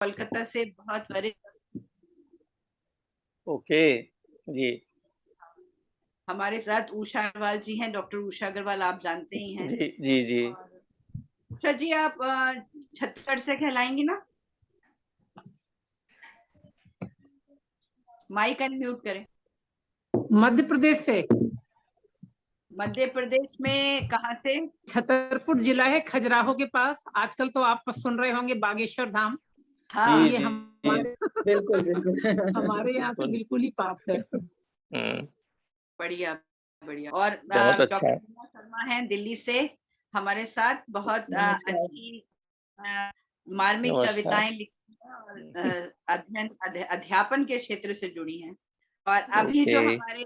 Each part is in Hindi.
कोलकाता से बहुत वरिष्ठ। ओके जी। हमारे साथ उषा अग्रवाल जी हैं, डॉक्टर उषा अग्रवाल आप जानते ही हैं। जी जी जी। और उषा जी आप छत्तीसगढ़ से कहलाएंगी ना? माइक अनम्यूट करें। मध्य प्रदेश से। मध्य प्रदेश में कहाँ से? छतरपुर जिला है, खजुराहो के पास। आजकल तो आप सुन रहे होंगे बागेश्वर धाम। हाँ ये हमारे बिल्कुल बिल्कुल हमारे यहाँ से बिल्कुल ही पास है। बढ़िया बढ़िया। और बहुत अच्छा डॉक्टर है। शर्मा हैं दिल्ली से हमारे साथ, बहुत नमस्कार। अच्छी मार्मिक नमस्कार। कविताएं लिखी हैं और अध्यापन के क्षेत्र से जुड़ी हैं। और अभी जो ओके। हमारे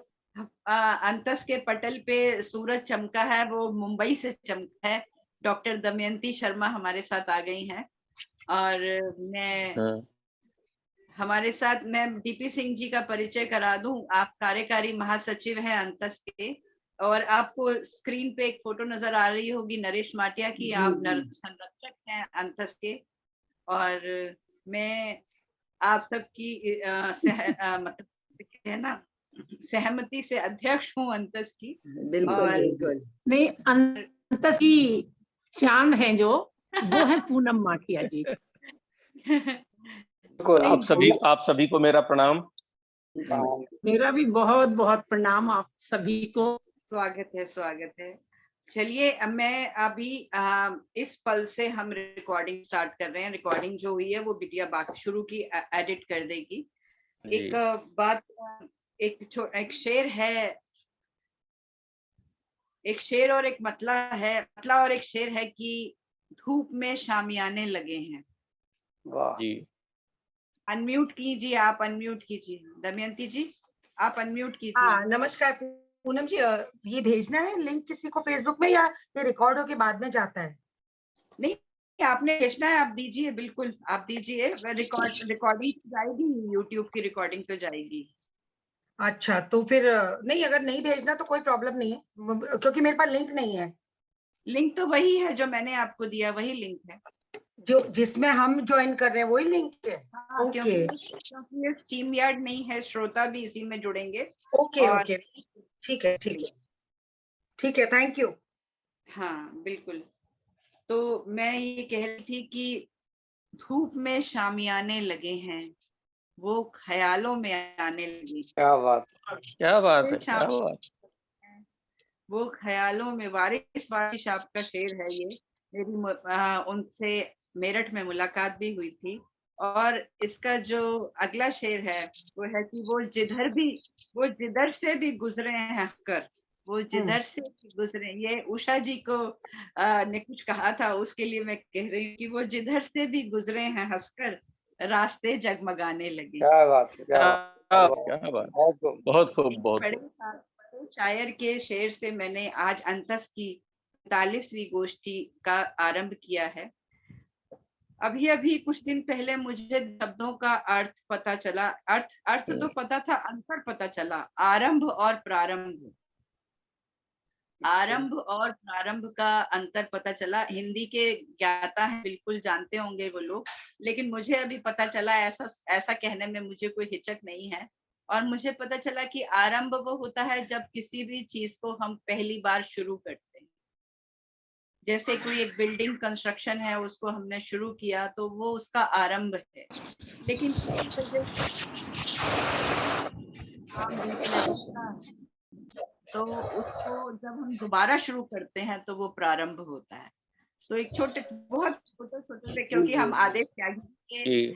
अंतस के पटल पे सूरज चमका है वो मुंबई से चमका है। डॉक्टर दमयंती शर्मा हमारे साथ आ गई हैं। और मैं हमारे साथ मैं डीपी सिंह जी का परिचय करा दूं। आप कार्यकारी महासचिव हैं अंतस के, और आपको स्क्रीन पे एक फोटो नजर आ रही होगी नरेश माटिया की। आप संरक्षक हैं अंतस के। और मैं आप सबकी मतलब है ना सहमति से अध्यक्ष हूँ अंतस की। बिल्कुल बिल्कुल। नहीं, अंतस की चांद है जो, वो है पूनम माटिया जी। आप सभी को मेरा प्रणाम। मेरा भी बहुत बहुत प्रणाम आप सभी को। स्वागत है, स्वागत है। चलिए अब मैं अभी इस पल से हम रिकॉर्डिंग स्टार्ट कर रहे हैं। रिकॉर्डिंग जो हुई है वो बिटिया बात शुरू की एडिट कर देगी। एक बात, एक शेर है, एक शेर और एक मतला है, मतला और एक शेर है कि धूप में शामियाने लगे हैं। वाह जी। अनम्यूट कीजिए, आप अनम्यूट कीजिए। दमयंती जी आप अनम्यूट कीजिए। हाँ नमस्कार पूनम जी, ये भेजना है लिंक किसी को फेसबुक में या ये रिकॉर्ड होके बाद में जाता है? नहीं, आपने भेजना है, आप दीजिए, बिल्कुल आप दीजिए। रिकॉर्डिंग जाएगी, यूट्यूब की रिकॉर्डिंग तो जाएगी। अच्छा तो फिर नहीं, अगर नहीं भेजना तो कोई प्रॉब्लम नहीं है, क्योंकि मेरे पास लिंक नहीं है। लिंक तो वही है जो मैंने आपको दिया, वही लिंक है जो जिसमें हम ज्वाइन कर रहे हैं वही लिंक है। हाँ, ओके क्योंकि ये स्ट्रीम यार्ड नहीं है, श्रोता भी इसी में जुड़ेंगे। ओके और ओके ठीक है ठीक है ठीक है, थैंक यू। हाँ बिल्कुल। तो मैं ये कह रही थी कि धूप में शामियाने लगे हैं, वो ख्यालों में आने लगे। क्या बात, क्या बात है, क्या बात। वो ख्यालों में। वारिस आपका शेर है ये। मेरी उनसे मेरठ में मुलाकात भी हुई थी। और इसका जो अगला शेर है वो है कि वो जिधर से भी गुजरे हैं हंसकर, वो जिधर से भी गुजरे। ये उषा जी को ने कुछ कहा था, उसके लिए मैं कह रही हूँ कि वो जिधर से भी गुजरे हैं हंसकर, रास्ते जगमगाने लगे। क्या बात है, क्या बात, बहुत खूब, बहुत बड़े शायर के शेर से मैंने आज अंतस की 45वीं गोष्ठी का आरंभ किया है। अभी कुछ दिन पहले मुझे शब्दों का अर्थ पता चला। अर्थ तो पता था, अंतर पता चला। आरंभ और प्रारंभ, आरंभ और प्रारंभ का अंतर पता चला। हिंदी के ज्ञाता हैं, बिल्कुल जानते होंगे वो लोग, लेकिन मुझे अभी पता चला, ऐसा कहने में मुझे कोई हिचक नहीं है। और मुझे पता चला कि आरंभ वो होता है जब किसी भी चीज को हम पहली बार शुरू करते हैं। जैसे कोई एक बिल्डिंग कंस्ट्रक्शन है, उसको हमने शुरू किया तो वो उसका आरंभ है। लेकिन तो उसको जब हम दोबारा शुरू करते हैं तो वो प्रारंभ होता है। तो एक बहुत छोटे से, क्योंकि हम आदेश त्यागी के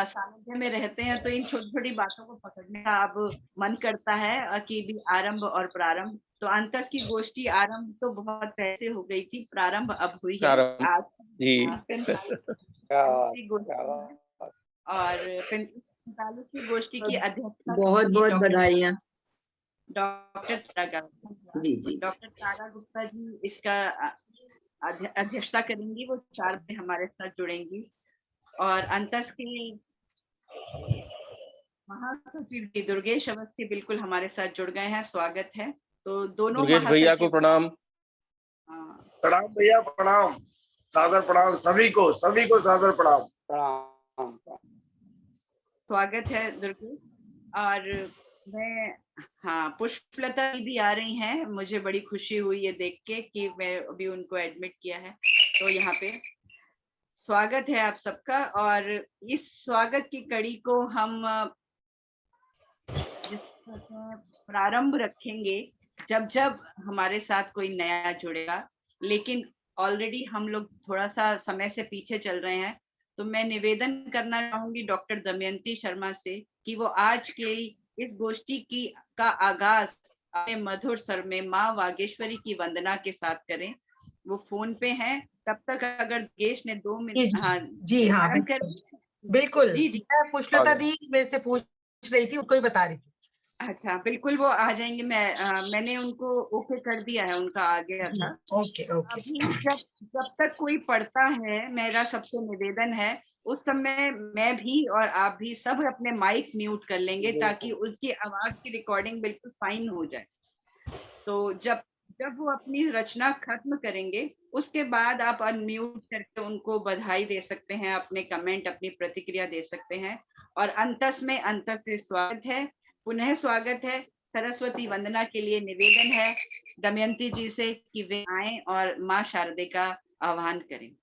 सानिध्य में रहते हैं, तो इन छोटी छोटी बातों को पकड़ने का अब मन करता है कि भी आरंभ और प्रारंभ। तो अंतस की गोष्ठी आरंभ तो बहुत पहले से हो गई थी, प्रारंभ अब हुई है आज जी। और 45वीं गोष्ठी की अध्यक्षता बहुत बहुत बधाइयाँ डॉक्टर तारा गुप्ता जी इसका अध्यक्षता करेंगी। वो 4 बजे हमारे साथ जुड़ेंगी। और अंतस के महासचिव दुर्गेश अवस्थी बिल्कुल हमारे साथ जुड़ गए हैं, स्वागत है। तो दोनों दुर्गेश भैया को प्रणाम। प्रणाम भैया, प्रणाम, सादर प्रणाम सभी को सादर प्रणाम। स्वागत है दुर्गे। और मैं, हाँ, पुष्पलता भी आ रही हैं। मुझे बड़ी खुशी हुई ये देख के कि मैं अभी उनको एडमिट किया है। तो यहाँ पे स्वागत है आप सबका। और इस स्वागत की कड़ी को हम प्रारंभ रखेंगे जब जब हमारे साथ कोई नया जुड़ेगा। लेकिन ऑलरेडी हम लोग थोड़ा सा समय से पीछे चल रहे हैं, तो मैं निवेदन करना चाहूंगी डॉक्टर दमयंती शर्मा से कि वो आज के इस गोष्ठी का आगाज अपने मधुर स्वर में माँ वागेश्वरी की वंदना के साथ करें। वो फोन पे हैं। तब तक अगर गेश ने 2 मिनट, हाँ जी हाँ, प्रारंभ कर। बिल्कुल। जी जी, पुष्पलता दी मेरे से पूछ रही थी, उनको ही बता रही थी। अच्छा, बिल्कुल वो आ जाएंगे। मैंने उनको ओके कर दिया है, उनका आ गया था। Okay okay. अभी जब जब तक कोई पढ़ता है, मेरा सबसे निवेदन है उस समय मैं भी और आप भी सब अपने माइक म्यूट कर लेंगे ताकि उसकी आवाज की रिकॉर्डिंग बिल्कुल फाइन हो जाए। तो जब जब वो अपनी रचना खत्म करेंगे उसके बाद आप अनम्यूट करके उनको बधाई दे सकते हैं, अपने कमेंट, अपनी प्रतिक्रिया दे सकते हैं। और अंत से स्वागत है, पुनः स्वागत है। सरस्वती वंदना के लिए निवेदन है दमयंती जी से कि वे आएं और माँ शारदे का आह्वान करें।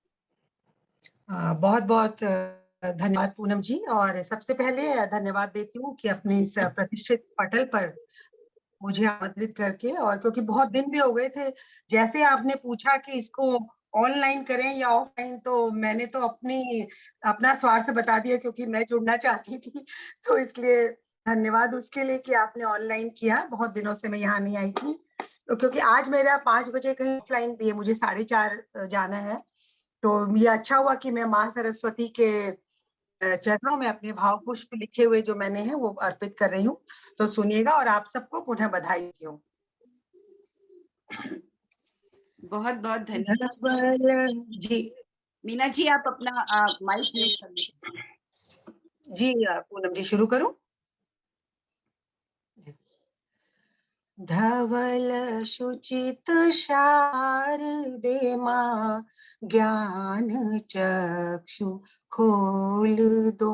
बहुत बहुत धन्यवाद पूनम जी। और सबसे पहले धन्यवाद देती हूँ कि अपने इस प्रतिष्ठित पटल पर मुझे आमंत्रित करके, और क्योंकि बहुत दिन भी हो गए थे, जैसे आपने पूछा कि इसको ऑनलाइन करें या ऑफलाइन, तो मैंने तो अपना स्वार्थ बता दिया क्योंकि मैं जुड़ना चाहती थी। तो इसलिए धन्यवाद उसके लिए कि आपने ऑनलाइन किया। बहुत दिनों से मैं यहाँ नहीं आई थी, तो क्योंकि आज मेरा 5 बजे कहीं ऑफलाइन भी है, मुझे 4:30 जाना है। तो ये अच्छा हुआ कि मैं माँ सरस्वती के चरणों में अपने भाव पुष्प लिखे हुए जो मैंने हैं वो अर्पित कर रही हूँ। तो सुनिएगा, और आप सबको पुनः बधाई देती हूँ। बहुत बहुत धन्यवाद जी। मीना जी, आप अपना माइक म्यूट कर लीजिए। जी पूनम जी, शुरू करूं? धवल शुचित शारदे माँ, ज्ञान चक्षु खोल दो।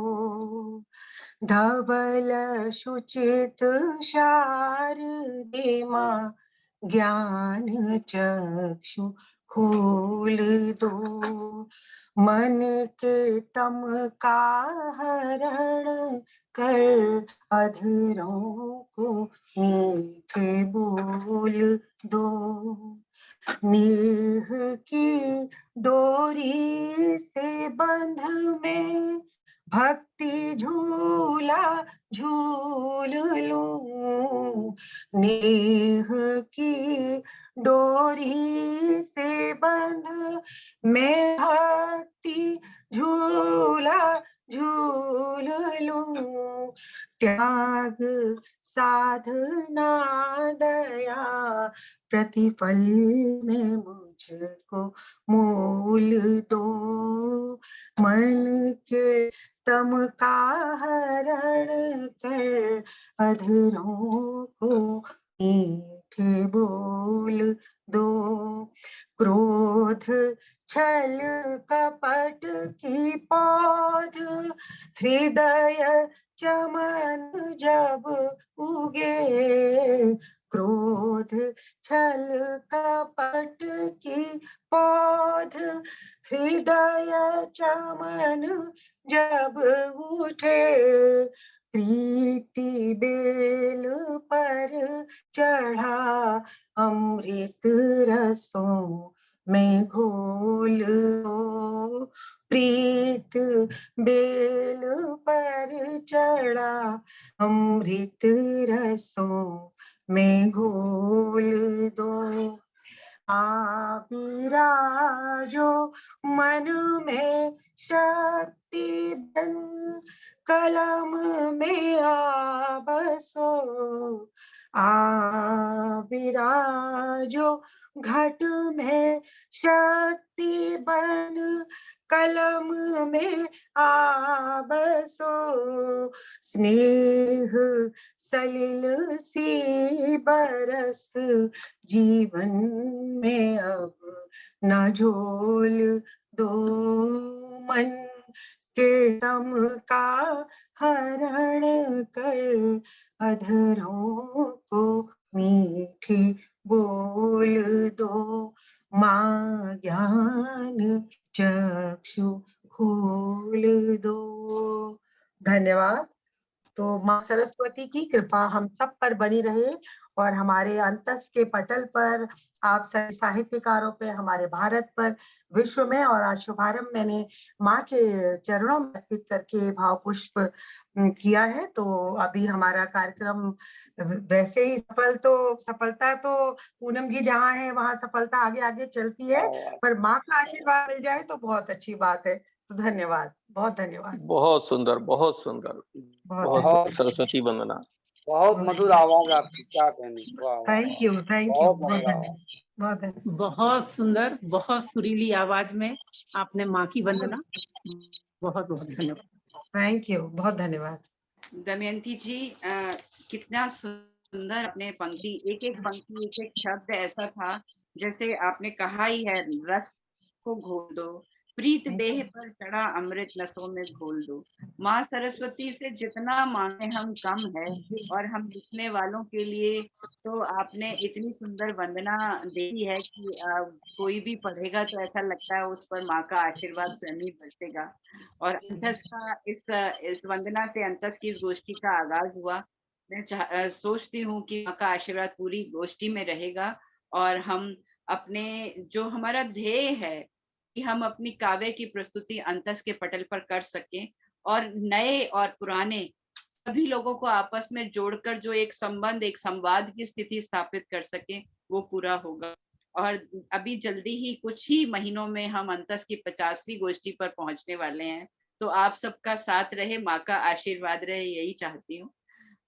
धवल शुचित शारदे माँ, ज्ञान चक्षु खोल दो। मन के तम का हरण कर, अधरों को मीठे बोल दो। नेह की डोरी से बंध में, भक्ति झूला झूल लूं। नेह की डोरी से बंध मैं भक्ति झूला झूल लूं। त्याग साधना दया, प्रतिफल में मुझको मोल दो। मन के तम का हरण कर, अधरों को मीठे बोल दो। क्रोध छल कपट की पौध, हृदय चमन जब उगे। क्रोध छल कपट की पौध, हृदय चमन जब उठे। प्रीति बेल पर चढ़ा, अमृत रसों में घोल दो। प्रीत बेल पर चढ़ा, अमृत रसों में घोल दो। आ विराजो मन में शक्ति बन, कलम में आ बसो। आ विराजो घट में शक्ति बन, कलम में आ बसो। स्नेह सलिल सी बरस, जीवन में अब न झोल दो। मन के तम का हरण कर, अधरों को मीठी बोल दो, माँ ज्ञान चक्षु खोल दो। धन्यवाद। तो माँ सरस्वती की कृपा हम सब पर बनी रहे और हमारे अंतस के पटल पर, आप सभी साहित्यकारों पे, हमारे भारत पर, विश्व में। और आज शुभारंभ मैंने माँ के चरणों में अर्पित करके भाव पुष्प किया है। तो अभी हमारा कार्यक्रम वैसे ही सफलता तो पूनम जी जहाँ है वहाँ सफलता आगे आगे चलती है, पर माँ का आशीर्वाद मिल जाए तो बहुत अच्छी बात है। तो धन्यवाद, बहुत धन्यवाद। बहुत सुंदर, बहुत सुंदर, बहुत सुंदर। सरस्वती वंदना। बहुत मधुर आवाज आपकी, क्या कहनी। थैंक यू, थैंक यू, बहुत धन्यवाद। बहुत सुंदर, बहुत सुरीली आवाज में आपने माँ की वंदना। बहुत बहुत धन्यवाद। थैंक यू, बहुत धन्यवाद। दमयंती जी, कितना सुंदर अपने पंक्ति, एक एक पंक्ति, एक एक शब्द ऐसा था जैसे आपने कहा ही है, रस को घोल दो, प्रीत देह पर चढ़ा अमृत नसों में घोल दो। माँ सरस्वती से जितना मांगे हम कम है, और हम लिखने वालों के लिए तो आपने इतनी सुंदर वंदना दी है कि कोई भी पढ़ेगा तो ऐसा लगता है उस पर माँ का आशीर्वाद स्वयं ही बरसेगा। और अंतस का इस वंदना से अंतस की इस गोष्ठी का आगाज हुआ। मैं सोचती हूँ कि माँ का आशीर्वाद पूरी गोष्ठी में रहेगा, और हम अपने जो हमारा ध्येय है कि हम अपनी काव्य की प्रस्तुति अंतस के पटल पर कर सकें, और नए और पुराने सभी लोगों को आपस में जोड़कर जो एक संबंध, एक संवाद की स्थिति स्थापित कर सके, वो पूरा होगा। और अभी जल्दी ही कुछ ही महीनों में हम अंतस की 50वीं गोष्ठी पर पहुंचने वाले हैं। तो आप सबका साथ रहे, माँ का आशीर्वाद रहे, यही चाहती हूँ।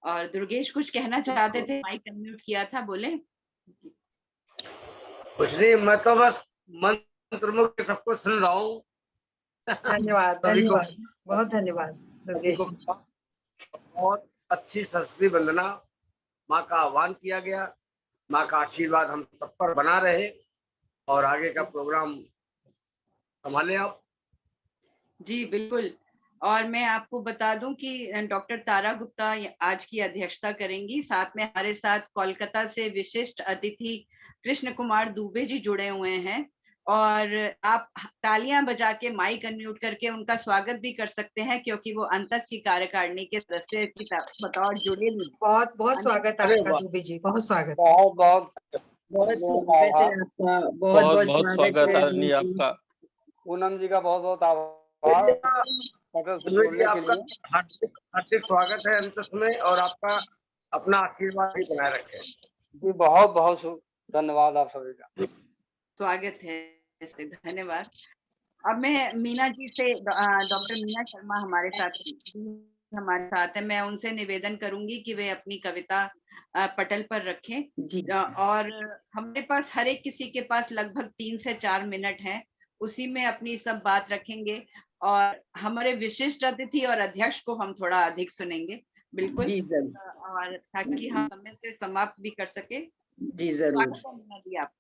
और दुर्गेश कुछ कहना चाहते थे, माइक अनम्यूट किया था, बोले। कुछ नहीं, मैं तो बस मंत्र मुक्त सबको सुन रहा हूँ। धन्यवाद, धन्यवाद, बहुत धन्यवाद दुर्गेश। बहुत अच्छी सरस्वती वंदना, माँ का आह्वान किया गया। माँ का आशीर्वाद हम सब पर बना रहे, और आगे का प्रोग्राम संभाले आप। जी बिल्कुल। और मैं आपको बता दूं कि डॉक्टर तारा गुप्ता आज की अध्यक्षता करेंगी। साथ में हमारे साथ कोलकाता से विशिष्ट अतिथि कृष्ण कुमार दुबे जी जुड़े हुए हैं, और आप तालियां बजा के माइक अनम्यूट करके उनका स्वागत भी कर सकते हैं, क्योंकि वो अंतस की कार्यकारिणी के सदस्य की बतौर जुड़े हुए। बहुत बहुत स्वागत आपका दुबे जी, बहुत स्वागत। बहुत बहुत बहुत स्वागत है आपका, बहुत बहुत बहुत स्वागत है आपका। पूनम जी का बहुत बहुत आभार आपका, हार्दिक स्वागत है अंतस में, और आपका अपना आशीर्वाद भी बनाए रखे जी। बहुत बहुत धन्यवाद आप सभी का, स्वागत है, धन्यवाद। अब मैं मीना जी से, डॉक्टर मीना शर्मा हमारे साथ है, मैं उनसे निवेदन करूंगी कि वे अपनी कविता पटल पर रखें। और हमारे पास हर एक किसी के पास लगभग 3 से 4 मिनट हैं, उसी में अपनी सब बात रखेंगे, और हमारे विशिष्ट अतिथि और अध्यक्ष को हम थोड़ा अधिक सुनेंगे। बिल्कुल जी, और ताकि हम समय से समाप्त भी कर सके। जी जरूर। आप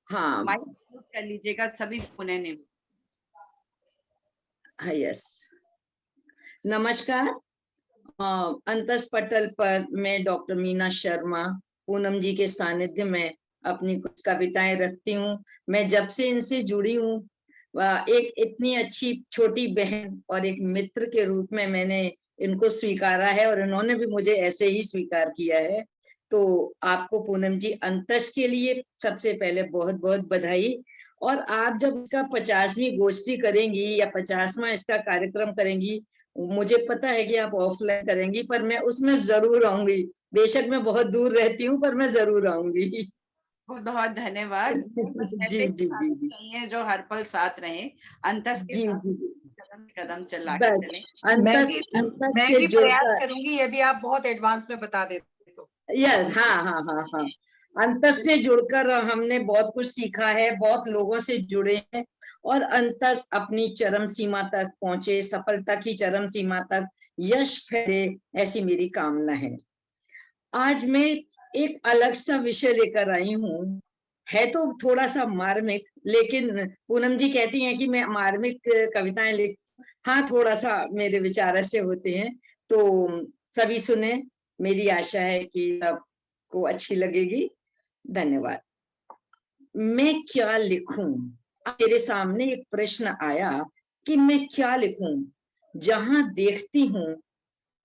हाँ, माइक म्यूट कर लीजिएगा सभी पुणे ने। यस, नमस्कार। अंतस पटल पर मैं डॉक्टर मीना शर्मा पूनम जी के सानिध्य में अपनी कुछ कविताएं रखती हूँ। मैं जब से इनसे जुड़ी हूँ, एक इतनी अच्छी छोटी बहन और एक मित्र के रूप में मैंने इनको स्वीकारा है, और इन्होंने भी मुझे ऐसे ही स्वीकार किया है। तो आपको पूनम जी अंतस के लिए सबसे पहले बहुत बहुत बधाई। और आप जब इसका 50वीं गोष्ठी करेंगी या 50वां इसका कार्यक्रम करेंगी, मुझे पता है कि आप ऑफलाइन करेंगी, पर मैं उसमें जरूर आऊंगी। बेशक मैं बहुत दूर रहती हूँ, पर मैं जरूर आऊंगी। बहुत बहुत धन्यवाद। बस ऐसे ही साथी चाहिए जो हर पल साथ रहे, अंतस के साथ कदम चला के चले। मैं भी प्रयास करूंगी यदि आप बहुत एडवांस में बता देते तो। यस, हाँ। अंतस से जुड़कर हमने बहुत कुछ सीखा है, बहुत लोगों से जुड़े हैं, और अंतस अपनी चरम सीमा तक पहुंचे, सफलता की चरम सीमा तक यश फैले, ऐसी मेरी कामना है। आज मैं एक अलग सा विषय लेकर आई हूँ, है तो थोड़ा सा मार्मिक, लेकिन पूनम जी कहती हैं कि मैं मार्मिक कविताएं लिख हाँ, थोड़ा सा मेरे विचार ऐसे होते हैं, तो सभी सुने। मेरी आशा है कि सबको अच्छी लगेगी। धन्यवाद। मैं क्या लिखूं? मेरे सामने एक प्रश्न आया कि मैं क्या लिखूं। जहां देखती हूँ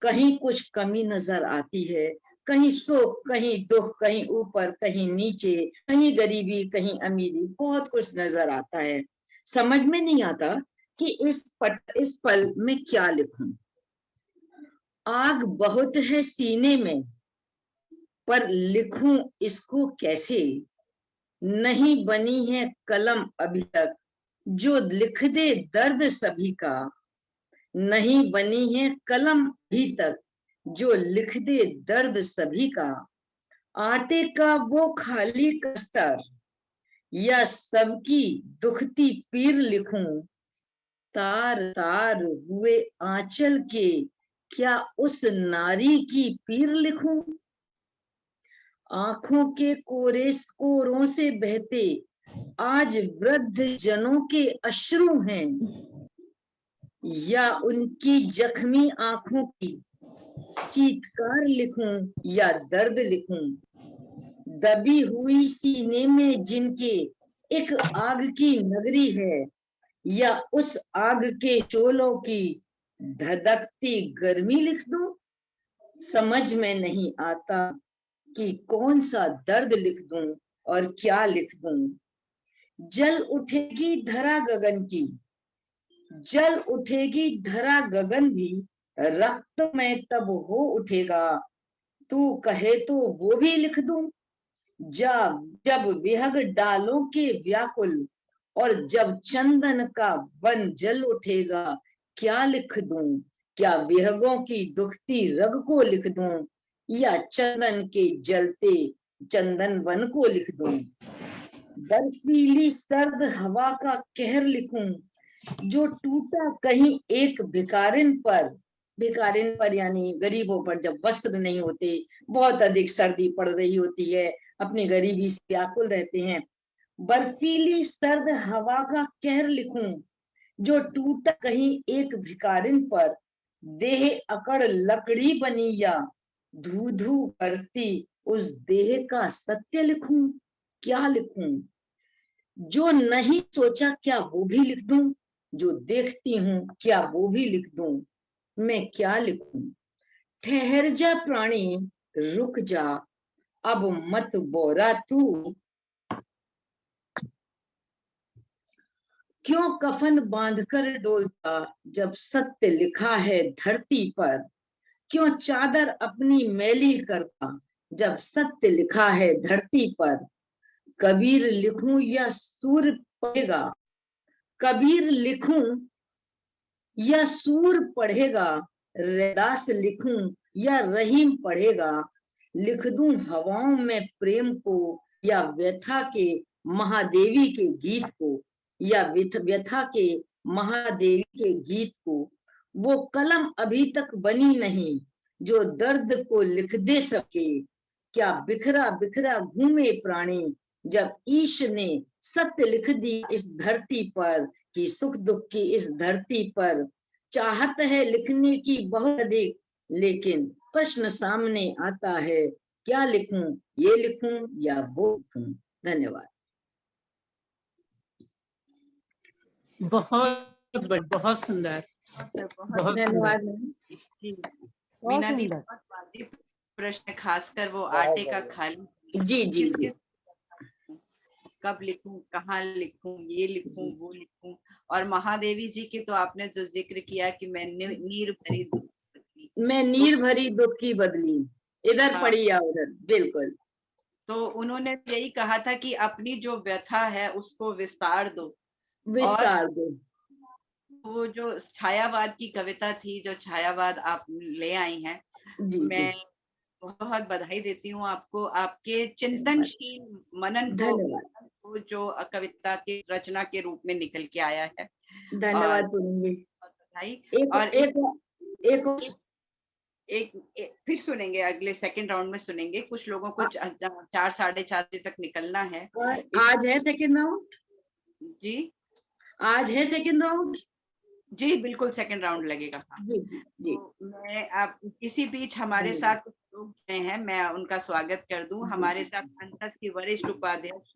कहीं कुछ कमी नजर आती है, कहीं सुख, कहीं दुख, कहीं ऊपर, कहीं नीचे, कहीं गरीबी, कहीं अमीरी, बहुत कुछ नजर आता है। समझ में नहीं आता कि इस पल में क्या लिखूं। आग बहुत है सीने में, पर लिखूं इसको कैसे? नहीं बनी है कलम अभी तक जो लिख दे दर्द सभी का। नहीं बनी है कलम अभी तक जो लिख दे दर्द सभी का। आटे का वो खाली कस्तर या सबकी दुखती पीर लिखूं। तार तार हुए आंचल के क्या उस नारी की पीर लिखूं। आंखों के कोरों से बहते आज वृद्ध जनों के अश्रु हैं, या उनकी जख्मी आंखों की चीत्कार लिखूं या दर्द लिखूं। दबी हुई सीने में जिनके एक आग की नगरी है, या उस आग के शोलों की धधकती गर्मी लिख दूं। समझ में नहीं आता कि कौन सा दर्द लिख दूं और क्या लिख दूं। जल उठेगी धरा गगन की, जल उठेगी धरा गगन भी, रक्त में तब हो उठेगा। तू कहे तो वो भी लिख दूं। जब विहग डालों के व्याकुल और जब चंदन का वन जल उठेगा, क्या लिख दूं। क्या विहगों की दुखती रग को लिख दूं, या चंदन के जलते चंदन वन को लिख दूं। बर्फीली सर्द हवा का कहर लिखूं, जो टूटा कहीं एक भिखारिन पर यानी गरीबों पर, जब वस्त्र नहीं होते, बहुत अधिक सर्दी पड़ रही होती है, अपनी गरीबी से व्याकुल रहते हैं। बर्फीली सर्द हवा का कहर लिखूं, जो टूटा कहीं एक भिखारिन पर, देह अकड़ लकड़ी बनी या धू धू करती उस देह का सत्य लिखूं। क्या लिखूं। जो नहीं सोचा क्या वो भी लिख दूं, जो देखती हूँ क्या वो भी लिख दूं। मैं क्या लिखूं। ठहर जा प्राणी, रुक जा, अब मत बोरा तू। क्यों कफन बांधकर डोलता जब सत्य लिखा है धरती पर। क्यों चादर अपनी मैली करता जब सत्य लिखा है धरती पर। कबीर लिखूं या सूर पढ़ेगा, कबीर लिखूं या सूर पढ़ेगा। रैदास लिखूं या रहीम पढ़ेगा। लिख दूं हवाओं में प्रेम को, या व्यथा के महादेवी के गीत को, या व्यथा के महादेवी के गीत को। वो कलम अभी तक बनी नहीं जो दर्द को लिख दे सके। क्या बिखरा बिखरा घूमे प्राणी जब ईश ने सत्य लिख दी इस धरती पर, कि सुख दुख की इस धरती पर। चाहत है लिखने की बहुत अधिक, लेकिन प्रश्न सामने आता है, क्या लिखूं, ये लिखूं या वो लिखूं। धन्यवाद। बहुत सुंदर, बहुत धन्यवाद। मीना दी, बहुत वाजिब प्रश्न, खासकर वो आटे का खाली। जी जी जी। कब लिखूं, कहाँ लिखूं, ये लिखूं, वो लिखूं। और महादेवी जी के तो आपने जो जिक्र किया कि मैं नीर भरी दुख बदली, मैं नीर भरी दुख की बदली, इधर हाँ, पड़ी या उधर। बिल्कुल। तो उन्होंने यही कहा था कि अपनी जो व्यथा है उसको विस्तार दो, विस्तार दो। वो जो छायावाद की कविता थी, जो छायावाद आप ले आई हैं, मैं बहुत बधाई देती हूँ आपको, आपके चिंतनशील मनन को जो कविता की रचना के रूप में निकल के आया है। धन्यवाद। बधाई। और एक फिर सुनेंगे, अगले सेकंड राउंड में सुनेंगे। कुछ लोगों को 4 साढ़े 4 बजे तक निकलना है। आज है सेकंड राउंड जी, आज है सेकंड राउंड। जी बिल्कुल सेकंड राउंड लगेगा। जी जी। तो मैं आप इसी बीच हमारे साथ कुछ लोग जुड़े हैं, मैं उनका स्वागत कर दूं। हमारे साथ अंतस की वरिष्ठ उपाध्यक्ष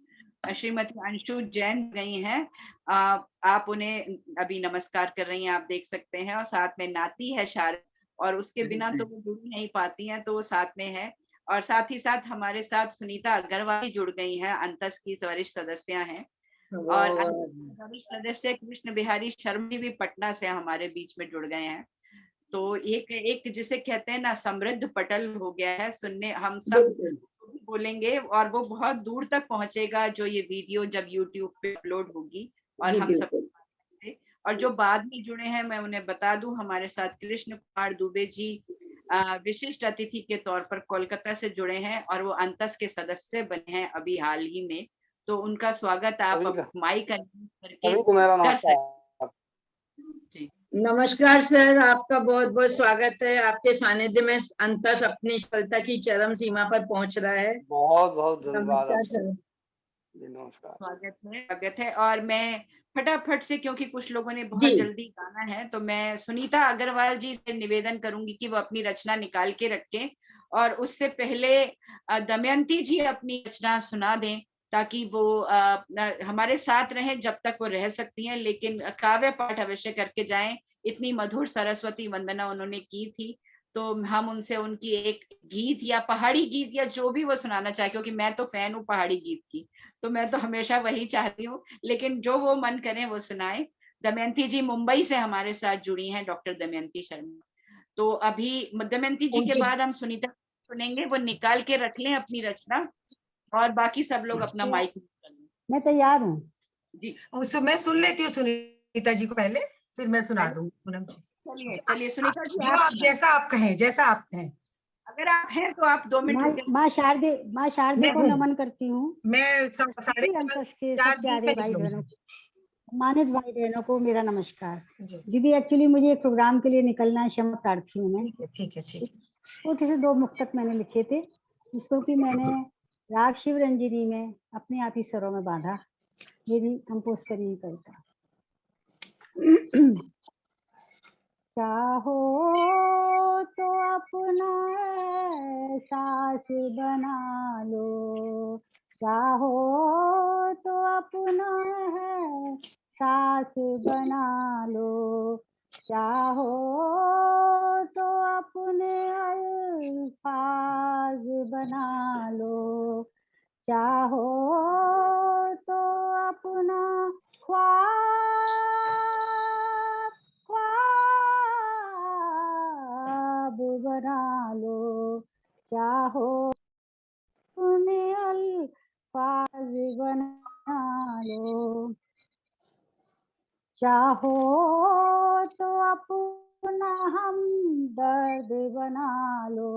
श्रीमती अंशु जैन गई हैं। आप उन्हें अभी नमस्कार कर रही हैं, आप देख सकते हैं। और साथ में नाती है शारद, और उसके बिना तो वो जुड़ नहीं पाती हैं, तो वो साथ में है। और साथ ही साथ हमारे साथ सुनीता अग्रवाल जुड़ गई हैं, अंतस की वरिष्ठ सदस्य हैं। और वरिष्ठ सदस्य कृष्ण बिहारी शर्मा जी भी पटना से हमारे बीच में जुड़ गए हैं। तो एक जिसे कहते हैं ना, समृद्ध पटल हो गया है। सुनने हम सब बोलेंगे और वो बहुत दूर तक पहुंचेगा, जो ये वीडियो जब YouTube पे अपलोड होगी। और हम सब से, और जो बाद में जुड़े हैं मैं उन्हें बता दूं, हमारे साथ कृष्ण कुमार दुबे जी विशिष्ट अतिथि के तौर पर कोलकाता से जुड़े हैं, और वो अंतस के सदस्य बने हैं अभी हाल ही में। तो उनका स्वागत आप माइक करके कर सकते। नमस्कार सर, आपका बहुत बहुत स्वागत है। आपके सानिध्य में अंतस अपनी सफलता की चरम सीमा पर पहुंच रहा है। बहुत बहुत धन्यवाद। नमस्कार सर। नमस्कार। स्वागत है। और मैं फटाफट से, क्योंकि कुछ लोगों ने बहुत जल्दी गाना है, तो मैं सुनीता अग्रवाल जी से निवेदन करूंगी कि वो अपनी रचना निकाल के रखें। और उससे पहले दमयंती जी अपनी रचना सुना दें, ताकि वो हमारे साथ रहें जब तक वो रह सकती हैं, लेकिन काव्य पाठ अवश्य करके जाएं। इतनी मधुर सरस्वती वंदना उन्होंने की थी, तो हम उनसे उनकी एक गीत या पहाड़ी गीत या जो भी वो सुनाना चाहे, क्योंकि मैं तो फैन हूँ पहाड़ी गीत की, तो मैं तो हमेशा वही चाहती हूँ, लेकिन जो वो मन करे वो सुनाए। दमयंती जी मुंबई से हमारे साथ जुड़ी हैं, डॉक्टर दमयंती शर्मा। तो अभी दमयंती जी के बाद हम सुनीता सुनेंगे, वो निकाल के रख लें अपनी रचना, और बाकी सब लोग अपना माइक। मैं तैयार हूँ जी। मैं सुन लेती हूँ सुनीता जी को पहले, फिर मैं सुना दूँ पूनम जी। चलिए सुनीता जी, आप जैसा आप कहें, जैसा आप कहें। अगर आप हैं तो आप 2 मिनट। माँ शारदे को नमन करती हूँ। मैं अंतस के सब प्यारे भाई बहनों, मानित भाई बहनों को मेरा नमस्कार। दीदी एक्चुअली मुझे एक प्रोग्राम के लिए निकलना है, क्षमा प्रार्थी हूँ मैं। ठीक है। छोटे से 2 मुक्तक मैंने लिखे थे, जिसको कि मैंने राग शिव रंजनी में अपने आप ही स्वरों में बांधा, मेरी कंपोज करी हुई कविता। चाहो तो अपना एहसास बना लो, चाहो तो अपना एहसास बना लो, चाहो तो अपने अल्फाज बना लो, चाहो तो अपना ख्वाब बना लो, चाहो अपने अल्फाज बना लो, चाहो तो अपना हमदर्द बना लो,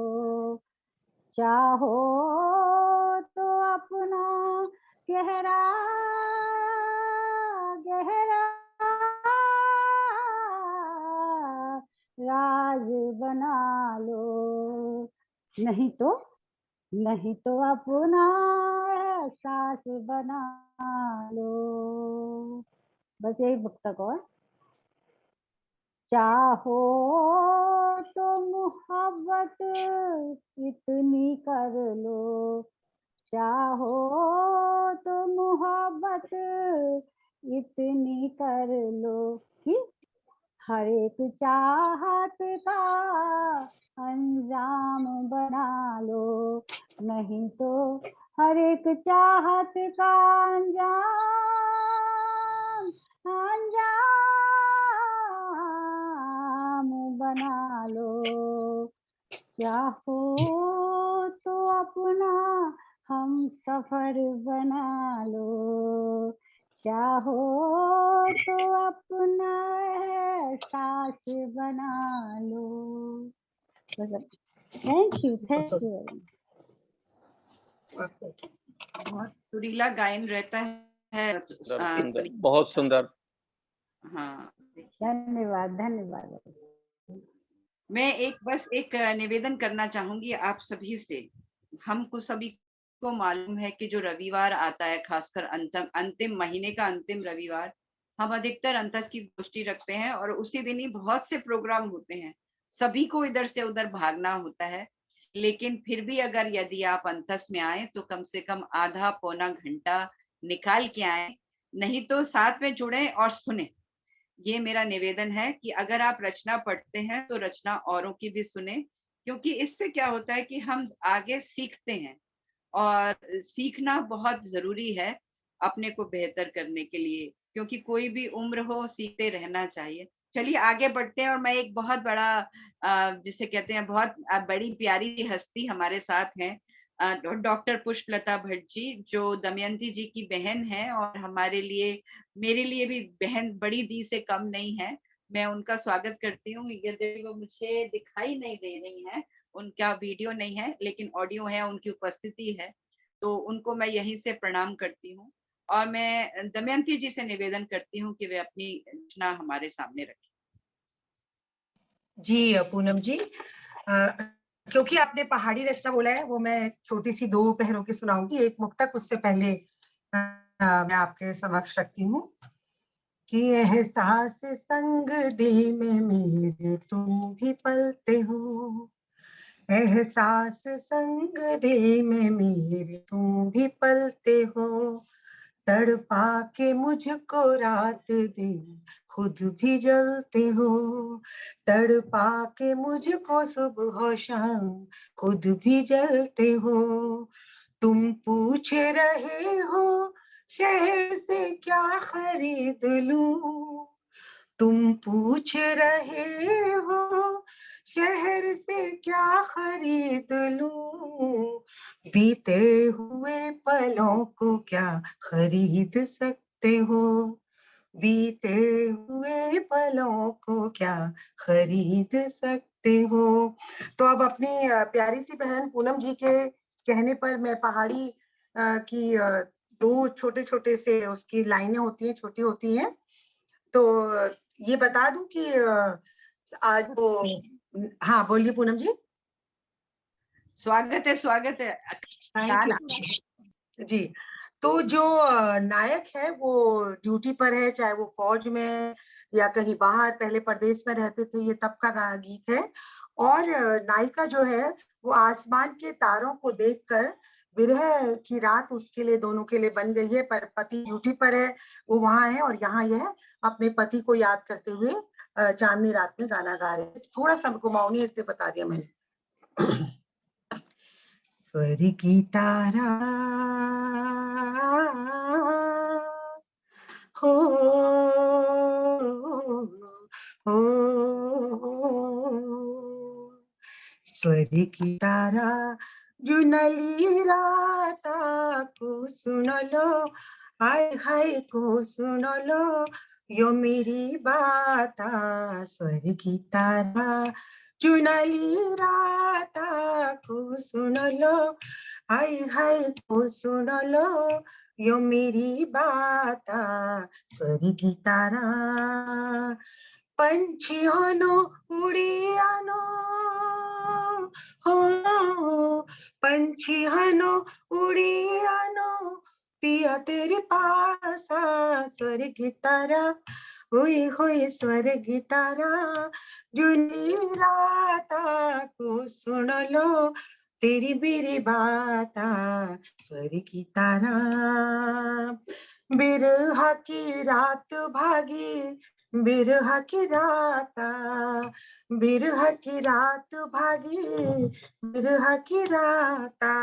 चाहो तो अपना गहरा राज बना लो, नहीं तो अपना एहसास बना लो। बस यही मुक्तक। और चाहो तो मोहब्बत इतनी कर लो, चाहो तो मोहब्बत इतनी कर लो कि हर एक चाहत का अंजाम बना लो, नहीं तो हर एक चाहत का अंजाम बना लो, चाहो तो अपना हम सफर बना लो, चाहो तो अपना एहसास बना लो। Thank you. बहुत सुरीला गायन रहता है। बहुत सुंदर। हाँ, धन्यवाद। मैं बस एक निवेदन करना चाहूंगी आप सभी से। हमको सभी को मालूम है कि जो रविवार आता है, खासकर अंतिम महीने का अंतिम रविवार, हम अधिकतर अंतस की गोष्ठी रखते हैं और उसी दिन ही बहुत से प्रोग्राम होते हैं, सभी को इधर से उधर भागना होता है, लेकिन फिर भी अगर यदि आप अंतस में आए तो कम से कम आधा पौना घंटा निकाल के आए, नहीं तो साथ में जुड़े और सुने। ये मेरा निवेदन है कि अगर आप रचना पढ़ते हैं तो रचना औरों की भी सुने, क्योंकि इससे क्या होता है कि हम आगे सीखते हैं और सीखना बहुत जरूरी है अपने को बेहतर करने के लिए, क्योंकि कोई भी उम्र हो सीखते रहना चाहिए। चलिए आगे बढ़ते हैं। और मैं एक बहुत बड़ा जिसे कहते हैं बहुत बड़ी प्यारी सी हस्ती हमारे साथ हैं, डॉक्टर पुष्पलता भट्ट जी, जो दमयंती जी की बहन है और हमारे लिए, मेरे लिए भी बहन बड़ी दी से कम नहीं है। मैं उनका स्वागत करती हूँ। यद्यपि वो मुझे दिखाई नहीं दे रही है, उनका वीडियो नहीं है लेकिन ऑडियो है, उनकी उपस्थिति है, तो उनको मैं यहीं से प्रणाम करती हूँ। और मैं दमयंती जी से निवेदन करती हूँ कि वे अपनी रचना हमारे सामने रखें। जी पूनम जी, क्योंकि आपने पहाड़ी रचना बोला है, वो मैं छोटी सी 2 पहरों की सुनाऊंगी। एक मुक्तक उससे पहले मैं आपके समक्ष रखती हूँ कि एहसास संग दिल में मेरे तुम भी पलते हो, एहसास संग दिल में मेरे तुम भी पलते हो, तड़पा के मुझको रात दिन खुद भी जलते हो, तड़पा के मुझको सुबह शाम खुद भी जलते हो, तुम पूछ रहे हो शहर से क्या खरीद लूं, तुम पूछ रहे हो शहर से क्या खरीद लूं, बीते हुए पलों को क्या खरीद सकते हो, बीते हुए पलों को क्या खरीद सकते हो। तो अब अपनी प्यारी सी बहन पूनम जी के कहने पर मैं पहाड़ी की 2 छोटे छोटे से उसकी लाइनें होती हैं, छोटी होती हैं, तो ये बता दूं कि आज वो, हाँ बोलिए पूनम जी। स्वागत है, स्वागत है। जी, तो जो नायक है वो ड्यूटी पर है, चाहे वो फौज में या कहीं बाहर, पहले परदेश में रहते थे, ये तब का गीत है। और नायिका जो है वो आसमान के तारों को देखकर विरह की रात उसके लिए, दोनों के लिए बन गई है, पर पति ड्यूटी पर है, वो वहां है, और यहाँ यह अपने पति को याद करते हुए चांदनी रात में गाना गा रहे हैं। थोड़ा सा घुमाऊनी है इसलिए बता दिया मैंने। स्वर की तारा हो, हो, स्वर की तारा जो नली राता को सुन लो, हाय हाय को सुन लो, यो मेरी बाता, स्वर की तारा जो नली राता को सुन लो, हाय हाय को सुन लो, यो मेरी बाता, स्वर की तारा, पंछियों उड़ियानो हो, पंछियों उड़ियानो, पिया तेरे पास स्वर्ग तारा, हुई हुई स्वर्ग तारा, जुनी राता को सुन लो, तेरी मेरी बाता, स्वर्ग तारा, बिरहा की रात भागी, बिरहा की राता, बिरहा की रात भागी, बिरहा की राता,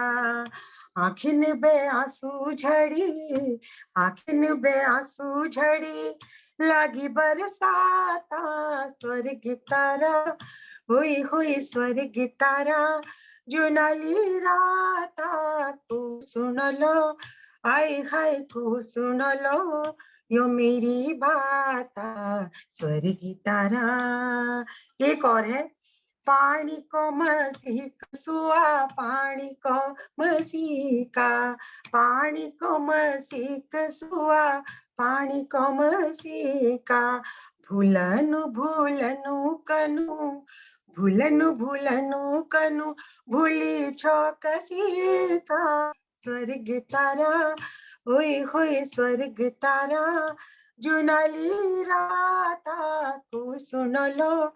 आखिन बे आंसू झड़ी, आखिन बे आंसू झड़ी, लागी बरसाता, स्वर्ग तारा, हुई हुई स्वर्ग तारा, जो नाली राता को सुन लो, आय हाय को सुन लो, यो मेरी बाता, स्वर्ग तारा। एक और है, पानी को मसीक सुआ, पानी को मसीका, पानी को मसीक सुआ, पानी को मसीका, भूलनु भूलनु कनु, भूलनु भूलनु कनु, भूली छो कसीका, स्वर्ग तारा, हुई हुई स्वर्ग तारा, जुनाली राता को सुन लो,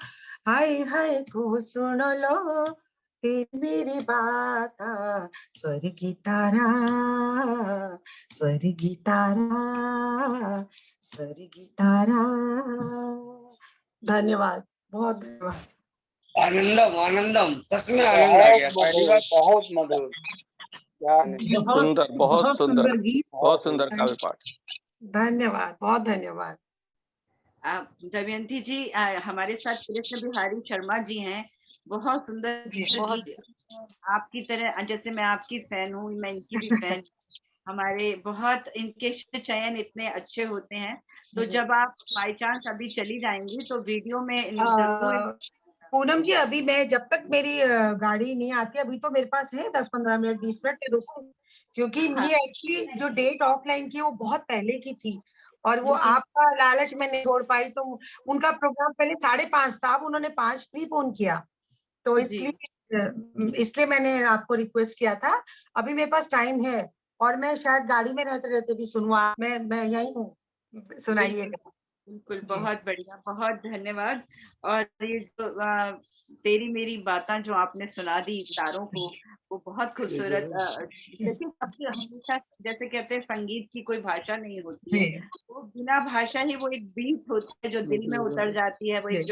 हाय हाय को सुन लो, तेरी मेरी बात, स्वर्गी तारा, स्वर्गी तारा, स्वर्गी तारा। धन्यवाद, बहुत धन्यवाद। आनंदम आनंदम, सच में आनंद आ गया। पहली बार बहुत मधुर, बहुत सुंदर, बहुत सुंदर, गीत। बहुत सुंदर काव्य पाठ। धन्यवाद, बहुत धन्यवाद। दमयंती जी, हमारे साथ कृष्ण बिहारी शर्मा जी हैं, बहुत सुंदर गीत। आपकी तरह, जैसे मैं आपकी फैन हूँ, मैं इनकी भी फैन। हमारे बहुत इनके चयन इतने अच्छे होते हैं। तो जब आप बाय चांस अभी चली जाएंगी तो वीडियो में पूनम जी, अभी मैं जब तक मेरी गाड़ी नहीं आती, अभी तो मेरे पास है 10-15 मिनट, 20 मिनट में रुकूं, क्योंकि ये एक्चुअली जो डेट ऑफलाइन की वो बहुत पहले की थी, और वो आपका लालच मैं नहीं छोड़ पाई। तो उनका प्रोग्राम पहले 5:30 था, अब उन्होंने 5 प्रीपोन किया, तो इसलिए मैंने आपको रिक्वेस्ट किया था। अभी मेरे पास टाइम है, और मैं शायद गाड़ी में रहते रहते भी सुनवा, मैं यही हूँ, सुनाइएगा। बिल्कुल, बहुत बढ़िया, बहुत धन्यवाद। और ये जो तेरी मेरी बातें जो आपने सुना दी तारों को, वो बहुत खूबसूरत। लेकिन सबकी हमेशा, जैसे कहते हैं, संगीत की कोई भाषा नहीं होती है, वो बिना भाषा ही वो एक बीट होती है जो दिल में उतर जाती है। वो एक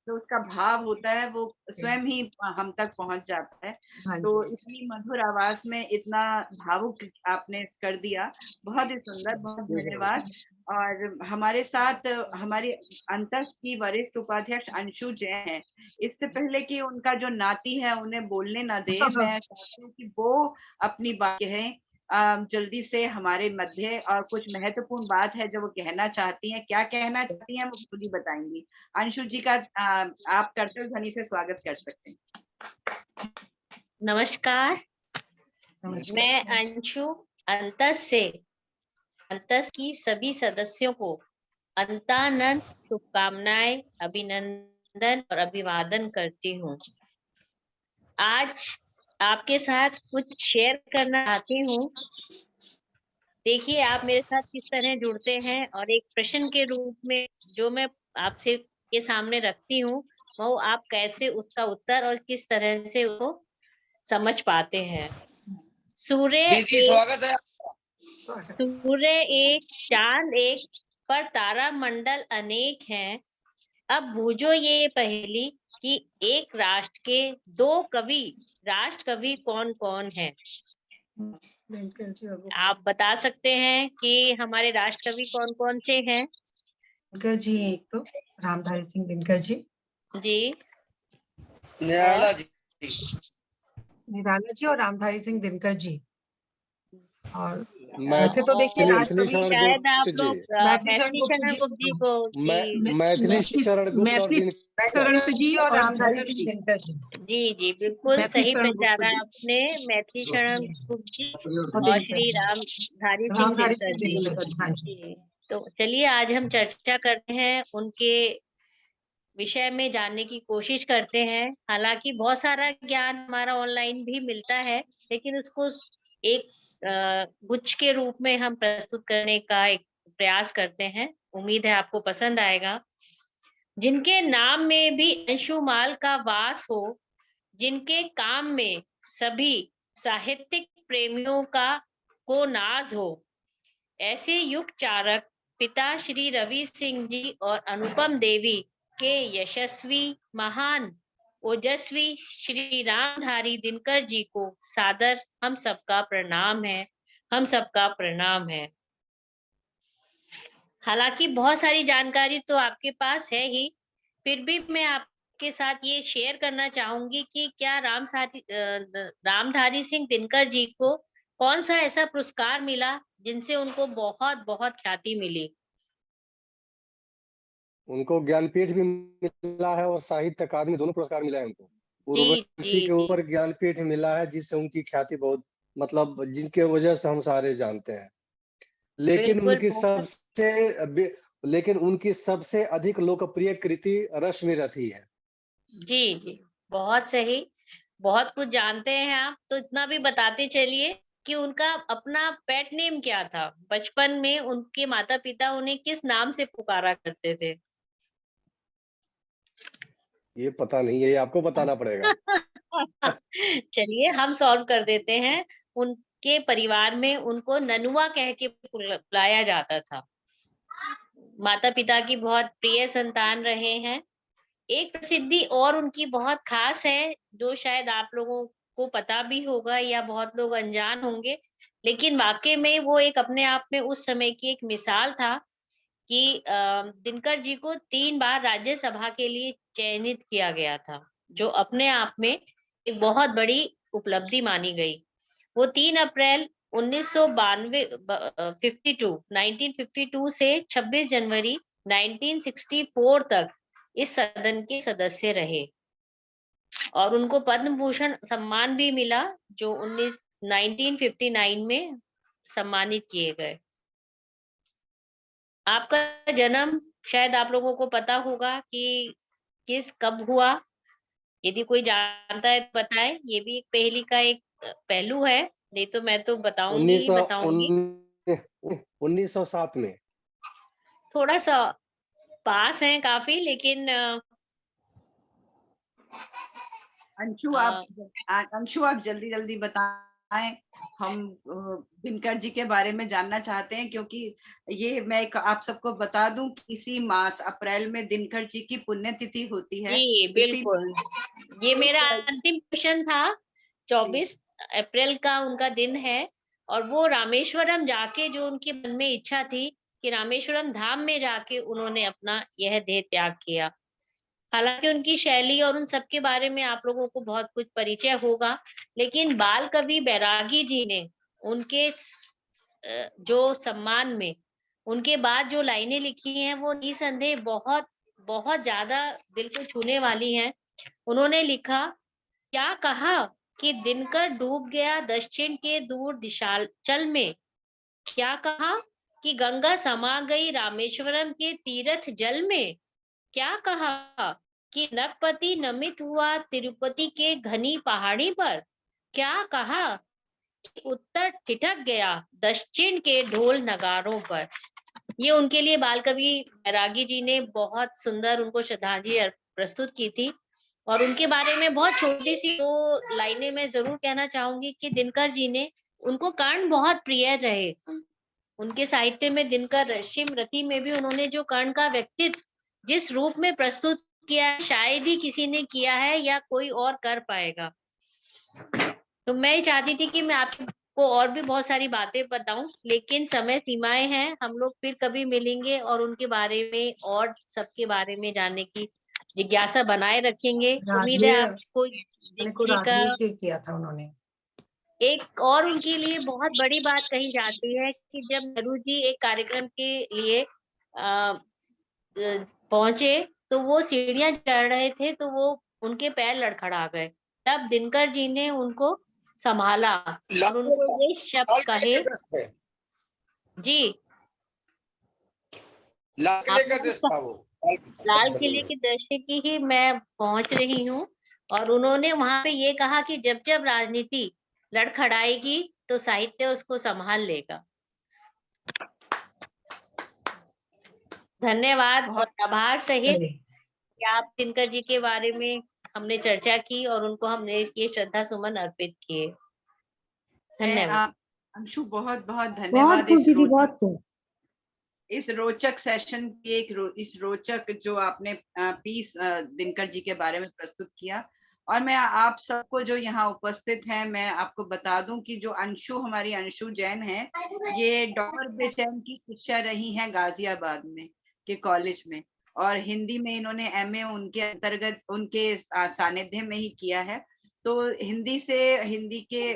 जो उसका भाव होता है वो स्वयं ही हम तक पहुंच जाता है। तो इतनी मधुर आवाज में इतना भावुक आपने कर दिया, बहुत ही सुंदर, बहुत धन्यवाद। और हमारे साथ हमारी अंतस की वरिष्ठ उपाध्यक्ष अंशु जैन है। इससे पहले कि उनका जो नाती है उन्हें बोलने ना दे, मैं चाहती हूँ कि वो अपनी बात कहें जल्दी से हमारे मध्य, और कुछ महत्वपूर्ण बात है जो वो कहना चाहती हैं। क्या कहना चाहती हैं वो खुद ही बताएंगी। अंशु जी का आप कर्तव्य ध्वनि से स्वागत कर सकते हैं। नमस्कार, मैं अंशु अंतस की सभी सदस्यों को अंतानंद शुभकामनाएं, अभिनंदन और अभिवादन करती हूँ। आज आपके साथ कुछ शेयर करना चाहती हूँ। देखिए, आप मेरे साथ किस तरह जुड़ते हैं, और एक प्रश्न के रूप में जो मैं आपसे के सामने रखती हूँ, वो आप कैसे उसका उत्तर और किस तरह से वो समझ पाते हैं। सूर्य स्वागत है। सूर्य एक, चांद एक, पर तारा मंडल अनेक हैं। अब बूझो ये पहेली कि एक राष्ट्र के 2 राष्ट्र कवि कौन कौन हैं? आप बता सकते हैं कि हमारे राष्ट्र कवि कौन कौन से हैं? दिनकर जी, एक तो रामधारी सिंह दिनकर जी, निराला जी और रामधारी सिंह दिनकर जी। और वैसे तो देखिए, शायद आप लोग मैथिली शरण गुप्त जी को, मैथिली शरण गुप्त जी और रामधारी सिंह दिनकर जी। जी बिल्कुल सही पहचाना आपने, मैथिली शरण गुप्त जी और श्री रामधारी सिंह दिनकर जी। तो चलिए, आज हम चर्चा करते हैं, उनके विषय में जानने की कोशिश करते हैं। हालांकि बहुत सारा ज्ञान हमारा ऑनलाइन भी मिलता है, लेकिन उसको एक गुच्छ के रूप में हम प्रस्तुत करने का एक प्रयास करते हैं। उम्मीद है आपको पसंद आएगा। जिनके नाम में भी अंशुमाल का वास हो, जिनके काम में सभी साहित्यिक प्रेमियों को नाज हो, ऐसे युग चारक पिता श्री रवि सिंह जी और अनुपम देवी के यशस्वी, महान, ओजस्वी श्री रामधारी दिनकर जी को सादर हम सबका प्रणाम है, हम सबका प्रणाम है। हालांकि बहुत सारी जानकारी तो आपके पास है ही, फिर भी मैं आपके साथ ये शेयर करना चाहूंगी कि क्या रामधारी सिंह दिनकर जी को कौन सा ऐसा पुरस्कार मिला जिनसे उनको बहुत बहुत ख्याति मिली। उनको ज्ञानपीठ भी मिला है और साहित्य अकादमी, दोनों पुरस्कार मिला है उनको। उर्वशी के ऊपर ज्ञानपीठ मिला है, जिससे उनकी ख्याति बहुत, मतलब जिनके वजह से हम सारे जानते हैं। लेकिन उनकी सबसे अधिक लोकप्रिय कृति रश्मिरथी है। जी, बहुत सही, बहुत कुछ जानते हैं आप, तो इतना भी बताते चलिए कि उनका अपना पेट नेम क्या था, बचपन में उनके माता पिता उन्हें किस नाम से पुकारा करते थे? ये पता नहीं है, ये आपको बताना पड़ेगा। चलिए हम सॉल्व कर देते हैं। उनके परिवार में उनको ननुआ कह के बुलाया जाता था। माता पिता की बहुत प्रिय संतान रहे हैं। एक प्रसिद्धि और उनकी बहुत खास है, जो शायद आप लोगों को पता भी होगा या बहुत लोग अनजान होंगे, लेकिन वाकई में वो एक अपने आप में उस समय की एक मिसाल था कि दिनकर जी को 3 बार राज्यसभा के लिए चयनित किया गया था, जो अपने आप में एक बहुत बड़ी उपलब्धि मानी गई। वो 3 अप्रैल 1952 से 26 जनवरी 1964 तक इस सदन के सदस्य रहे और उनको पद्म भूषण सम्मान भी मिला, जो 1959 में सम्मानित किए गए। आपका जन्म शायद आप लोगों को पता होगा कि कब हुआ। यदि कोई जानता है तो बताए, ये भी एक पहेली का एक पहलू है, नहीं तो मैं तो बताऊंगी। 1907 में। थोड़ा सा पास है काफी, लेकिन अंशु आप जल्दी जल्दी बताएं। हम दिनकर जी के बारे में जानना चाहते हैं, क्योंकि ये मैं आप सबको बता दूं कि इसी मास अप्रैल में दिनकर जी की पुण्यतिथि होती है। जी बिल्कुल, ये मेरा अंतिम क्वेश्चन था। 24 अप्रैल का उनका दिन है और वो रामेश्वरम जाके, जो उनके मन में इच्छा थी कि रामेश्वरम धाम में जाके उन्होंने अपना यह देह त्याग किया। हालांकि उनकी शैली और उन सब के बारे में आप लोगों को बहुत कुछ परिचय होगा, लेकिन बाल कवि बैरागी जी ने उनके जो सम्मान में उनके बाद जो लाइनें लिखी हैं वो निसंदेह बहुत बहुत ज्यादा दिल को छूने वाली हैं। उन्होंने लिखा, क्या कहा कि दिनकर डूब गया दक्षिण के दूर दिशाचल में, क्या कहा कि गंगा समा गई रामेश्वरम के तीर्थ जल में, क्या कहा कि नगपति नमित हुआ तिरुपति के घनी पहाड़ी पर, क्या कहा कि उत्तर ठिठक गया दक्षिण के ढोल नगारों पर। ये उनके लिए बाल कवि बैरागी जी ने बहुत सुंदर उनको श्रद्धांजलि प्रस्तुत की थी। और उनके बारे में बहुत छोटी सी 2 लाइनें मैं जरूर कहना चाहूंगी कि दिनकर जी ने, उनको कर्ण बहुत प्रिय रहे। उनके साहित्य में दिनकर रश्मि रति में भी उन्होंने जो कर्ण का व्यक्तित्व जिस रूप में प्रस्तुत किया है, शायद ही किसी ने किया है या कोई और कर पाएगा। तो मैं चाहती थी कि मैं आपको और भी बहुत सारी बातें बताऊं, लेकिन समय सीमाएं हैं। हम लोग फिर कभी मिलेंगे और उनके बारे में और सबके बारे में जानने की जिज्ञासा बनाए रखेंगे। उम्मीद है आपको किया था उन्होंने। एक और उनके लिए बहुत बड़ी बात कही जाती है कि जब नेहरू जी एक कार्यक्रम के लिए पहुंचे तो वो सीढ़ियां चढ़ रहे थे, तो वो उनके पैर लड़खड़ा गए। तब दिनकर जी ने उनको संभाला और उनको ये शब्द कहे। जी, लाल किले का दृश्य था वो। लाल किले के दृश्य की ही मैं पहुंच रही हूँ। और उन्होंने वहां पे ये कहा कि जब जब राजनीति लड़खड़ाएगी तो साहित्य उसको संभाल लेगा। धन्यवाद और आभार सहित कि आप दिनकर जी के बारे में हमने चर्चा की और उनको हमने ये श्रद्धा सुमन अर्पित किए। धन्यवाद अंशु, बहुत बहुत धन्यवाद इस रोचक सेशन की, इस रोचक जो आपने पीस दिनकर जी के बारे में प्रस्तुत किया। और मैं आप सबको जो यहाँ उपस्थित हैं, मैं आपको बता दूं कि जो अंशु, हमारी अंशु जैन है, ये डॉक्टर बेचैन की शिष्या रही हैं गाजियाबाद में के कॉलेज में, और हिंदी में इन्होंने MA उनके अंतर्गत उनके सानिध्य में ही किया है। तो हिंदी के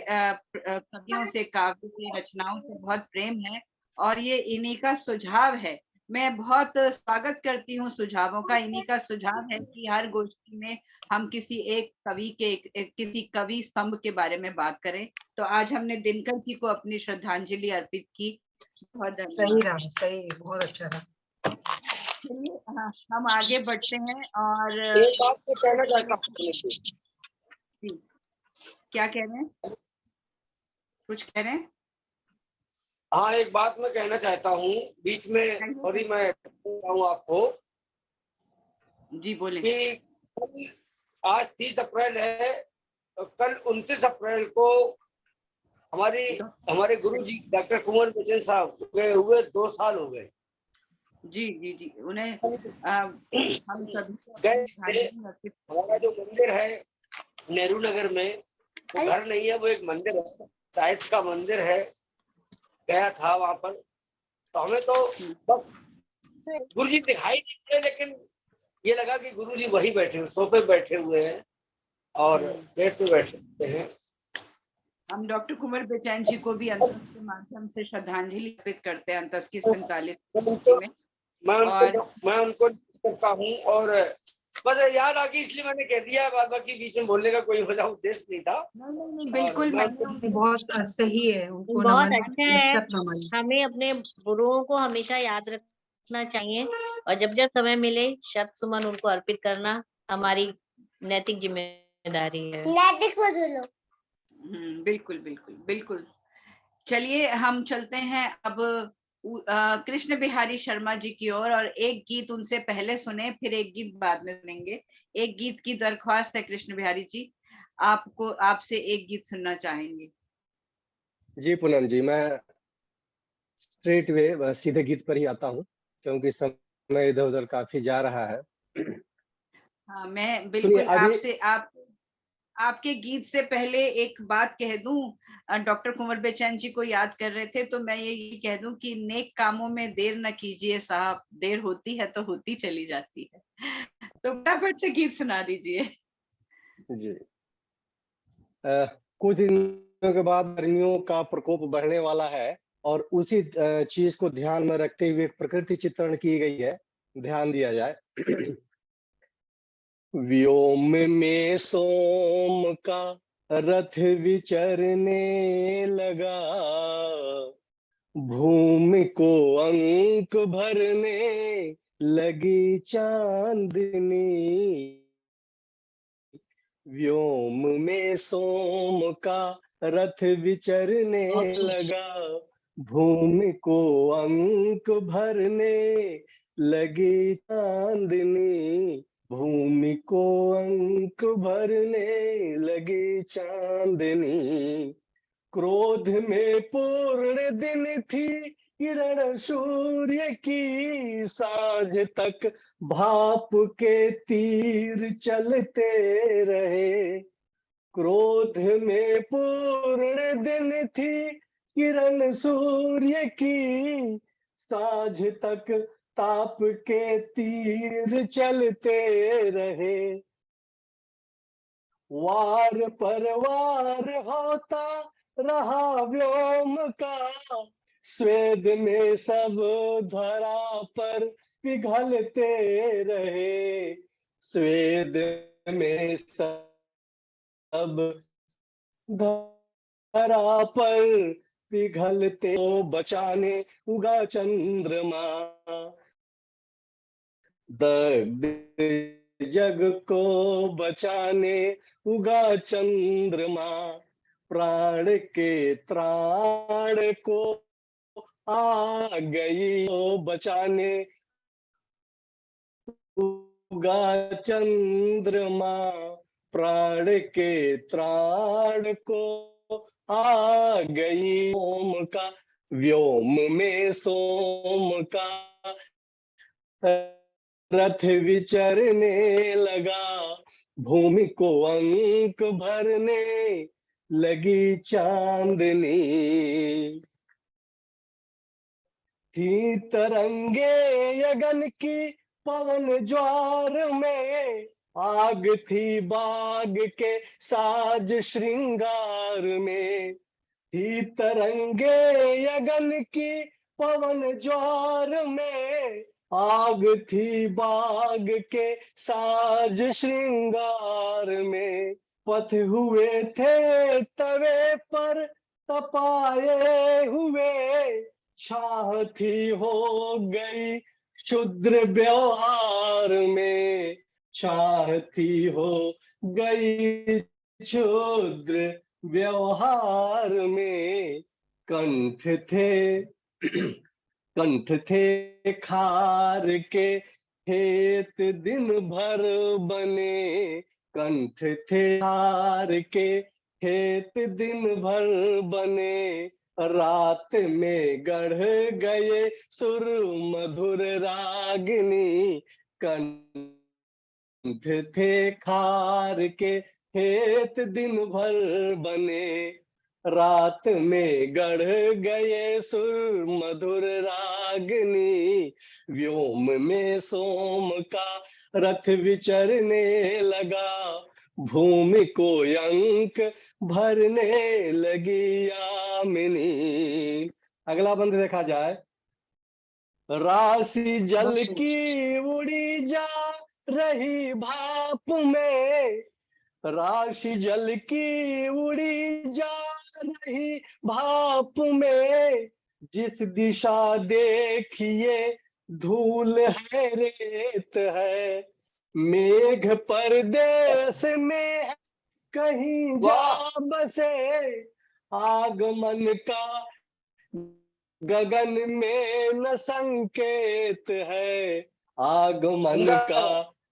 कवियों से, काव्य की रचनाओं से बहुत प्रेम है और ये इन्हीं का सुझाव है। मैं बहुत स्वागत करती हूँ सुझावों का। इन्हीं का सुझाव है कि हर गोष्ठी में हम किसी एक कवि के किसी कवि स्तंभ के बारे में बात करें। तो आज हमने दिनकर जी को अपनी श्रद्धांजलि अर्पित की। बहुत धन्यवाद। सही, बहुत अच्छा रहा। चलिए हम आगे बढ़ते हैं। और एक बात तो कहना चाहता हूँ, क्या कह रहे हैं? कुछ कह रहे हैं? हाँ, एक बात मैं कहना चाहता हूँ बीच में, सॉरी मैं हूँ आपको। जी बोले। कि आज 30 अप्रैल है, कल 29 अप्रैल को हमारे गुरु जी डॉक्टर कुंवर बचन साहब गए हुए 2 साल हो गए। जी जी जी, उन्हें हम सभी गए थे। हमारा जो मंदिर है नेहरू नगर में, वो घर नहीं है, वो एक मंदिर है, शायद का मंदिर है, गया था वहां पर। तो हमें तो बस गुरु जी दिखाई नहीं पड़े, लेकिन ये लगा कि गुरु जी वही बैठे, सोफे बैठे हुए हैं और बेड पे बैठे हुए हैं। हम डॉक्टर कुंवर बेचैन जी को भी अंतस के माध्यम से श्रद्धांजलि अर्पित करते हैं अंतस की 45 में। मैं उनको करता हूँ और बस याद आ गई इसलिए मैंने कह दिया। बाद बाकी बीच में बोलने का कोई वजह उद्देश्य नहीं था। नहीं बिल्कुल, बहुत सही है, उनको बहुत नमन, अच्छा है। नमन। हमें अपने गुरुओं को हमेशा याद रखना चाहिए और जब जब समय मिले शब्द सुमन उनको अर्पित करना हमारी नैतिक जिम्मेदारी है। नैतिक बोलो। बिल्कुल बिल्कुल बिल्कुल। चलिए हम चलते हैं अब कृष्ण बिहारी शर्मा जी की ओर और एक गीत उनसे पहले सुने, फिर एक गीत बाद में सुनेंगे। एक गीत की दरख्वास्त है कृष्ण बिहारी जी, आपसे एक गीत सुनना चाहेंगे। जी पूनम जी, मैं स्ट्रेट वे सीधे गीत पर ही आता हूँ क्योंकि समय इधर उधर काफी जा रहा है। हाँ, मैं बिल्कुल आपसे आपके गीत से पहले एक बात कह दूं, डॉक्टर कुंवर बेचैन जी को याद कर रहे थे तो मैं ये कह दूं कि नेक कामों में देर न कीजिए साहब, देर होती है तो होती चली जाती है। तो फटाफट से गीत सुना दीजिए। जी। कुछ दिनों के बाद गर्मियों का प्रकोप बढ़ने वाला है और उसी चीज को ध्यान में रखते हुए एक प्रकृति चित्रण की गई है, ध्यान दिया जाए। व्योम में सोम का रथ विचरने लगा, भूमि को अंक भरने लगी चांदनी। व्योम में सोम का रथ विचरने लगा, भूमि को अंक भरने लगी चांदनी। भूमि को अंक भरने लगी चांदनी। क्रोध में पूर्ण दिन थी किरण सूर्य की, साँझ तक भाप के तीर चलते रहे। क्रोध में पूर्ण दिन थी किरण सूर्य की, साँझ तक ताप के तीर चलते रहे। वार पर वार होता रहा व्योम का, स्वेद में सब धरा पर पिघलते रहे। स्वेद में सब धरा पर पिघलते, बचाने उगा चंद्रमा। दग्ध जग को बचाने उगा चंद्रमा। प्राण के त्राण को आ गई बचाने उगा चंद्रमा। प्राण के त्राण को आ गई सोम का, व्योम में सोम का रथ विचरने लगा, भूमि को अंक भरने लगी चांदनी। थी तरंगे यगन की पवन ज्वार में, आग थी बाग के साज श्रृंगार में। थी तरंगे यगन की पवन ज्वार में, आग थी बाग के साज श्रृंगार में। पथ हुए थे तवे पर तपाए हुए, छाह थी हो गई क्षुद्र व्यवहार में। छाह थी हो गई क्षुद्र व्यवहार में कंठ थे खार के खेत दिन भर बने, कंठ थे खार के खेत दिन भर बने, रात में गढ़ गए सुर मधुर रागिनी, कंठ थे खार के खेत दिन भर बने, रात में गढ़ गए सुर मधुर रागिनी, व्योम में सोम का रथ विचरने लगा, भूमि को अंक भरने लगी यामिनी। अगला बंद देखा जाए। राशि जल की उड़ी जा रही भाप में, राशि जल की उड़ी जा रही भाप में, जिस दिशा देखिए धूल है रेत है, मेघ परदेश में है कहीं जा बसे, आगमन का गगन में न संकेत है, आगमन का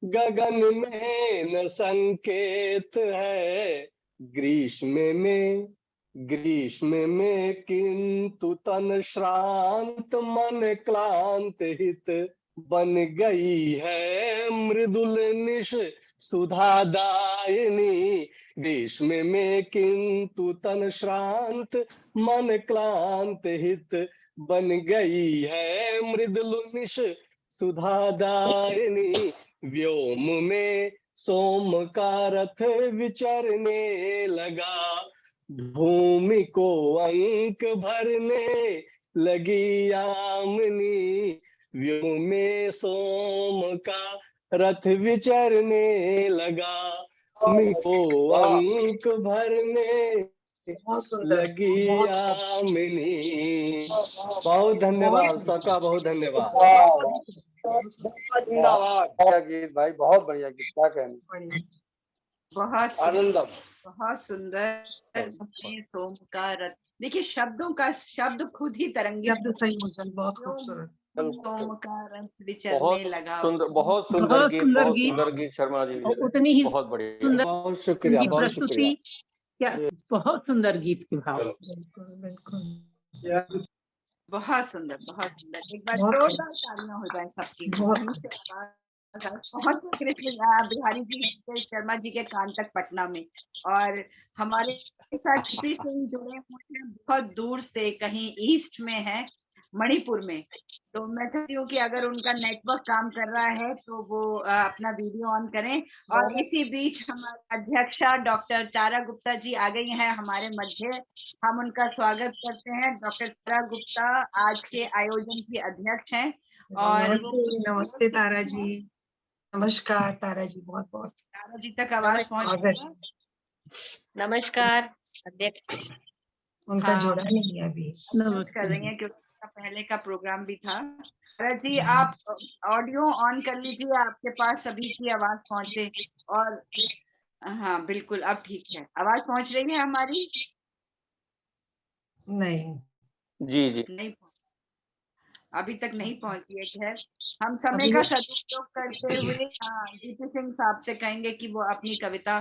गगन में न संकेत है, ग्रीष्म में किंतु तन श्रांत मन क्लांत हित, बन गई है मृदुल निश सुधादायिनी, ग्रीष्म में किंतु तन श्रांत मन क्लांत हित, बन गई है मृदुल निश सुधादायिनी, व्योम में सोम का रथ विचरने लगा, भूमि को अंक भरने लगी यामिनी, व्योम में सोम का रथ विचरने लगा, भूमि को अंक भरने लगी यामिनी। बहुत धन्यवाद, सबका बहुत धन्यवाद। गीत भाई, बहुत बढ़िया गीत, क्या कहने, बहुत आनंदम, बहुत सुंदर। सोम का रथ, देखिए शब्दों का शब्द खुद ही तरंगित, बहुत खूबसूरत। सोम का रथ विचरने लगा। बहुत सुंदर गीत शर्मा जी, उतनी ही बहुत बढ़िया, सुंदर बहुत शुक्रिया, बहुत शुक्रिया। क्या बहुत सुंदर गीत के भाव। बहुत सुंदर, बहुत सुंदर। एक बार जोरदार तालियां हो जाए सबकी। बहुत कृष्ण बिहारी जी शर्मा जी के कान तक पटना में, और हमारे साथ टीपी सिंह जुड़े हुए हैं बहुत दूर से, कहीं ईस्ट में है, मणिपुर में। तो मैं चाहती हूँ कि अगर उनका नेटवर्क काम कर रहा है तो वो अपना वीडियो ऑन करें। और इसी बीच हमारे अध्यक्षा डॉक्टर तारा गुप्ता जी आ गई हैं हमारे मध्य, हम उनका स्वागत करते हैं। डॉक्टर तारा गुप्ता आज के आयोजन की अध्यक्ष हैं। और नमस्ते तारा जी। नमस्कार तारा जी, बहुत बहुत। तारा जी तक आवाज पहुंच। नमस्कार अध्यक्ष। उनका जोड़ा नहीं है अभी, कर रही हैं क्योंकि इसका पहले का प्रोग्राम भी था। तारा जी आप ऑडियो ऑन कर लीजिए, आपके पास सभी की आवाज पहुंचे। और हाँ बिल्कुल, अब ठीक है, आवाज पहुंच रही है हमारी? नहीं जी नहीं, अभी तक नहीं पहुंची है। खैर, हम समय का सदुपयोग करते हुए टीपी सिंह साहब से कहेंगे कि वो अपनी कविता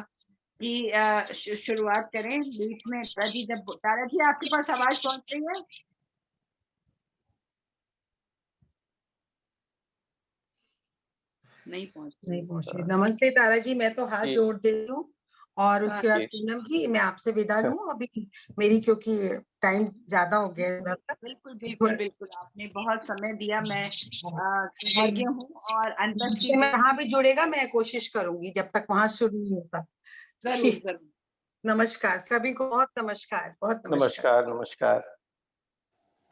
की शुरुआत करें। बीच में तारा जी आपके पास आवाज पहुंच रही है? नहीं पहुंच। नमस्ते तारा जी, मैं तो हाथ जोड़ दे रही हूँ। और उसके बाद पूनम जी मैं आपसे विदा लूं अभी, मेरी क्योंकि टाइम ज्यादा हो गया। बिल्कुल बिल्कुल बिल्कुल, आपने बहुत समय दिया, मैं कृतज्ञ हूँ। और अंतस की वहाँ भी जुड़ेगा, मैं कोशिश करूंगी जब तक वहाँ शुरू नहीं होता। जरूर जरूर। नमस्कार सभी को, बहुत नमस्कार, बहुत नमस्कार। नमस्कार।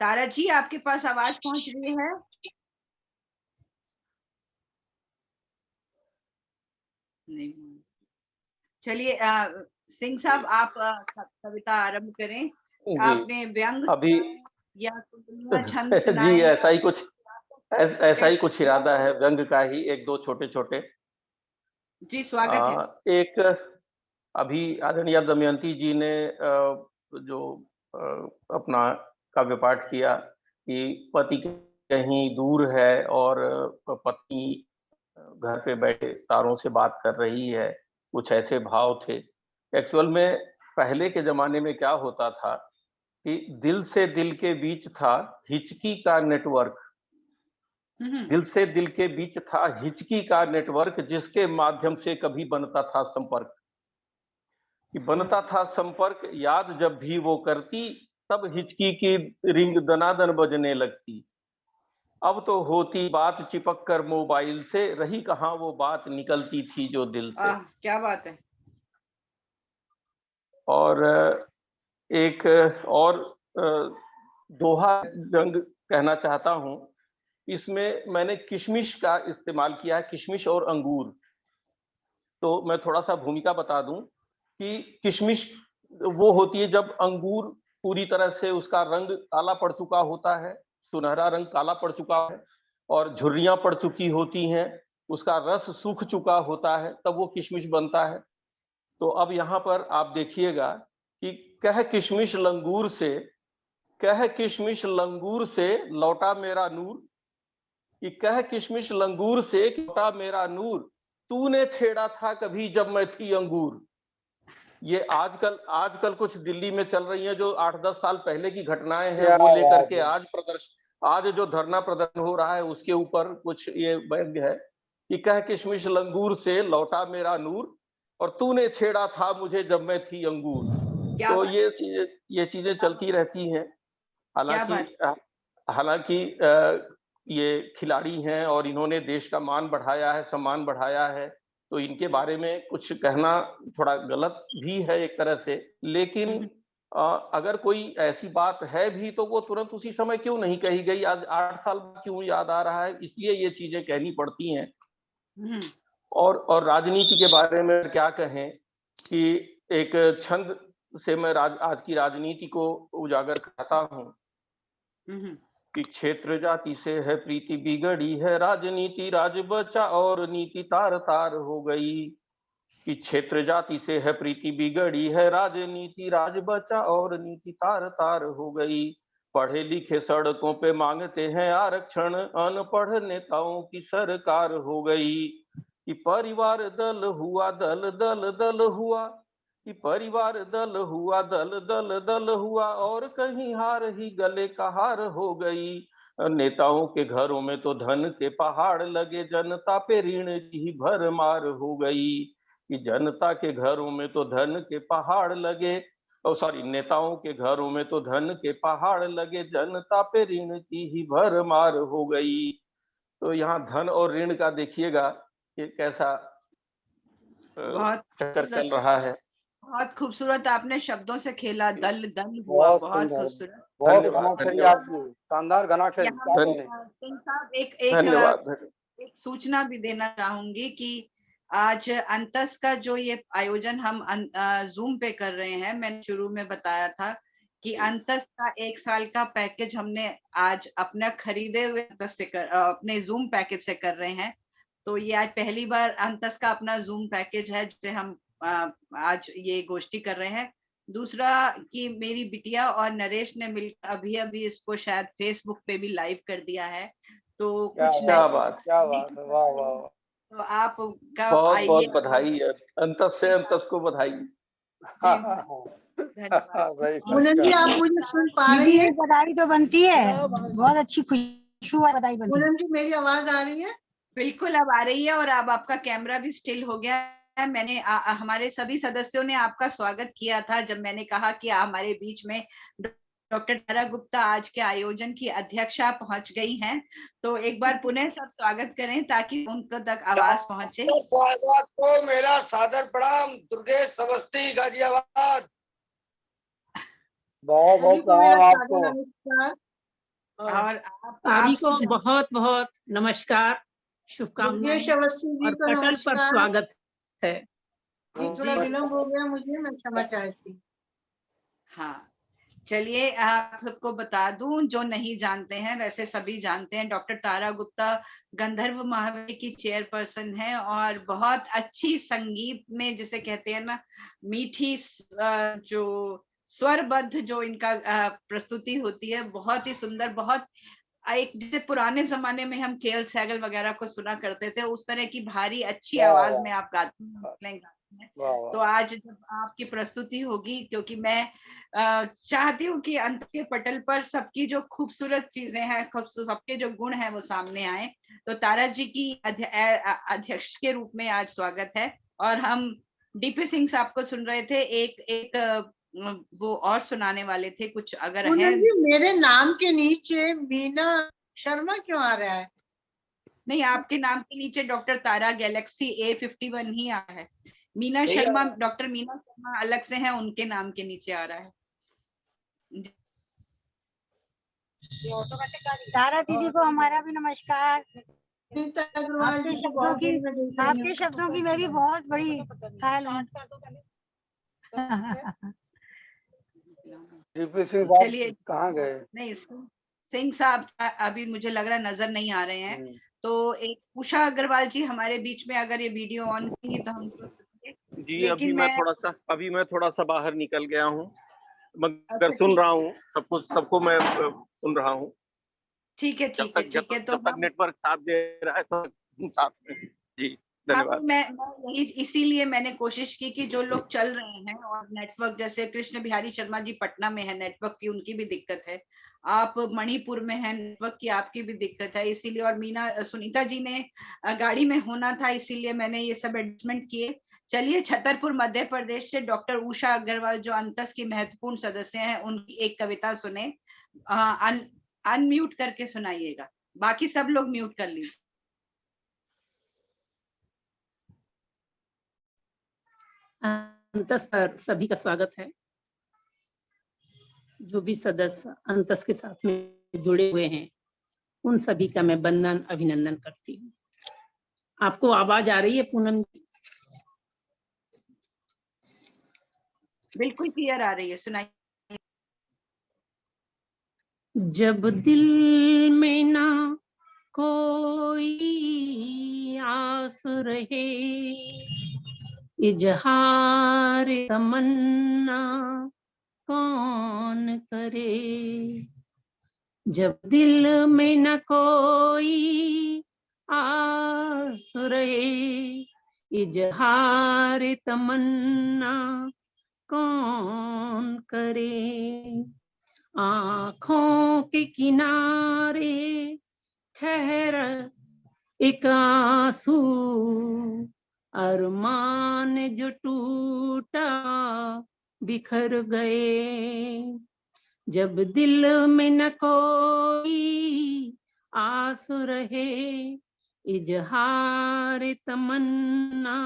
तारा जी आपके पास आवाज पहुंच रही है? नहीं। चलिए सिंह साहब आप कविता आरंभ करें। आपने व्यंग अभी या छंद सुनाए? जी ऐसा ही कुछ इरादा है, व्यंग का ही एक दो छोटे छोटे। जी स्वागत है। अभी आदरणीय दमयंती जी ने जो अपना काव्य पाठ किया कि पति कहीं दूर है और पत्नी घर पे बैठे तारों से बात कर रही है, कुछ ऐसे भाव थे। एक्चुअल में पहले के जमाने में क्या होता था कि दिल से दिल के बीच था हिचकी का नेटवर्क, दिल से दिल के बीच था हिचकी का नेटवर्क, जिसके माध्यम से कभी बनता था संपर्क, कि बनता था संपर्क, याद जब भी वो करती तब हिचकी की रिंग दनादन बजने लगती। अब तो होती बात चिपक कर मोबाइल से, रही कहाँ वो बात निकलती थी जो दिल से। क्या बात है। और एक और दोहा रंग कहना चाहता हूं, इसमें मैंने किशमिश का इस्तेमाल किया है, किशमिश और अंगूर। तो मैं थोड़ा सा भूमिका बता दूं कि किशमिश वो होती है जब अंगूर पूरी तरह से उसका रंग काला पड़ चुका होता है, सुनहरा रंग काला पड़ चुका है और झुर्रियां पड़ चुकी होती हैं, उसका रस सूख चुका होता है, तब वो किशमिश बनता है। तो अब यहाँ पर आप देखिएगा कि कह किशमिश लंगूर से, कह किशमिश लंगूर से लौटा मेरा नूर, कि कह किशमिश लंगूर से लौटा मेरा नूर, तूने छेड़ा था कभी जब मैं थी अंगूर। ये आजकल कुछ दिल्ली में चल रही हैं जो 8-10 साल पहले की घटनाएं हैं, वो लेकर के आज जो धरना प्रदर्शन हो रहा है उसके ऊपर कुछ ये व्यंग्य है कि कह किशमिश लंगूर से लौटा मेरा नूर और तूने छेड़ा था मुझे जब मैं थी अंगूर। तो ये चीजें चलती रहती हैं। हालांकि ये खिलाड़ी हैं और इन्होंने देश का मान बढ़ाया है, सम्मान बढ़ाया है, तो इनके बारे में कुछ कहना थोड़ा गलत भी है एक तरह से, लेकिन अगर कोई ऐसी बात है भी तो वो तुरंत उसी समय क्यों नहीं कही गई, आज 8 साल बाद क्यों याद आ रहा है, इसलिए ये चीजें कहनी पड़ती हैं। और राजनीति के बारे में क्या कहें कि एक छंद से मैं आज की राजनीति को उजागर करता हूं कि क्षेत्र जाति से है प्रीति बिगड़ी है, राजनीति राज बचा और नीति तार तार हो गई। कि क्षेत्र जाति से है प्रीति बिगड़ी है, राजनीति राज बचा और नीति तार तार हो गई। पढ़े लिखे सड़कों पे मांगते हैं आरक्षण, अनपढ़ नेताओं की सरकार हो गई। कि परिवार दल हुआ दल दल दल हुआ, कि परिवार दल हुआ दल दल दल हुआ और कहीं हार ही गले का हार हो गई। नेताओं के घरों में तो धन के पहाड़ लगे, जनता पे ऋण की भरमार हो गई। कि जनता के घरों में तो धन के पहाड़ लगे, नेताओं के घरों में तो धन के पहाड़ लगे, जनता पे ऋण की ही भरमार हो गई। तो यहाँ धन और ऋण का देखिएगा कि कैसा चक्कर चल रहा है। बहुत खूबसूरत आपने शब्दों से खेला, दल दल हुआ, बहुत खूबसूरत, बहुत गनाक्षरी आपकी, शानदार गनाक्षरी। सिंह साहब एक सूचना भी देना चाहूंगी कि आज अंतस का जो ये आयोजन हम जूम पे कर रहे हैं, मैंने शुरू में बताया था कि अंतस का 1 साल का पैकेज हमने आज अपना खरीदे हुए अंतस से अपने जूम पैकेज से कर रहे हैं। तो ये आज पहली बार अंतस का अपना जूम पैकेज है जिसे हम आज ये गोष्ठी कर रहे हैं। दूसरा कि मेरी बिटिया और नरेश ने मिलकर अभी अभी इसको शायद फेसबुक पे भी लाइव कर दिया है। तो कुछ क्या बात, वाह वाह। तो आपका बहुत बधाई, अंतस से अंतस को बधाई। पूनम जी आप मुझे सुन पा रही हैं? बधाई तो बनती है, बहुत अच्छी खुशबू बधाई बनती है। पूनम जी मेरी आवाज आ रही है? बिल्कुल अब आ रही है और अब आपका कैमरा भी स्टिल हो गया है। मैंने हमारे सभी सदस्यों ने आपका स्वागत किया था जब मैंने कहा कि हमारे बीच में डॉक्टर तारा गुप्ता आज के आयोजन की अध्यक्षा पहुंच गई हैं। तो एक बार पुनः सब स्वागत करें ताकि उनको तक आवाज पहुंचे। स्वागत को मेरा सादर प्रणाम, दुर्गेश समस्ती गाजियाबाद। बहुत बहुत प्रणाम आपको और सभी को बहुत बहुत नमस्कार, शुभकामनाएं और पटल पर स्वागत है। थोड़ा विलम्ब हो गया मुझे, मैं क्षमा चाहती। हाँ, चलिए आप सबको बता दूं, जो नहीं जानते हैं वैसे सभी जानते हैं, डॉक्टर तारा गुप्ता गंधर्व महाविद्यालय की चेयरपर्सन है और बहुत अच्छी संगीत में जिसे कहते हैं ना मीठी जो स्वरबद्ध जो इनका प्रस्तुति होती है, बहुत ही सुंदर, बहुत एक जैसे पुराने जमाने में हम केएल सहगल वगैरह को सुना करते थे उस तरह की भारी अच्छी आवाज में आप गाते हैं। तो आज जब आपकी प्रस्तुति होगी, क्योंकि मैं चाहती हूँ कि अंत के पटल पर सबकी जो खूबसूरत चीजें हैं, सबके जो गुण हैं वो सामने आए, तो तारा जी की अध्यक्ष के रूप में आज स्वागत है। और हम डीपी सिंह साहब को सुन रहे थे, एक वो और सुनाने वाले थे कुछ, अगर है। मेरे नाम के नीचे मीना शर्मा क्यों आ रहा है? नहीं, आपके नाम के नीचे डॉक्टर तारा गैलेक्सी A51 ही आ रहा है। मीना शर्मा, डॉक्टर मीना शर्मा अलग से हैं, उनके नाम के नीचे आ रहा है। तारा दीदी को हमारा भी नमस्कार। आपके शब्दों की मेरी बहुत बड़ी ख्याल हूँ। चलिए, कहाँ गए? नहीं, सिंह साहब अभी मुझे लग रहा है नजर नहीं आ रहे हैं, तो एक उषा अग्रवाल जी हमारे बीच में अगर ये वीडियो ऑन की तो हम जी। लेकिन अभी मैं थोड़ा सा बाहर निकल गया हूँ, मगर सुन रहा हूँ सबको मैं सुन रहा हूँ। ठीक है, ठीक है, ठीक है। तो जब तक नेटवर्क साथ दे रहा है तो साथ में। जी, धन्यवाद। मैं इसीलिए मैंने कोशिश की कि जो लोग चल रहे हैं और नेटवर्क, जैसे कृष्ण बिहारी शर्मा जी पटना में है, नेटवर्क की उनकी भी दिक्कत है, आप मणिपुर में हैं, नेटवर्क की आपकी भी दिक्कत है, इसीलिए। और सुनीता जी ने गाड़ी में होना था, इसीलिए मैंने ये सब एडजस्टमेंट किए। चलिए, छतरपुर मध्य प्रदेश से डॉक्टर उषा अग्रवाल जो अंतस की महत्वपूर्ण सदस्य हैं, उनकी एक कविता सुने। अनम्यूट करके सुनाइएगा, बाकी सब लोग म्यूट कर लीजिए। अंतस पर सभी का स्वागत है। जो भी सदस्य अंतस के साथ में जुड़े हुए हैं उन सभी का मैं वंदन अभिनंदन करती हूँ। आपको आवाज आ रही है पूनम जी? बिल्कुल क्लियर आ रही है, सुनाइए। जब दिल में ना कोई आस रहे, इजहार तमन्ना कौन करे। जब दिल में न कोई आस रहे, इजहार तमन्ना कौन करे। आँखों के किनारे ठहर एक आंसू, अरमान जो टूटा बिखर गए। जब दिल में न कोई आस रहे, इजहार तमन्ना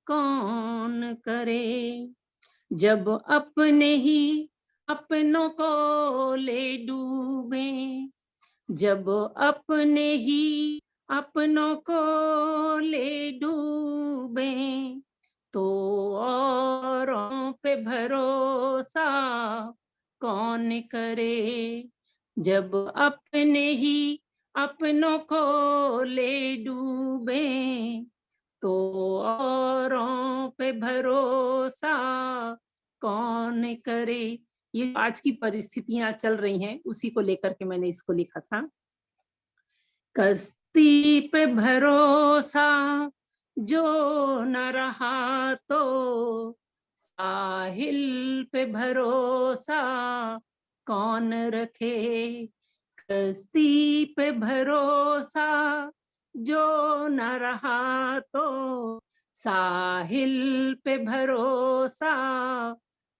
कौन करे। जब अपने ही अपनों को ले डूबे, जब अपने ही अपनों को ले डूबे, तो औरों पे भरोसा कौन करे। जब अपने ही अपनों को ले डूबे, तो औरों पे भरोसा कौन करे। ये आज की परिस्थितियां चल रही हैं, उसी को लेकर के मैंने इसको लिखा था। कश्ती पे भरोसा जो न रहा, तो साहिल पे भरोसा कौन रखे। कश्ती पे भरोसा जो न रहा, तो साहिल पे भरोसा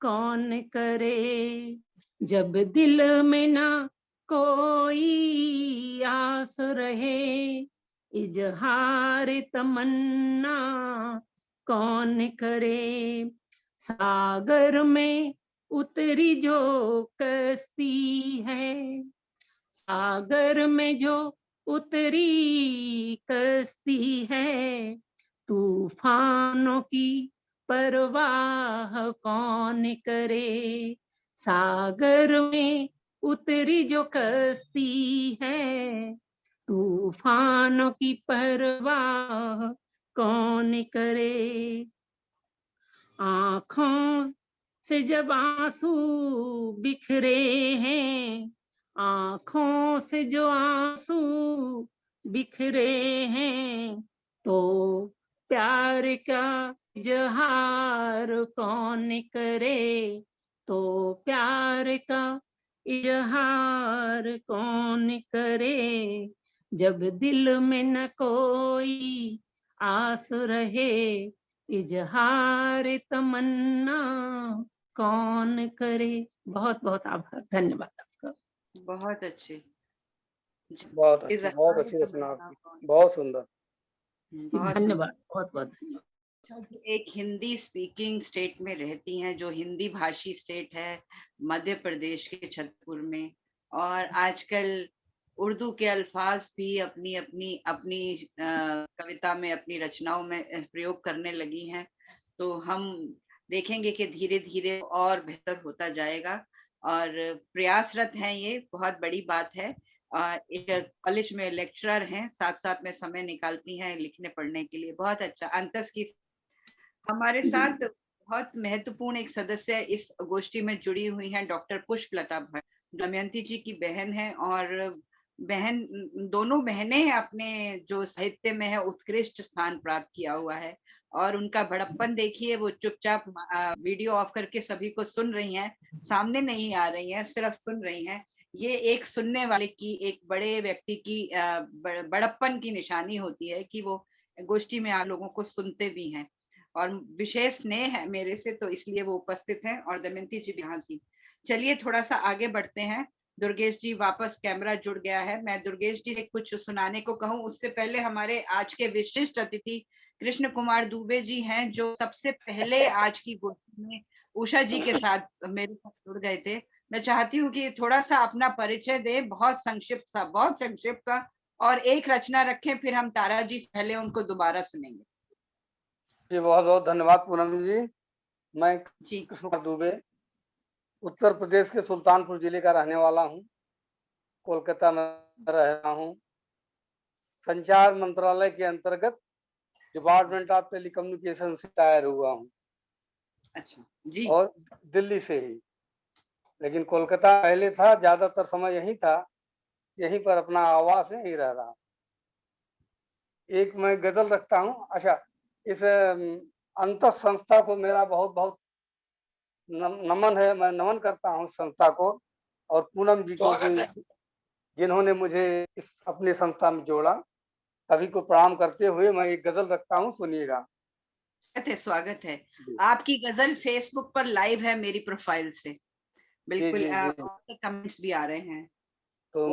कौन करे। जब दिल में ना कोई आस रहे, इजहार तमन्ना कौन करे। सागर में उतरी जो कश्ती है, सागर में जो उतरी कश्ती है, तूफानों की परवाह कौन करे। सागर में उतरी जो कश्ती है, तूफानों की परवाह कौन करे। आँखों से जब आंसू बिखरे हैं, आँखों से जो आंसू बिखरे हैं, तो प्यार का इजहार कौन करे, तो प्यार का इजहार कौन करे। जब दिल में न कोई आस रहे, इजहार तमन्ना कौन करे। बहुत बहुत आभार, धन्यवाद आपका। बहुत अच्छे, बहुत अच्छी रचना आपकी, बहुत सुंदर। धन्यवाद, बहुत बहुत धन्यवाद। एक हिंदी स्पीकिंग स्टेट में रहती हैं, जो हिंदी भाषी स्टेट है मध्य प्रदेश के छतरपुर में, और आजकल उर्दू के अल्फाज भी अपनी अपनी अपनी कविता में, अपनी रचनाओं में प्रयोग करने लगी हैं। तो हम देखेंगे कि धीरे धीरे और बेहतर होता जाएगा, और प्रयासरत हैं, ये बहुत बड़ी बात है। एक कॉलेज में लेक्चरर हैं, साथ साथ में समय निकालती हैं लिखने पढ़ने के लिए, बहुत अच्छा। अंतस की हमारे साथ बहुत महत्वपूर्ण एक सदस्य इस गोष्ठी में जुड़ी हुई हैं, डॉक्टर पुष्पलता भट्ट, दमयंती जी की बहन है, और दोनों बहनें अपने जो साहित्य में है उत्कृष्ट स्थान प्राप्त किया हुआ है, और उनका बड़प्पन देखिए, वो चुपचाप वीडियो ऑफ करके सभी को सुन रही हैं, सामने नहीं आ रही हैं, सिर्फ सुन रही हैं। ये एक सुनने वाले की, एक बड़े व्यक्ति की बड़प्पन की निशानी होती है कि वो गोष्ठी में आप लोगों को सुनते भी हैं, और विशेष स्नेह है मेरे से, तो इसलिए वो उपस्थित हैं, और दमयंती जी भी यहाँ थी। चलिए थोड़ा सा आगे बढ़ते हैं। दुर्गेश जी वापस कैमरा जुड़ गया है, मैं दुर्गेश जी से कुछ सुनाने को कहूँ उससे पहले हमारे आज के विशिष्ट अतिथि कृष्ण कुमार दुबे जी हैं, जो सबसे पहले आज की गोष्ठी में उषा जी के साथ मेरे साथ जुड़ गए थे। मैं चाहती हूँ कि थोड़ा सा अपना परिचय दे, बहुत संक्षिप्त सा, और एक रचना रखें, फिर हम तारा जी से पहले उनको दोबारा सुनेंगे। जी बहुत बहुत धन्यवाद पूनम जी। मैं कृष्ण कुमार दुबे उत्तर प्रदेश के सुल्तानपुर जिले का रहने वाला हूँ, कोलकाता में रह रहा हूँ। संचार मंत्रालय के अंतर्गत डिपार्टमेंट ऑफ टेलीकम्युनिकेशन से रिटायर हुआ हूँ। अच्छा जी। और दिल्ली से ही, लेकिन कोलकाता पहले था, ज्यादातर समय यहीं था, यहीं पर अपना आवास है, यहीं रह रहा। एक मैं गजल रखता हूँ। अच्छा, इस अंतः संस्था को मेरा बहुत बहुत नमन है, मैं नमन करता हूँ संस्था को, और पूनम जी को जिन्होंने मुझे इस अपनी संस्था में जोड़ा। सभी को प्रणाम करते हुए मैं एक गजल रखता हूँ, सुनिएगा। स्वागत है। आपकी गजल फेसबुक पर लाइव है मेरी प्रोफाइल से, बिल्कुल। कमेंट्स भी आ रहे हैं। तो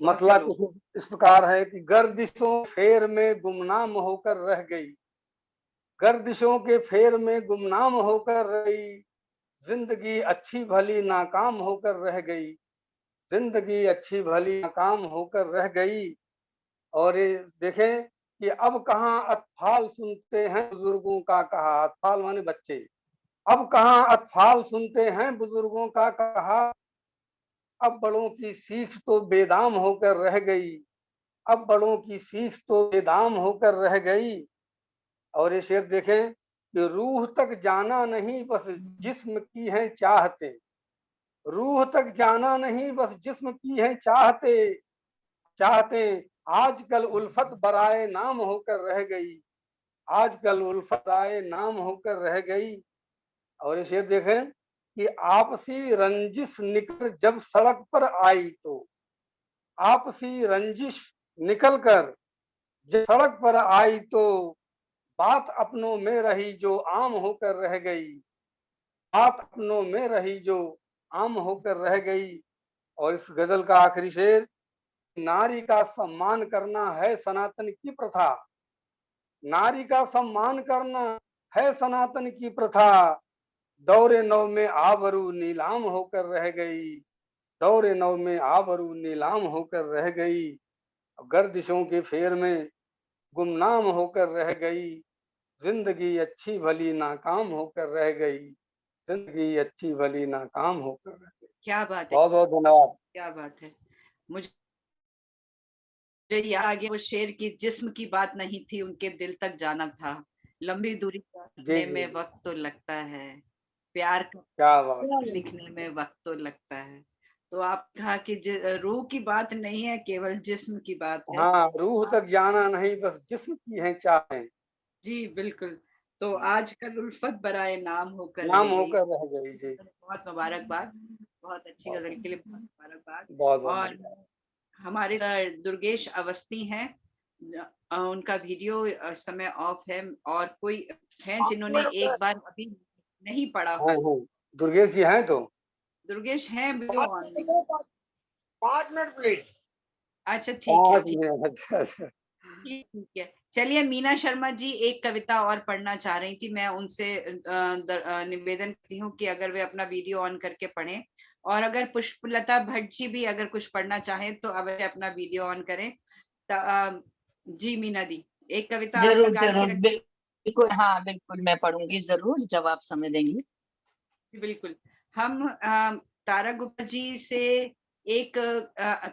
मतलब कुछ इस प्रकार है कि गर्दिशों फेर में गुमनाम होकर रह गई, गर्दिशों के फेर में गुमनाम होकर रही, जिंदगी अच्छी भली नाकाम होकर रह गई, जिंदगी अच्छी भली नाकाम होकर रह गई। और ये देखें कि अब कहाँ अतफाल सुनते हैं बुजुर्गों का कहा, अतफाल माने बच्चे, अब कहाँ अतफाल सुनते हैं बुजुर्गों का कहा, अब बड़ों की सीख तो बेदाम होकर रह गई, अब बड़ों की सीख तो बेदाम होकर रह गई। और ये शेर देखें कि रूह तक जाना नहीं बस जिस्म की है चाहते, रूह तक जाना नहीं बस जिस्म की है चाहते, चाहते आजकल उल्फत बराए नाम होकर रह गई, आजकल उल्फत बराए नाम होकर रह गई। और ये शेर देखें कि आपसी रंजिश निकल जब सड़क पर आई, तो आपसी रंजिश निकलकर जब सड़क पर आई, तो बात अपनों में रही जो आम होकर रह गई, बात अपनों में रही जो आम होकर रह गई। और इस गजल का आखिरी शेर, नारी का सम्मान करना है सनातन की प्रथा, नारी का सम्मान करना है सनातन की प्रथा, दौरे नौ में आबरू नीलाम होकर रह गई, दौरे नौ में आबरू नीलाम होकर रह गई, गर्दिशों के फेर में गुमनाम होकर रह गई, जिंदगी अच्छी भली नाकाम होकर रह गई। जिंदगी अच्छी भली नाकाम होकर रहे। क्या बात है, बहुत बहुत धन्यवाद। क्या बात है। मुझे याद आ गया वो शेर की, जिस्म की बात नहीं थी उनके दिल तक जाना था, लंबी दूरी करने में वक्त तो लगता है, प्यार क्या बात लिखने में वक्त तो लगता है। तो आप कहा कि रूह की बात नहीं है, केवल जिस्म की बात है। हाँ, रूह तक जाना नहीं, बस जिस्म की है चाहें। जी बिल्कुल। तो आजकल उल्फत बराए नाम होकर नाम रह गई। होकर रह गई जी। बहुत मुबारकबाद, बहुत अच्छी गजल के लिए बहुत मुबारकबाद। बहुत और हमारे दुर्गेश अवस्थी हैं, उनका वीडियो इस समय ऑफ है, और कोई हैं जिन्होंने एक बार अभी नहीं पढ़ा हो। दुर्गेश जी हैं तो दुर्गेश हैं वीडियो ऑन। 5 minute please. अच्छा ठीक है, ठीक अच्छा। ठीक है। चलिए, मीना शर्मा जी एक कविता और पढ़ना चाह रही थी, मैं उनसे निवेदन करती हूँ कि अगर वे अपना वीडियो ऑन करके पढ़ें, और अगर पुष्पलता भट्ट जी भी अगर कुछ पढ़ना चाहें तो अवश्य अपना वीडियो ऑन करें। जी मीना दी, एक कविता आप जरूर निकाल जरूर, के बिल्कुल, हाँ बिल्कुल मैं पढ़ूंगी जरूर जब आप समय देंगी। बिल्कुल। हम तारा गुप्ता जी से एक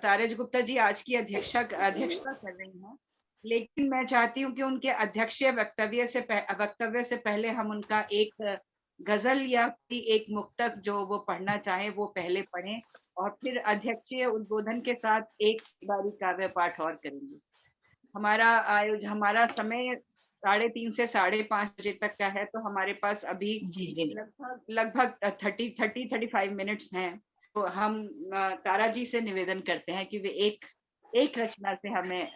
तारा गुप्ता जी आज की अध्यक्षता कर रही हैं, लेकिन मैं चाहती हूँ कि उनके अध्यक्षीय वक्तव्य से पहले हम उनका एक गजल या एक मुक्तक जो वो पढ़ना चाहे वो पहले पढ़ें, और फिर अध्यक्षीय उद्बोधन के साथ एक बारी काव्य पाठ और करेंगे। हमारा समय 3:30 से 5:30 बजे तक का है, तो हमारे पास अभी लगभग 35 मिनट्स हैं। तो हम तारा जी से निवेदन करते हैं कि वे एक रचना से हमें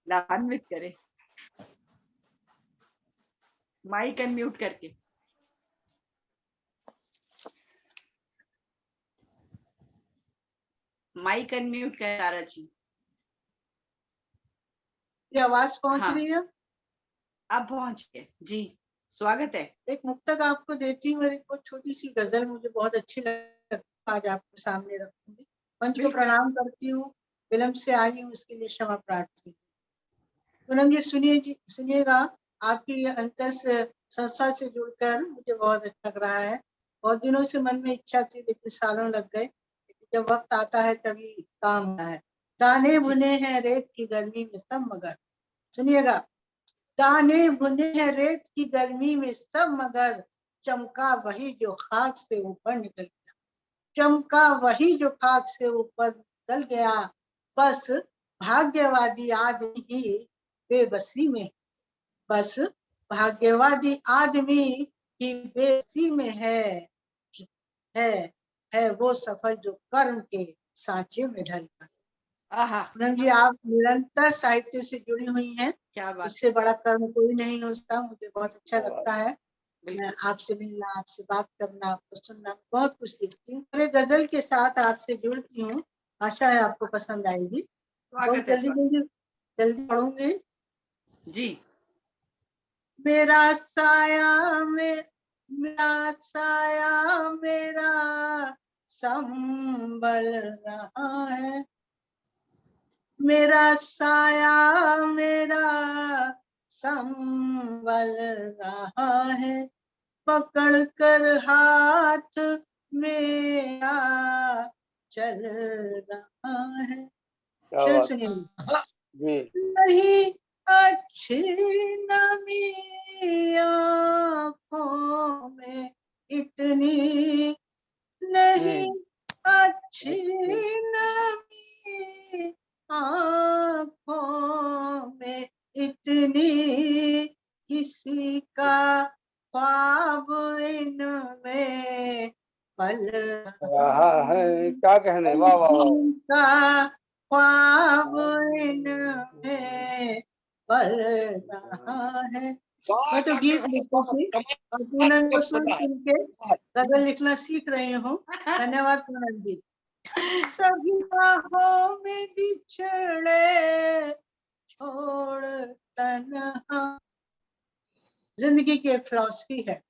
लाभान्वित करें, माइक अनम्यूट करके। माइक अनम्यूट करें तारा जी। ये आवाज पहुंच रही है? अब पहुंच गए जी, स्वागत है। एक मुक्तक आपको देती हूँ, मेरी बहुत छोटी सी गजल मुझे बहुत अच्छी लगती, आज आपके सामने रखूंगी। मंच को प्रणाम करती हूँ, विलंब से आई हूँ उसके लिए क्षमा प्रार्थी। पूनम जी सुनिएगा, आपकी ये अंतर से संस्था से जुड़कर मुझे बहुत अच्छा लग रहा है। बहुत दिनों से मन में इच्छा थी, लेकिन सालों लग गए, जब वक्त आता है तभी काम होता है। दाने बुने हैं रेत की गर्मी में सब मगर, सुनिएगा, दाने बुने हैं रेत की गर्मी में सब मगर, चमका वही जो खाक से ऊपर निकल गया, चमका वही जो खाक से ऊपर निकल गया, बस भाग्यवादी आदमी ही बेबसी में, बस भाग्यवादी आदमी ही बेबसी में है वो सफल जो कर्म के सांचे में ढलकर। पूनम जी, आप निरंतर साहित्य से जुड़ी हुई हैं, इससे बड़ा कर्म कोई नहीं हो सकता। मुझे बहुत अच्छा लगता है, मैं आपसे मिलना, आपसे बात करना, आपको सुनना, बहुत कुछ सीखती हूँ। मेरे गजल के साथ आपसे जुड़ती हूँ, आशा है आपको पसंद आएगी। बहुत जल्दी पढ़ूंगी जी। मेरा साया मेरा संभल रहा है, मेरा साया मेरा संभल रहा है, पकड़ कर हाथ मेरा चल रहा है। शेर सुनिए। नहीं अच्छी नमी आँखों में इतनी, नहीं अच्छी नमी आँखों में इतनी, किसी का ख्वाब इनमें पल रहा है। क्या कहने, वाह वाह वाह। का ख्वाब इनमें पल रहा है। मैं तो गीत लिखती थी और पूनम को सुन के गजल लिखना सीख रही हूँ। धन्यवाद पूनम जी। सभी राहों में बिछड़े छोड़ तन्हा, जिंदगी की एक फिलॉसफी है।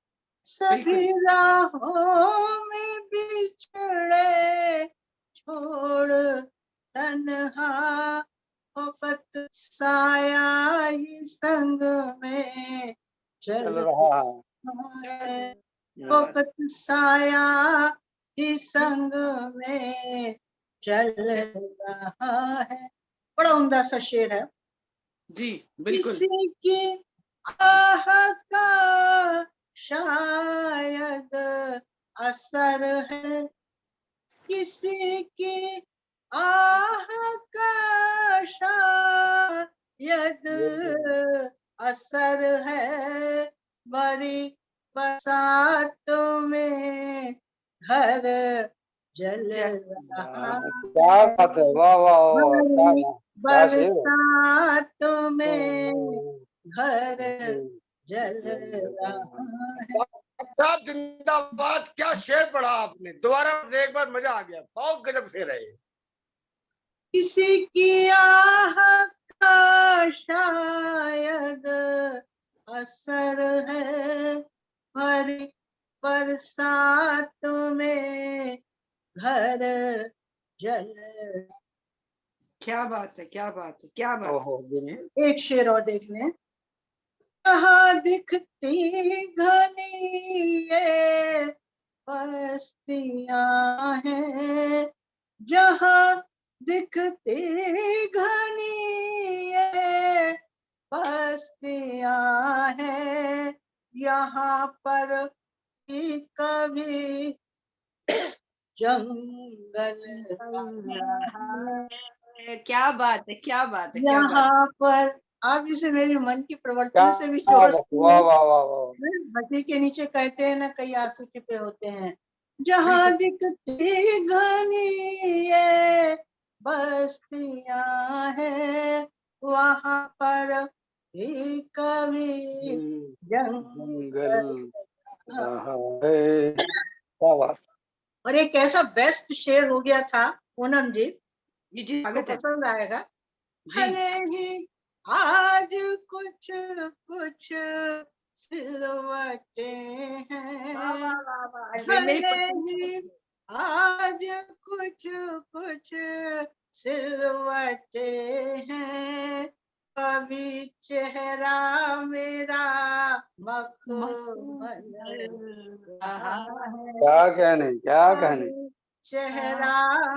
सभी राहों में बिछड़े छोड़ तन्हा, फकत साया ही संग में चल रहा है। फोकत साया ही संग में चल रहा है। बड़ा उम्दा सा शेर है जी, बिल्कुल। किसी की आह का शायद असर है, किसी की आह का शायद असर है, बड़ी बरसात में घर जल रहा क्या बात है, वाह वाह वाह, बड़ी क्या शेर है। बरसात में घर जल रहा है। साहब जिंदाबाद, क्या शेर पढ़ा आपने, दोबारा एक बार मजा आ गया, बहुत गजब शेर है ये। किसी की आह का शायद असर है, भरी बरसात में घर जल। क्या बात है, क्या बात है, क्या बात है। एक शेर और देख लें। कहाँ दिखती घनी ये बस्तियां हैं, जहाँ दिखती घनी ये बस्तियां हैं, यहाँ पर भी कभी जंगल क्या बात है, क्या बात है, क्या बात यहाँ पर। आप इसे मेरे मन की प्रवृत्ति से भी जोड़ सकते वाह हैं। वाह वाह वाह। भट्टी के नीचे कहते हैं ना, कई आंसू छिपे होते हैं। जहाँ दिखती घनी ये बस्तियां हैं, वहाँ पर भी कभी जंगल रहा है। क्या बात। और एक ऐसा बेस्ट शेर हो गया था पूनम जी, जी, आपको पसंद आएगा। भले ही आज कुछ कुछ सिलवटे हैं, भले ही आज कुछ कुछ सिलवटे हैं, कभी चेहरा मेरा मखमल रहा है। क्या कहने, क्या कहने। चेहरा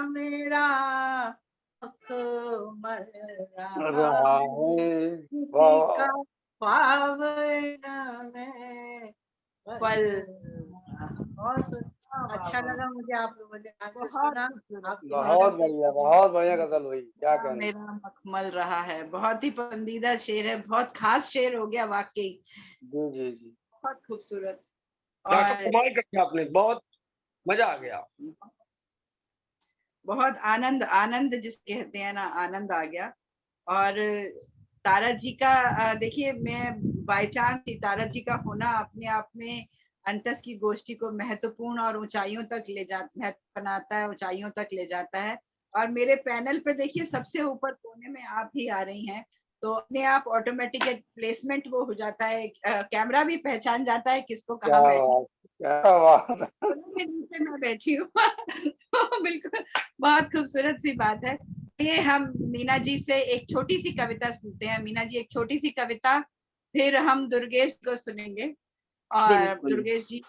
मेरा मखमल रहा रहा है, है। किसी का पावन में पल। बहुत अच्छा लगा मुझे आप लोगों ने आज से सुना। बहुत बढ़िया, बहुत बढ़िया गजल हुई, क्या कहने। मेरा मखमल रहा है, बहुत ही पसंदीदा शेर है, बहुत खास शेर हो गया वाकई। जी जी जी, बहुत खूबसूरत। कमाल कर दिया आपने, बहुत मजा आ गया। बहुत आनंद, आनंद जिसे कहते हैं ना, आनंद आ गया। और तारा जी का देखिए, मैं बाय चांस ही तारा जी का होना अपने आप में अंतस की गोष्ठी को महत्वपूर्ण और ऊंचाइयों तक ले महत्व बनाता है, ऊंचाइयों तक ले जाता है। और मेरे पैनल पे देखिए सबसे ऊपर कोने में आप ही आ रही हैं, तो अपने आप ऑटोमेटिक प्लेसमेंट वो हो जाता है, कैमरा भी पहचान जाता है किसको कहाँ नीचे मैं बैठी हूँ। तो बिल्कुल बहुत खूबसूरत सी बात है। ये हम मीना जी से एक छोटी सी कविता सुनते हैं। मीना जी एक छोटी सी कविता, फिर हम दुर्गेश को सुनेंगे। और दुर्गेश जी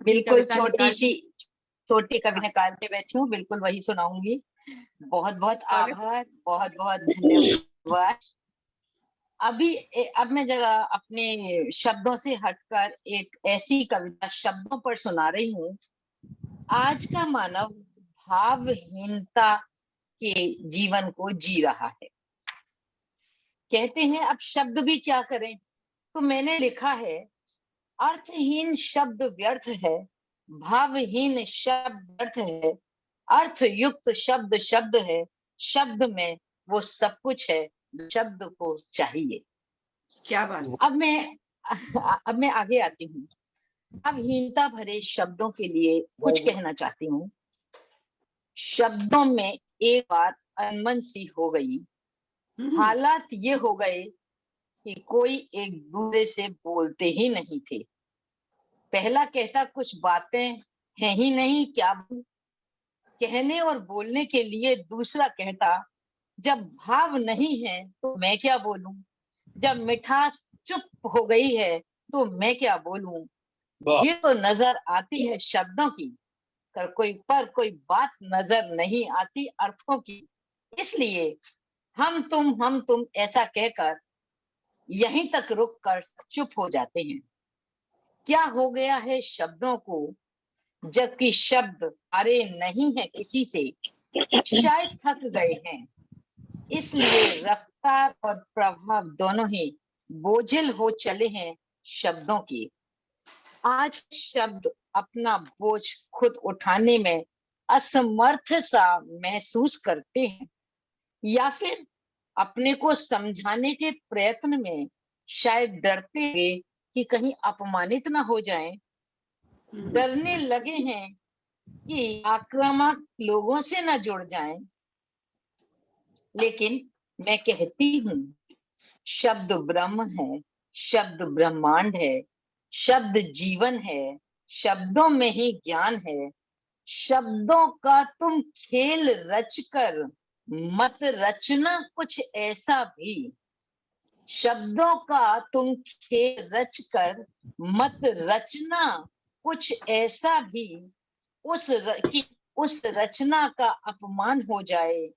बिल्कुल छोटी कवि निकाल के बैठी हूँ, बिल्कुल वही सुनाऊंगी। बहुत बहुत आभार, बहुत बहुत धन्यवाद। अब मैं जरा अपने शब्दों से हटकर एक ऐसी कविता शब्दों पर सुना रही हूँ। आज का मानव भावहीनता के जीवन को जी रहा है। कहते हैं अब शब्द भी क्या करें, तो मैंने लिखा है, अर्थहीन शब्द व्यर्थ है, भावहीन शब्द व्यर्थ है, अर्थयुक्त शब्द शब्द है, शब्द में वो सब कुछ है शब्द को चाहिए। क्या बात। अब मैं आगे आती हूँ। अब हीनता भरे शब्दों के लिए कुछ कहना चाहती हूँ। शब्दों में एक बात अनमन सी हो गई, हालात ये हो गए कि कोई एक दूसरे से बोलते ही नहीं थे। पहला कहता कुछ बातें हैं ही नहीं, क्या कहने और बोलने के लिए दूसरा कहता जब भाव नहीं है तो मैं क्या बोलूं, जब मिठास चुप हो गई है तो मैं क्या बोलूं, ये तो नजर आती है शब्दों की, पर कोई बात नजर नहीं आती अर्थों की। इसलिए हम तुम ऐसा कहकर यहीं तक रुक कर चुप हो जाते हैं। क्या हो गया है शब्दों को, जबकि शब्द अरे नहीं है किसी से, शायद थक गए हैं, इसलिए रफ्तार और प्रभाव दोनों ही बोझिल हो चले हैं शब्दों की। आज शब्द अपना बोझ खुद उठाने में असमर्थ सा महसूस करते हैं, या फिर अपने को समझाने के प्रयत्न में शायद डरते हैं कि कहीं अपमानित ना हो जाएं, डरने लगे हैं कि आक्रामक लोगों से ना जुड़ जाएं। लेकिन मैं कहती हूँ, शब्द ब्रह्म है, शब्द ब्रह्मांड है, शब्द जीवन है, शब्दों में ही ज्ञान है। शब्दों का तुम खेल रचकर मत रचना कुछ ऐसा भी, शब्दों का तुम खेल रचकर मत रचना कुछ ऐसा भी, उस रचना का अपमान हो जाए।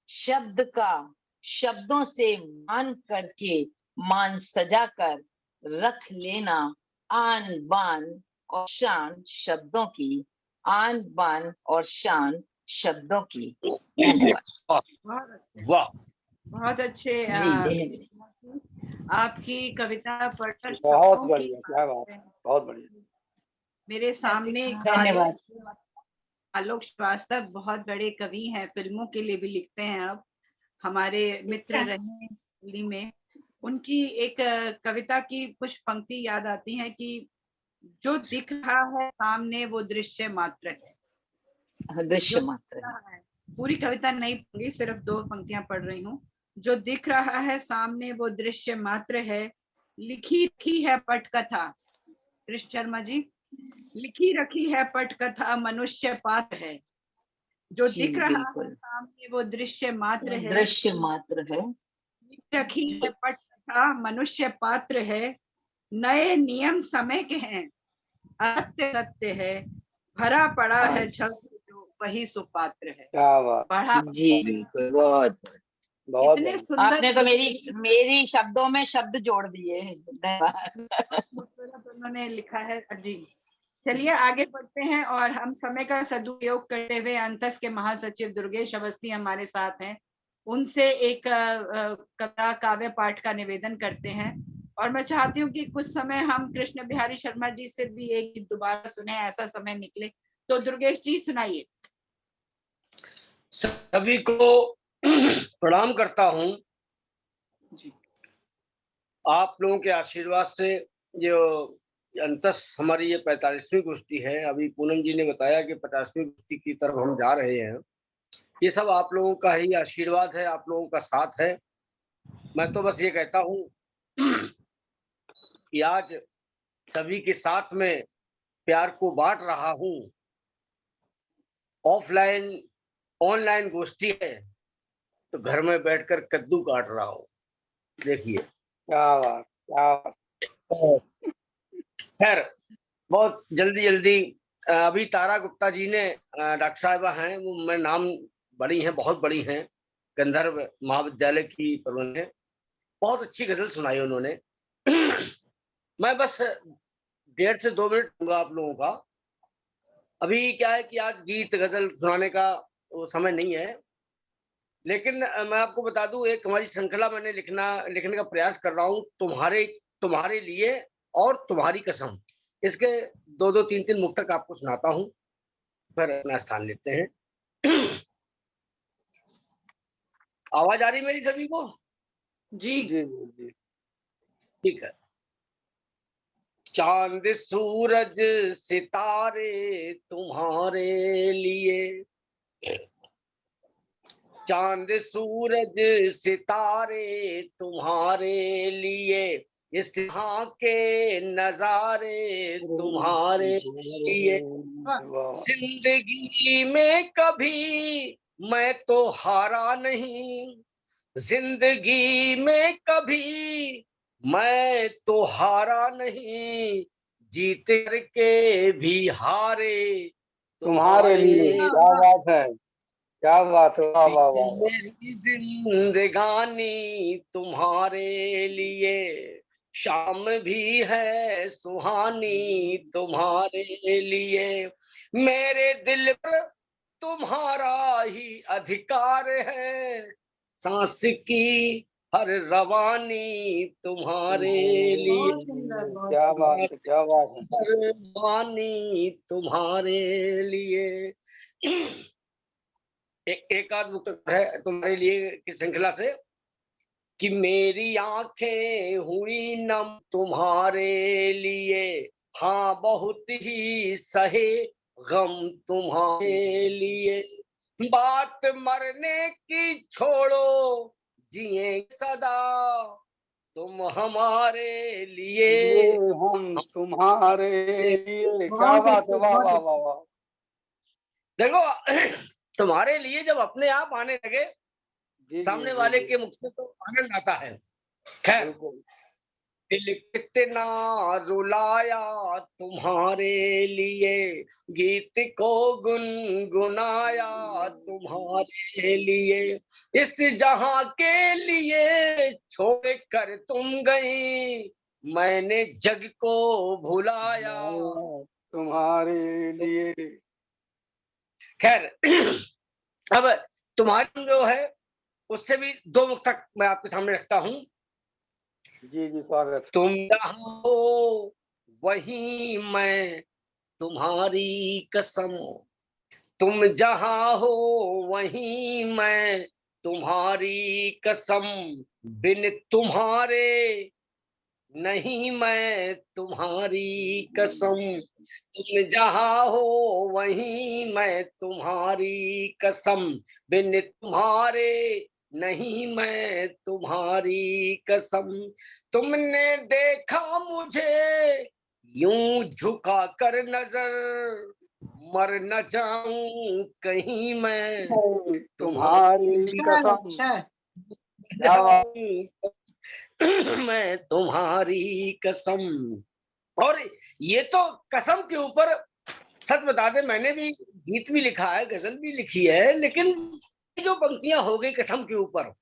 शब्द का शब्दों से मान करके मान सजा कर रख लेना आन बान और शान शब्दों की, आन बान और शान शब्दों की। धन्यवाद। वाह, बहुत अच्छे। जी, आपकी कविता पढ़कर बहुत बढ़िया, क्या बात, बहुत बढ़िया। मेरे सामने धन्यवाद। आलोक श्रीवास्तव बहुत बड़े कवि हैं, फिल्मों के लिए भी लिखते हैं, अब हमारे मित्र रहे दिल्ली में। उनकी एक कविता की कुछ पंक्ति याद आती है कि जो दिख रहा है सामने वो दृश्य मात्र है। दृश्य मात्र है। पूरी कविता नहीं पढ़ूंगी, सिर्फ 2 पंक्तियां पढ़ रही हूँ। जो दिख रहा है सामने वो दृश्य मात्र है, लिखी रखी है पटकथा। कृष्ण शर्मा जी, लिखी रखी है पटकथा मनुष्य पात्र है। जो दिख रहा है सामने वो दृश्य मात्र है, दृश्य मात्र है, लिखी रखी है पटकथा मनुष्य पात्र है। नए नियम समय के हैं, असत्य सत्य है, भरा पड़ा है छल जो वही सुपात्र है। क्या बात। पढ़ा जी बिल्कुल, बहुत बहुत इतने सुंदर। आपने तो मेरी शब्दों में शब्द जोड़ दिए। धन्यवाद। उन्होंने लिखा है जी। चलिए आगे बढ़ते हैं, और हम समय का सदुपयोग करते हुए अंतस के महासचिव दुर्गेश अवस्थी हमारे साथ हैं, उनसे एक कविता काव्य पाठ का निवेदन करते हैं। और मैं चाहती हूँ कि कुछ समय हम कृष्ण बिहारी शर्मा जी से भी एक गीत दोबारा सुने, ऐसा समय निकले तो। दुर्गेश जी सुनाइए। सभी को प्रणाम करता हूँ। आप लोगों के आशीर्वाद से जो अंतस हमारी ये 45वीं गोष्ठी है, अभी पूनम जी ने बताया कि 50वीं गोष्ठी की तरफ हम जा रहे हैं। ये सब आप लोगों का ही आशीर्वाद है, आप लोगों का साथ है। मैं तो बस ये कहता हूँ कि आज सभी के साथ में प्यार को बांट रहा हूँ। ऑफलाइन ऑनलाइन गोष्ठी है तो घर में बैठकर कद्दू काट रहा हूँ। देखिए क्या बात, क्या बात। खैर बहुत जल्दी अभी तारा गुप्ता जी ने डॉक्टर साहिबा हैं, वो मैं नाम बड़ी हैं, बहुत बड़ी हैं, गंधर्व महाविद्यालय की प्रबंध है, बहुत अच्छी गजल सुनाई उन्होंने। मैं बस 1.5 से 2 मिनट दूंगा आप लोगों का। अभी क्या है कि आज गीत गजल सुनाने का वो समय नहीं है, लेकिन मैं आपको बता दूं, एक हमारी श्रृंखला मैंने लिखने का प्रयास कर रहा हूँ, तुम्हारे लिए और तुम्हारी कसम। इसके 2-2, 3-3 मुक्तक आपको सुनाता हूँ, फिर अपना स्थान लेते हैं। आवाज आ रही मेरी सभी को? जी जी जी जी, ठीक है। चांद सूरज सितारे तुम्हारे लिए, चांद सूरज सितारे तुम्हारे लिए, इस यहाँ के नजारे तुम्हारे लिए। जिंदगी में कभी मैं तो हारा नहीं, जिंदगी में कभी मैं तो हारा नहीं, जीत करके भी हारे तुम्हारे लिए। क्या बात है, क्या बात है, वाह वाह वाह। मेरी जिंदगानी तुम्हारे लिए, शाम भी है सुहानी तुम्हारे लिए, मेरे दिल पर तुम्हारा ही अधिकार है, सांस की हर रवानी तुम्हारे लिए, क्या बात है, क्या बात है। हर रवानी तुम्हारे लिए। एक आध मुक्त है तुम्हारे लिए की श्रृंखला से कि मेरी आंखें हुई नम तुम्हारे लिए, हाँ बहुत ही सहे गम तुम्हारे लिए, बात मरने की छोड़ो जिए सदा तुम हमारे लिए, हम तुम्हारे लिए। क्या बात है, वाह वाह वाह वाह। देखो तुम्हारे लिए जब अपने आप आने लगे सामने वाले के मुख से तो आनंद आता है। खैर, दिल कितना रुलाया तुम्हारे लिए, गीत को गुनगुनाया तुम्हारे लिए, इस जहां के लिए छोड़ कर तुम गई, मैंने जग को भुलाया तुम्हारे लिए। खैर अब तुम्हारी जो है उससे भी दो मुक्तक मैं आपके सामने रखता हूं। जी जी स्वागत। तुम जहां हो वहीं मैं तुम्हारी कसम, तुम जहां हो वहीं मैं तुम्हारी कसम, बिन तुम्हारे नहीं मैं तुम्हारी कसम, तुम जहां हो वहीं मैं तुम्हारी कसम, बिन तुम्हारे नहीं मैं तुम्हारी कसम, तुमने देखा मुझे यूं झुका कर नजर, मर न जाऊं कहीं मैं तुम्हारी कसम। मैं तुम्हारी कसम। और ये तो कसम के ऊपर सच बता दे मैंने भी गीत भी लिखा है, गजल भी लिखी है, लेकिन जो पंक्तियां हो गई कसम के ऊपर,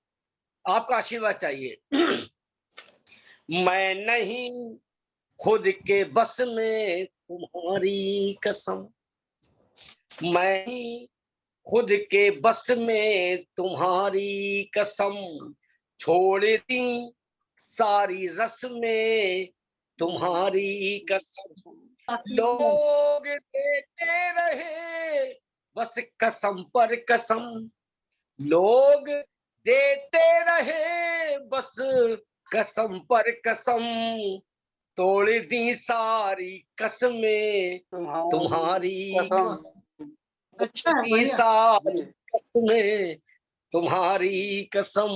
आपका आशीर्वाद चाहिए। मैं नहीं खुद के बस में तुम्हारी कसम, मैं ही खुद के बस में तुम्हारी कसम, छोड़ दी सारी रस में तुम्हारी कसम, लोग देते रहे बस कसम पर कसम, लोग देते रहे बस कसम पर कसम, तोड़ दी सारी कसमें तुम्हारी अच्छा सारी कसमें तुम्हारी कसम।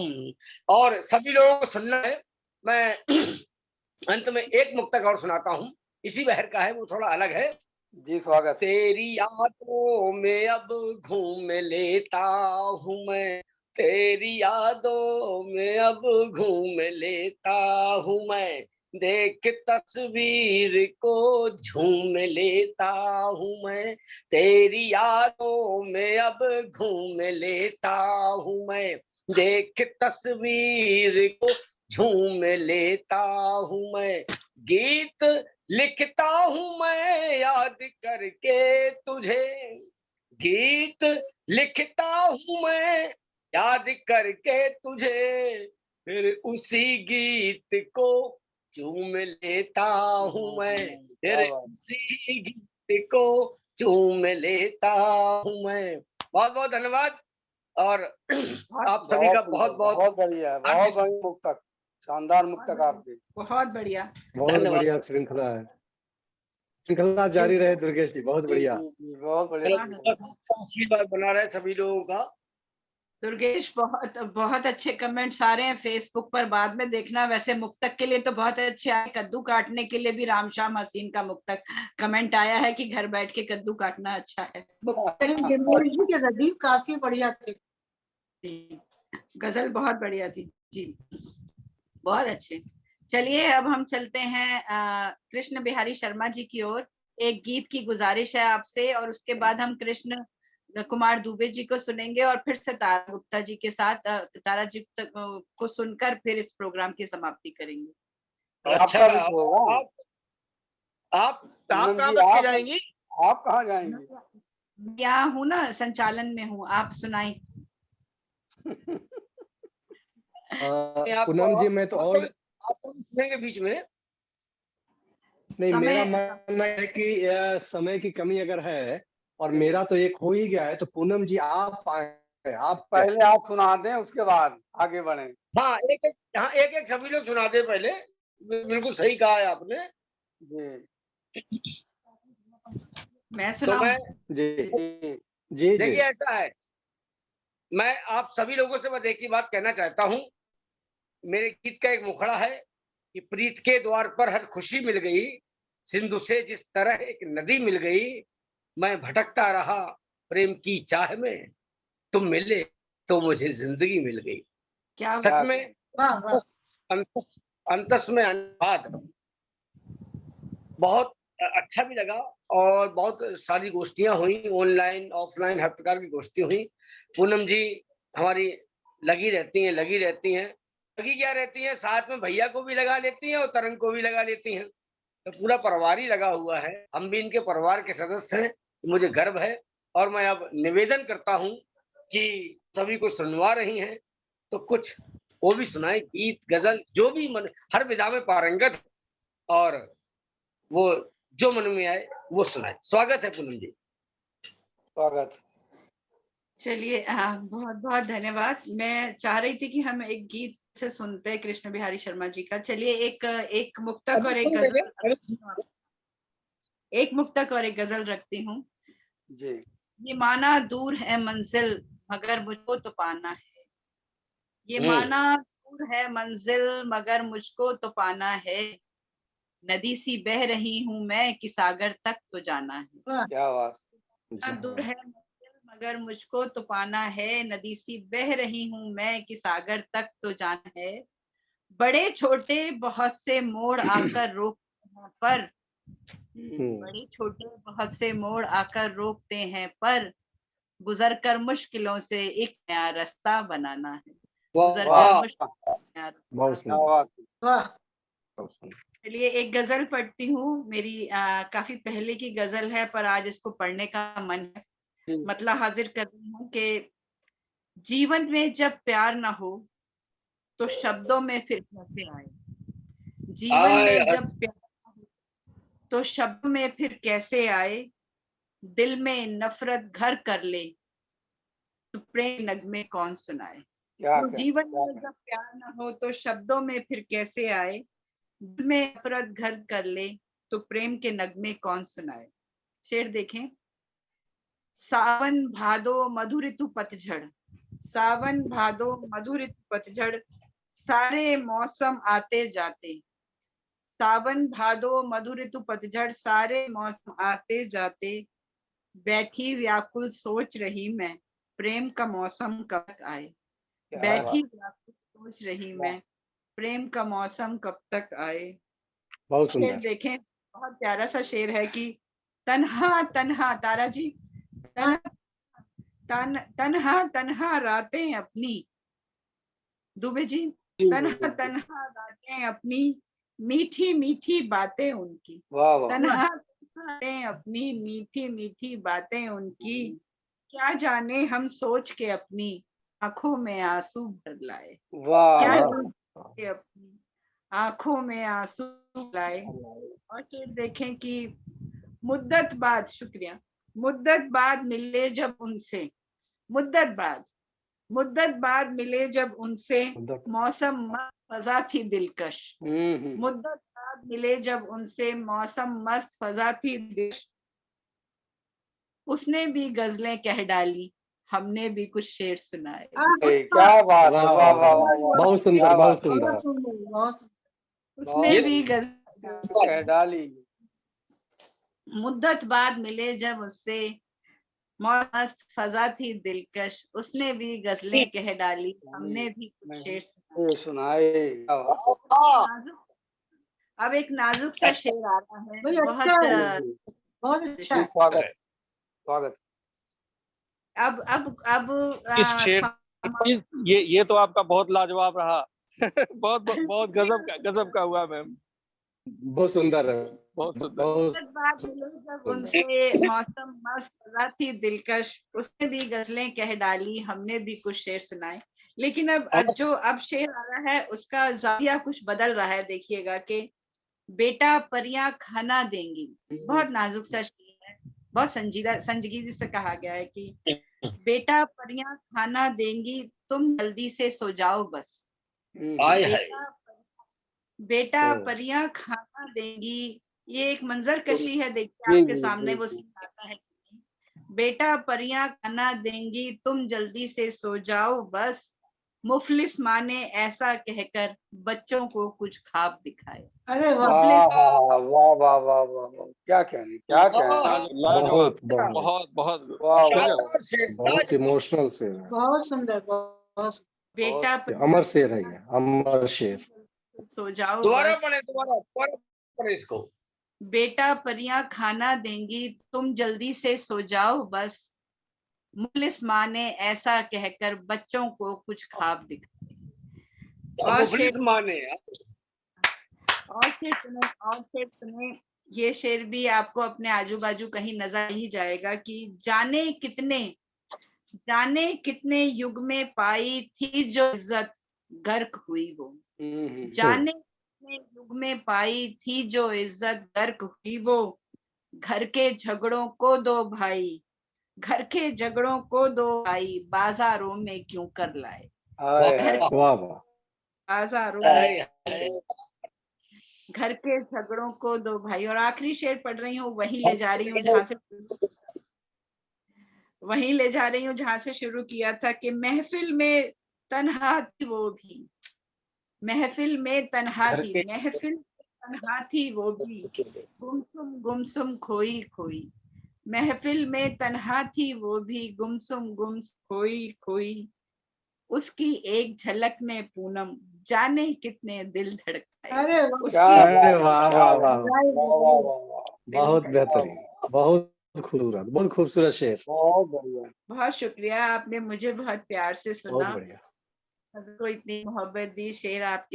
और सभी लोगों को सुनना है। मैं अंत में एक मुक्तक और सुनाता हूँ, इसी बहर का है, वो थोड़ा अलग है। जी स्वागत। तेरी यादों में अब घूम लेता हूँ मैं, तेरी यादों में अब घूम लेता हूँ मैं, देख तस्वीर को झूम लेता हूँ मैं, तेरी यादों में अब घूम लेता हूँ मैं, देख तस्वीर को झूम लेता हूँ मैं, गीत लिखता हूँ मैं याद करके तुझे, गीत लिखता हूँ मैं याद करके तुझे, फिर उसी गीत को चूम लेता हूँ मैं, फिर उसी गीत को चूम लेता हूँ मैं। बहुत बहुत धन्यवाद और आप सभी का बहुत बहुत बढ़िया, बहुत बढ़िया मुक्तक, शानदार मुक्तक आपकी, बहुत बढ़िया, बहुत बढ़िया श्रृंखला है। श्रृंखला जारी रहे दुर्गेश जी, बहुत बढ़िया, बहुत बढ़िया। आशीर्वाद बना रहे सभी लोगों का। दुर्गेश बहुत बहुत अच्छे कमेंट्स आ रहे हैं फेसबुक पर, बाद में देखना। वैसे मुक्तक के लिए तो बहुत अच्छे आए, कद्दू काटने के लिए भी रामश्याम हसीन का मुक्तक कमेंट आया है कि घर बैठ के कद्दू काटना अच्छा है। गजल काफी बढ़िया थे, गजल बहुत बढ़िया थी जी, बहुत अच्छे। चलिए अब हम चलते हैं कृष्ण बिहारी शर्मा जी की ओर। एक गीत की गुजारिश है आपसे और उसके बाद हम कृष्ण कुमार दुबे जी को सुनेंगे और फिर से तारा गुप्ता जी के साथ तारा जी को सुनकर फिर इस प्रोग्राम की समाप्ति करेंगे। अच्छा, आप कहाँ बच के जाएंगी? आप कहाँ जाएंगी? यहाँ हूँ ना, संचालन में हूँ, आप सुनाई। पूनम जी मैं तो और आपको सुनेंगे बीच में। नहीं, मेरा मानना है कि समय की कमी अगर है और मेरा तो एक हो ही गया है, तो पूनम जी आप आए, आप पहले आप सुना दें, उसके बाद आगे बढ़े। हाँ, एक सभी लोग सुना दे पहले। बिल्कुल सही कहा है आपने जी। मैं सुनाऊं? जी देखिए, ऐसा है, मैं आप सभी लोगों से बस एक ही बात कहना चाहता हूँ। मेरे गीत का एक मुखड़ा है कि प्रीत के द्वार पर हर खुशी मिल गई, सिंधु से जिस तरह एक नदी मिल गई, मैं भटकता रहा प्रेम की चाह में, तुम मिले तो मुझे जिंदगी मिल गई। क्या सच में अंतस में अनुवाद बहुत अच्छा भी लगा और बहुत सारी गोष्ठियां हुई, ऑनलाइन ऑफलाइन हर प्रकार की गोष्ठी हुई। पूनम जी हमारी लगी रहती हैं लगी क्या रहती हैं, साथ में भैया को भी लगा लेती हैं और तरंग को भी लगा लेती हैं, तो पूरा परिवार ही लगा हुआ है। हम भी इनके परिवार के सदस्य हैं, मुझे गर्व है। और मैं अब निवेदन करता हूं कि सभी को सुनवा रही हैं तो कुछ वो भी सुनाए, गीत गजल जो भी मन, हर विधा में पारंगत और वो जो मन में आए वो सुनाए। स्वागत है पूनम जी। स्वागत। चलिए बहुत बहुत धन्यवाद। मैं चाह रही थी कि हम एक गीत से सुनते हैं कृष्ण बिहारी शर्मा जी का। चलिए एक मुक्तक और एक गजल रखती हूँ जी। ये माना दूर है मंजिल मगर मुझको तो पाना है, ये माना दूर है मंजिल मगर मुझको तो पाना है, नदी सी बह रही हूँ मैं कि सागर तक तो जाना है। क्या बात। दूर है मगर मुझको तो पाना है, नदी सी बह रही हूँ मैं कि सागर तक तो जाना है, बड़े छोटे बहुत से मोड़ आकर रोकते हैं पर, बड़े छोटे बहुत से मोड़ आकर रोकते हैं पर, गुजर कर मुश्किलों से एक नया रास्ता बनाना है, गुजर कर मुश्किल। चलिए एक गजल पढ़ती हूँ, मेरी काफी पहले की गजल है पर आज इसको पढ़ने का मन है। मतलब हाजिर कर रही हूँ कि जीवन में जब प्यार ना हो तो शब्दों में फिर कैसे आए, जीवन में जब प्यार ना हो तो शब्दों में फिर कैसे आए, दिल में नफरत घर कर ले तो प्रेम नगमे कौन सुनाए। तो जीवन में जब प्यार ना हो तो शब्दों में फिर कैसे आए, दिल में नफरत घर कर ले तो प्रेम के नगमे कौन सुनाए। शेर देखें। सावन भादो मधुर ऋतु पतझड़, सावन भादो मधुर ऋतु पतझड़, सारे मौसम आते जाते, सावन भादो मधुर ऋतु पतझड़, सारे मौसम आते जाते, बैठी व्याकुल सोच रही मैं प्रेम का मौसम कब तक आए, बैठी व्याकुल सोच रही मैं प्रेम का मौसम कब तक आए। शेर देखें, बहुत प्यारा सा शेर है कि तन्हा तन्हा, तारा जी, तन्हा तन्हा रातें अपनी, दुबे जी, तन्हा तन्हा रातें अपनी, मीठी मीठी बातें उनकी, तन्हा रातें अपनी, मीठी मीठी बातें उनकी, क्या जाने हम सोच के अपनी आंखों में आंसू भर लाए, क्या जाने अपनी आंखों में आंसू लाए। और फिर देखें कि मुद्दत बाद, शुक्रिया, मुद्दत बाद मिले जब उनसे, मुद्दत बाद मिले जब उनसे, मौसम मस्त फजा थी दिलकश, मुद्दत बाद मिले जब उनसे, मौसम मस्त फजा थी दिलकश, उसने भी गजलें कह डाली हमने भी कुछ शेर सुनाए। क्या बात, बहुत सुंदर, बहुत सुंदर। उसने भी गजलें कह डाली, मुद्दत बाद मिले जब उससे, मस्त फजा थी दिलकश, उसने भी गजलें कह डाली हमने भी कुछ शेर सुनाए। अब एक नाजुक सा शेर आ रहा है, बहुत अच्छा है। स्वागत स्वागत। अब इस शेर ये तो आपका बहुत लाजवाब रहा। बहुत गजब का हुआ मैम। बहुत सुंदर है, बहुत सुंदर। बात जब उनसे मौसम मस्त थी दिलकश, उसने भी गजलें कह डाली, हमने भी कुछ शेर सुनाए। लेकिन अब शेर आ रहा है उसका जाविया कुछ बदल रहा है। देखिएगा कि बेटा परियां खाना देंगी, बहुत नाजुक सा शेर है, बहुत संजीदगी से कहा गया है कि बेटा परियां खाना देंगी, तुम जल्दी से सो जाओ बस। बेटा परियां खाना देंगी, ये एक मंजर कशी है। देखिए आपके सामने वो सीन आता है। बेटा परियां खाना देंगी, तुम जल्दी से सो जाओ बस, मुफलिस माँ ने ऐसा कहकर बच्चों को कुछ ख्वाब दिखाए। अरे वाह वाह वाह वाह वाह, क्या कह रही, क्या कह रही। बहुत इमोशनल शेर है, बहुत सुंदर, बहुत बेटा अमर शेर है ये, अमर शेर। सो जाओ दोबारा बस, पढ़े इसको। बेटा परियां खाना देंगी, तुम जल्दी से सो जाओ बस, मुफलिस माँ ने ऐसा कहकर बच्चों को कुछ ख्वाब दिखाए। और शेर सुने, ये शेर भी आपको अपने आजू बाजू कहीं नजर ही जाएगा कि जाने कितने युग में पाई थी जो इज्जत गर्क हुई वो। जाने कितने युग में पाई थी जो इज्जत गर्क हुई वो, घर के झगड़ों को दो भाई, बाजारों में क्यों कर लाए। बाजारों में घर के झगड़ों को दो भाई। और आखिरी शेर पढ़ रही हूँ, वहीं ले जा रही हूँ जहाँ से शुरू किया था कि महफिल में तन्हा थी वो भी, गुमसुम खोई खोई, महफिल में तन्हा थी वो भी, गुमसुम खोई खोई, उसकी एक झलक ने पूनम जाने कितने दिल धड़काए। अरे वाह वाह वाह, बहुत बेहतरीन, बहुत खूबसूरत, बहुत खूबसूरत शेर। बहुत शुक्रिया, आपने मुझे बहुत प्यार से सुना, बहुत बढ़िया, को इतनी मोहब्बत दी। शेर आप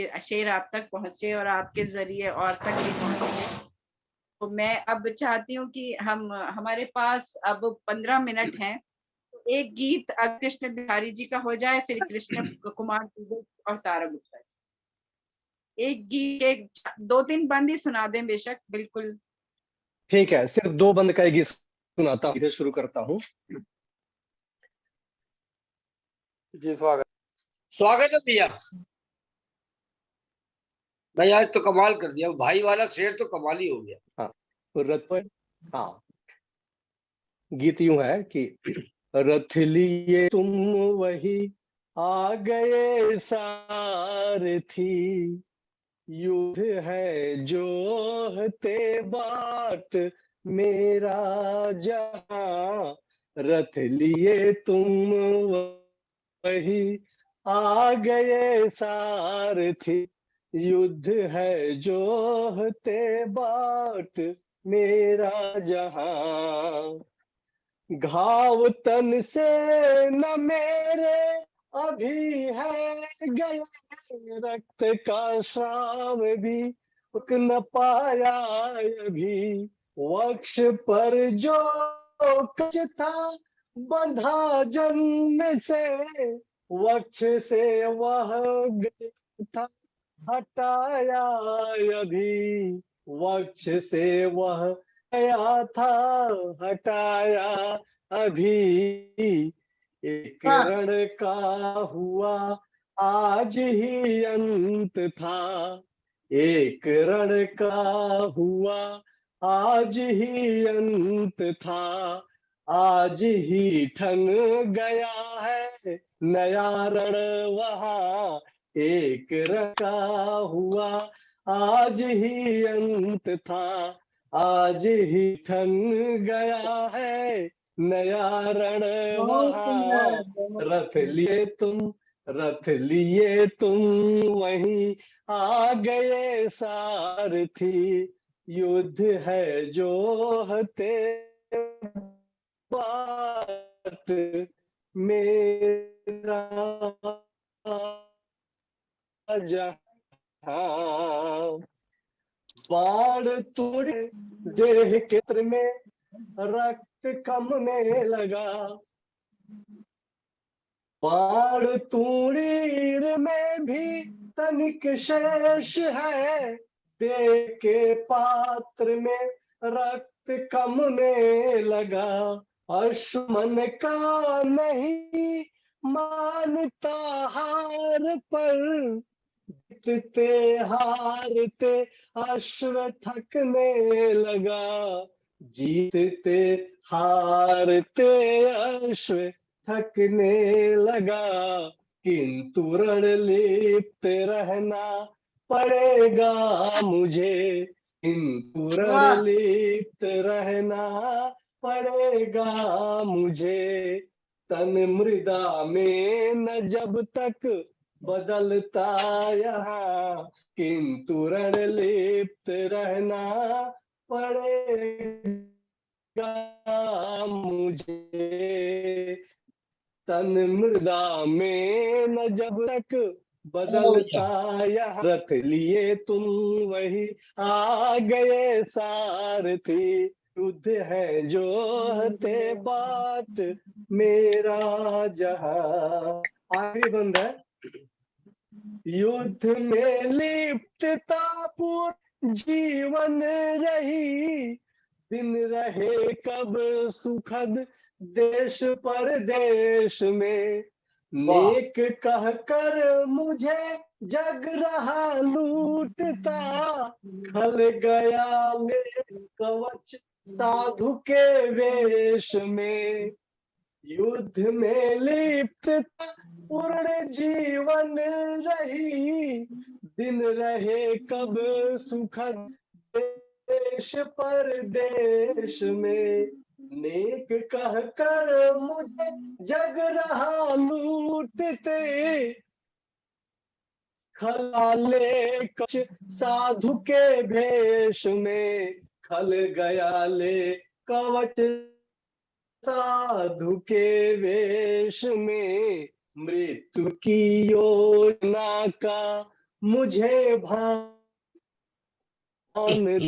तक पहुंचे और आपके जरिए और तक भी पहुंचे। तो मैं अब चाहती हूँ कि हमारे पास अब 15 मिनट हैं, तो एक गीत कृष्ण बिहारी जी का हो जाए, फिर कृष्ण कुमार दुबे और तारा गुप्ता जी। एक गीत 2-3 बंद ही सुना दें बेशक, बिल्कुल ठीक है। सिर्फ 2 बंद का एक गीत सुनाता हूँ, इधर शुरू करता हूँ। जी स्वागत है भैया। भाई आज तो कमाल कर दिया, भाई वाला शेर तो कमाल ही हो गया। हाँ, गीत यूं है कि रथ लिए तुम वही आ गए सारथी, युद्ध है जोहते बाट मेरा जहां, रथ लिए तुम वही आ गए सारथी, युद्ध है जोहते बाट मेरा जहां, घाव तन से न मेरे अभी है गए, रक्त का श्राव भी रुक न पाया अभी, वक्ष पर जो कच था बंधा जन्म से, वक्ष से वह गया था हटाया अभी, वक्ष से वह गया था हटाया अभी, एक रण का हुआ आज ही अंत था, एक रण का हुआ आज ही अंत था, आज ही ठन गया है नया रण वहाँ, एक रण का हुआ आज ही अंत था, आज ही ठन गया है नया रण वहाँ, रथ लिए तुम रथ लिए तुम वहीं आ गए सारथी, युद्ध है जो हते बाट मेरा जहां। बाढ़ तोड़े देह क्षेत्र में रक्त कमने लगा, बाढ़ तूणीर में भी तनिक शेष है, देह के पात्र में रक्त कमने लगा। अश्मन का नहीं मानता हार पर, जीतते हारते अश्व थकने लगा, जीतते हारते अश्व थकने लगा। किंतु रणलिप्त रहना पड़ेगा मुझे, किंतु रणलिप्त रहना पड़ेगा मुझे। तन मृदा में न जब तक बदलता यहाँ, किंतु रणलिप्त रहना पड़ेगा मुझे। तन मृदा में न जब तक बदलता यहाँ, रथ लिए तुम वही आ गए सारथी, युद्ध है जो हते बाट मेरा जहां। आखिरी बंद है। युद्ध में लिप्तता पूर्ण जीवन रही, दिन रहे कब सुखद देश परदेश में। नेक कहकर मुझे जग रहा लूटता, खल गया ले कवच साधु के वेश में। युद्ध में लिप्तता पूर्ण जीवन रही, दिन रहे कब सुखद देश परदेश में। नेक कहकर मुझे जग रहा लूटते, खलाले कच साधु के भेष में। खल गया ले कवच साधु के वेश में। मृत्यु की योजना का मुझे भान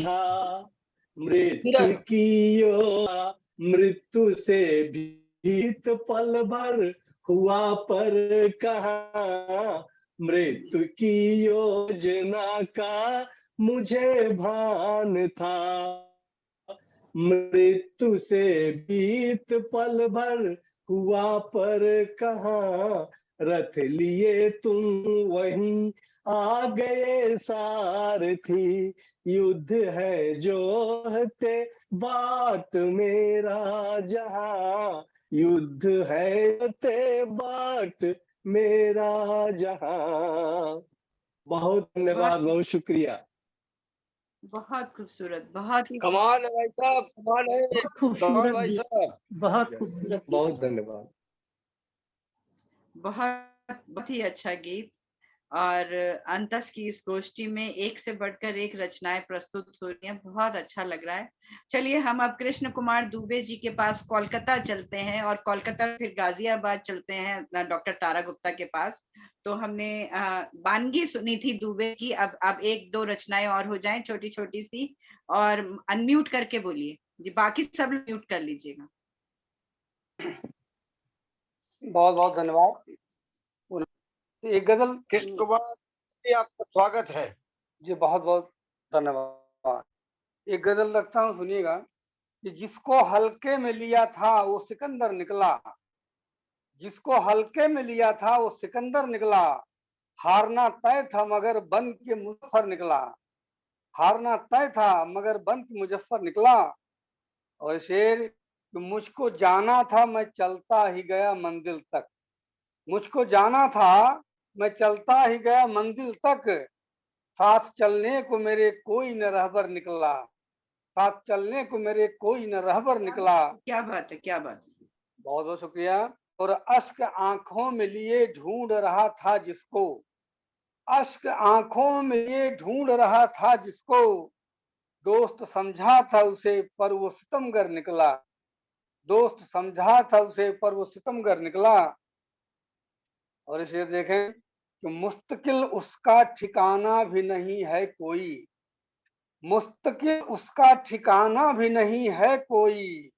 था, मृत्यु की योजना मृत्यु से भीत पल भर हुआ पर कहाँ। मृत्यु की योजना का मुझे भान था, मृत्यु से बीत पल भर हुआ पर कहाँ। रथ लिए तुम वहीं आ गए सारथी, युद्ध है जो हते बाट मेरा जहां, युद्ध है ते बाट मेरा जहां। बहुत धन्यवाद, बहुत शुक्रिया। बहुत खूबसूरत, बहुत ही कमाल है भाई साहब, कमाल है, खूबसूरत भाई साहब, बहुत खूबसूरत, बहुत धन्यवाद। बहुत ही अच्छा गीत। और अंतस की इस गोष्ठी में एक से बढ़कर एक रचनाएं प्रस्तुत हो रही हैं, बहुत अच्छा लग रहा है। चलिए हम अब कृष्ण कुमार दुबे जी के पास कोलकाता चलते हैं और कोलकाता फिर गाजियाबाद चलते हैं डॉक्टर तारा गुप्ता के पास। तो हमने वानगी सुनी थी दुबे की, अब एक दो रचनाएं और हो जाएं छोटी छोटी सी, और अनम्यूट करके बोलिए जी, बाकी सब म्यूट कर लीजिएगा। बहुत बहुत धन्यवाद। एक गजल कृष्ण कुमार जी, आपका स्वागत है जी, बहुत बहुत धन्यवाद। एक गजल रखता हूँ, सुनिएगा कि जिसको हल्के में लिया था वो सिकंदर निकला, जिसको हल्के में लिया था वो सिकंदर निकला। हारना तय था मगर बन के मुजफ्फर निकला, हारना तय था मगर बन के मुजफ्फर निकला। और शेर, मुझको जाना था मैं चलता ही गया मंजिल तक, मुझको जाना था मैं चलता ही गया मंजिल तक। साथ चलने को मेरे कोई न रहबर निकला, साथ चलने को मेरे कोई न रहबर निकला। क्या बात है, क्या बात है। बहुत बहुत शुक्रिया। और अश्क आंखों में लिए ढूंढ रहा था जिसको, अश्क आंखों में लिए ढूंढ रहा था जिसको, दोस्त समझा था उसे पर वो सितमगर निकला, दोस्त समझा था उसे पर वो सितमगर निकला। और इसे देखें कि मुस्तकिल उसका ठिकाना भी नहीं है कोई, मुस्तकिल उसका ठिकाना भी नहीं है कोई,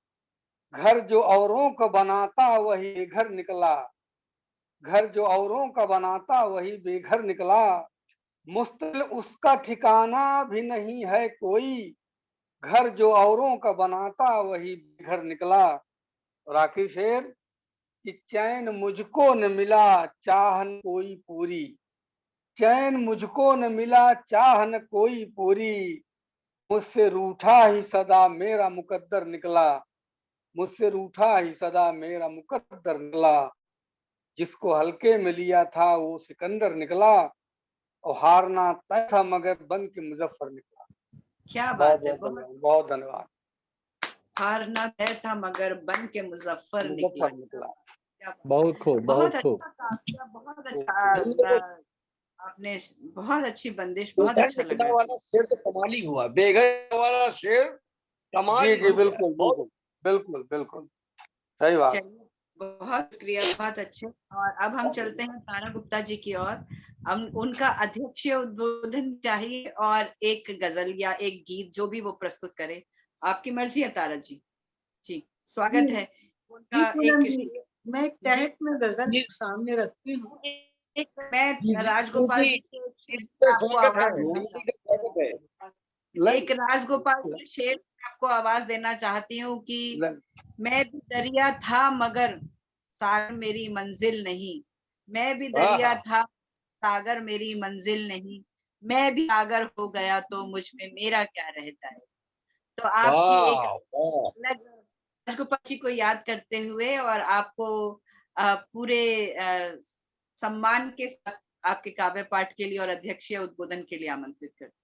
घर जो औरों को बनाता वही बेघर निकला, घर जो औरों का बनाता वही बेघर निकला, मुस्तकिल उसका ठिकाना भी नहीं है कोई, घर जो औरों का बनाता वही बेघर निकला। और आखिरी शेर कि चैन मुझको न मिला चाह न कोई पूरी, चैन मुझको न मिला चाह न कोई पूरी, मुझसे रूठा ही सदा मेरा मुकद्दर निकला, मुझसे रूठा ही सदा मेरा मुकद्दर निकला, जिसको हल्के में लिया था वो सिकंदर निकला, और हारना तय था मगर बन के मुजफ्फर निकला। क्या बात है, बहुत धन्यवाद। हारना तय था मगर बन के मुजफ्फर निकला। बहुत खूब, बहुत खूब, बहुत अच्छा, आपने बहुत अच्छी बंदिश, बहुत अच्छा लगा। वाला शेर तो कमाल ही हुआ, बेघर वाला शेर कमाल। जी जी बिल्कुल बिल्कुल बिल्कुल बिल्कुल सही बात। बहुत शुक्रिया, बहुत अच्छे। और अब हम चलते हैं तारा गुप्ता जी की ओर। हम उनका अध्यक्षीय उद्बोधन चाहिए और एक गजल या एक गीत जो भी वो प्रस्तुत करे, आपकी मर्जी है तारा जी। जी स्वागत है उनका। एक मैं तहत में गजल सामने रखती हूँ। मैं राजगोपाल जी के आपको आवाज एक राजगोपाल के शेर आपको आवाज देना चाहती हूँ कि मैं भी दरिया था मगर सागर मेरी मंजिल नहीं, मैं भी दरिया था सागर मेरी मंजिल नहीं, मैं भी सागर हो गया तो मुझ में मेरा क्या रह जाए। तो आपकी एक अलग राजगोपाल जी को याद करते हुए और आपको पूरे सम्मान के साथ आपके काव्य पाठ के लिए और अध्यक्षीय उद्बोधन के लिए आमंत्रित करती हूँ।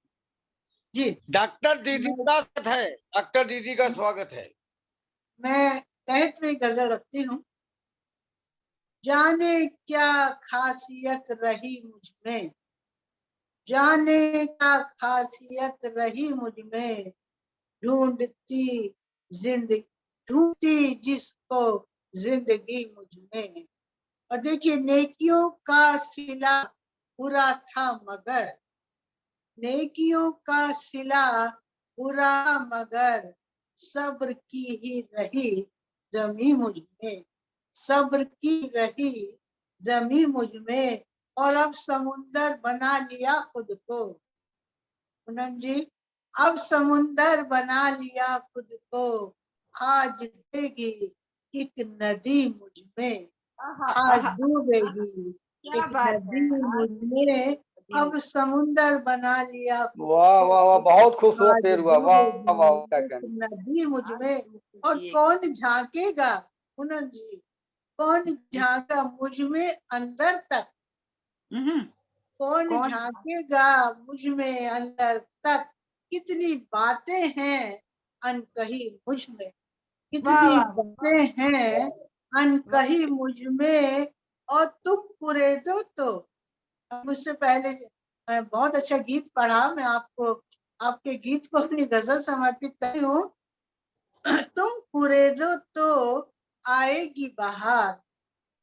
जी डॉक्टर दीदी का स्वागत है, डॉक्टर दीदी का स्वागत है। मैं तहत में गजल रखती हूँ। जाने क्या खासियत रही मुझ में, जाने क्या खासियत रही मुझ में, ढूंढती जिंदगी ढूंढती जिसको जिंदगी मुझ में। और देखिए नेकियों का सिला बुरा था मगर, नेकियों का सिला बुरा मगर, सब्र की ही रही जमी मुझ में, सब्र की रही जमी मुझ में। और अब समुंदर बना लिया खुद को, पूनम जी अब समुंदर बना लिया खुद को, आज डूबेगी एक नदी मुझ में, आज डूबेगी एक नदी मुझ में, अब समुंदर बना लिया। वाह वाह वाह, बहुत खूबसूरत शेर हुआ, वाह वाह क्या कहना। नदी मुझ में और कौन झांकेगा पूनम जी, कौन झांका मुझ में अंदर तक, कौन झांकेगा मुझ में अंदर तक, कितनी बातें हैं अनकही मुझ में, कितनी बातें हैं अनकही मुझ में। और तुम पूरे दो तो मुझसे पहले बहुत अच्छा गीत पढ़ा, मैं आपको आपके गीत को अपनी गजल समर्पित करी हूँ। तुम पूरे दो तो आएगी बहार,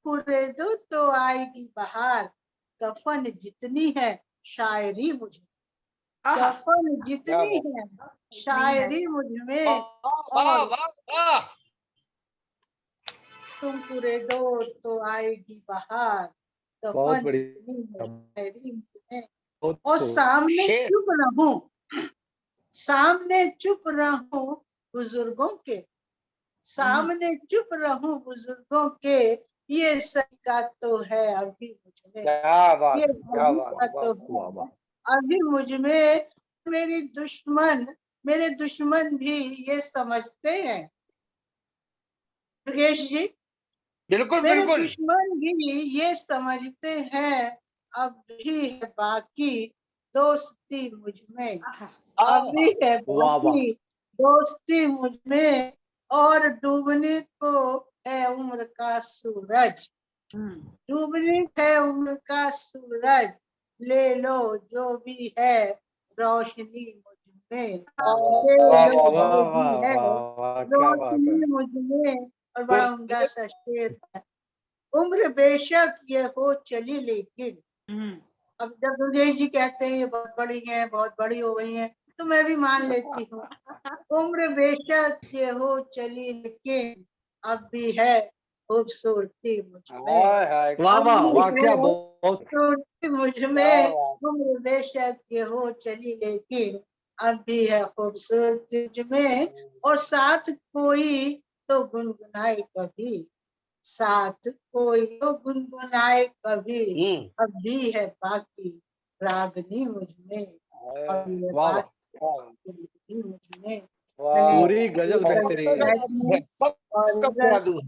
पूरे दो तो आएगी बहार, दफन जितनी है शायरी मुझ में, दफन जितनी है शायरी मुझ में। और तुम पूरे दो तो आएगी बहार, दफन जितनी है शायरी मुझ में। और सामने चुप रहूं, सामने चुप रहूं बुजुर्गों के, सामने चुप रहूं बुजुर्गों के, ये सदका तो है अभी मुझ में, ये सदका तो है अभी मुझ में। मेरे दुश्मन भी ये समझते हैं योगेश जी, बिल्कुल मेरे बिल्कुल दुश्मन भी ये समझते हैं, अब भी है बाकी दोस्ती मुझ में, अभी है बाकी दोस्ती मुझ में। और डूबने को है उम्र का सूरज, डूबने है उम्र का सूरज, ले लो जो भी है रोशनी मुझ में, ले लो जो भी है रोशनी मुझ में। और बड़ा उम्दा सा शेर है। उम्र बेशक ये हो चली लेकिन, अब जब दुर्गेश जी कहते हैं ये बहुत बड़ी है, बहुत बड़ी हो गई है, तो मैं भी मान लेती हूँ। उम्र बेशक ये हो चली लेकिन अब भी है खूबसूरती मुझ में। वाह वाह वाह, क्या बहुत खूबसूरती मुझ में। उम्र बेशक ये हो चली लेकिन अब भी है खूबसूरती मुझ में। और साथ कोई तो गुनगुनाए कभी, साथ कोई तो गुनगुनाए कभी, अब भी है बाकी रागनी मुझ में, अब भी है बाकी मुझ में। पूरी गजल बेहतरीन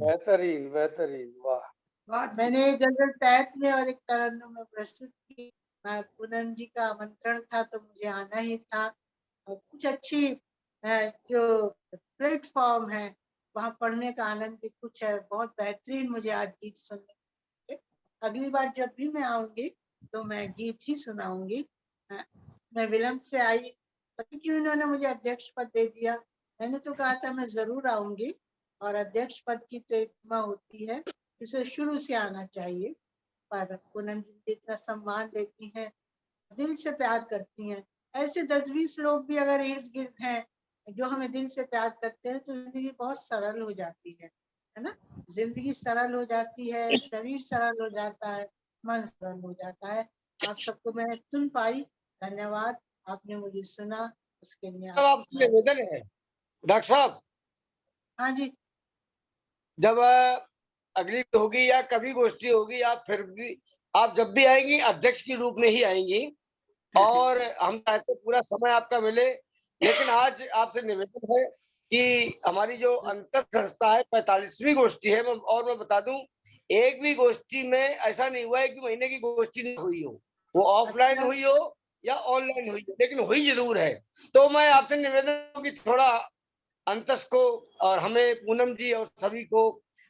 बेहतरीन बेहतरीन, वाह। मैंने एक गजल तैत में और एक तरन्नुम में प्रस्तुत की। पूनम जी का आमंत्रण था तो मुझे आना ही था। और कुछ अच्छी जो प्लेटफॉर्म है वहाँ पढ़ने का आनंद भी कुछ है। बहुत बेहतरीन मुझे आज गीत सुनने। अगली बार जब भी मैं आऊंगी तो मैं गीत ही सुनाऊंगी। मैं विलम्ब से आई, क्योंकि उन्होंने मुझे अध्यक्ष पद दे दिया। मैंने तो कहा था मैं जरूर आऊंगी, और अध्यक्ष पद की तो एक सीमा होती है, इसे शुरू से आना चाहिए। पर पूनम जी इतना सम्मान देती हैं, दिल से प्यार करती हैं। ऐसे 10-20 लोग भी अगर इर्द गिर्द हैं जो हमें दिल से प्यार करते हैं तो जिंदगी बहुत सरल हो जाती है ना। जिंदगी सरल हो जाती है, शरीर सरल हो जाता है, मन सरल हो जाता है। आप सबको मैं सुन पाई, धन्यवाद। आपने मुझे सुना, उसके लिए आपसे निवेदन है डॉक्टर साहब, हाँ जी, जब अगली होगी या कभी गोष्ठी होगी, आप फिर भी, आप जब भी आएंगी अध्यक्ष के रूप में ही आएंगी, और हम चाहते पूरा समय आपका मिले। लेकिन आज आपसे निवेदन है कि हमारी जो अंतर संस्था है 45वीं गोष्ठी है, और मैं बता दूं एक भी गोष्ठी में ऐसा नहीं हुआ है कि महीने की गोष्ठी नहीं हुई हो, वो ऑफलाइन हुई हो या ऑनलाइन हुई हो, लेकिन हुई जरूर है। तो मैं आपसे निवेदन कि थोड़ा अंतस को और हमें पूनम जी और सभी को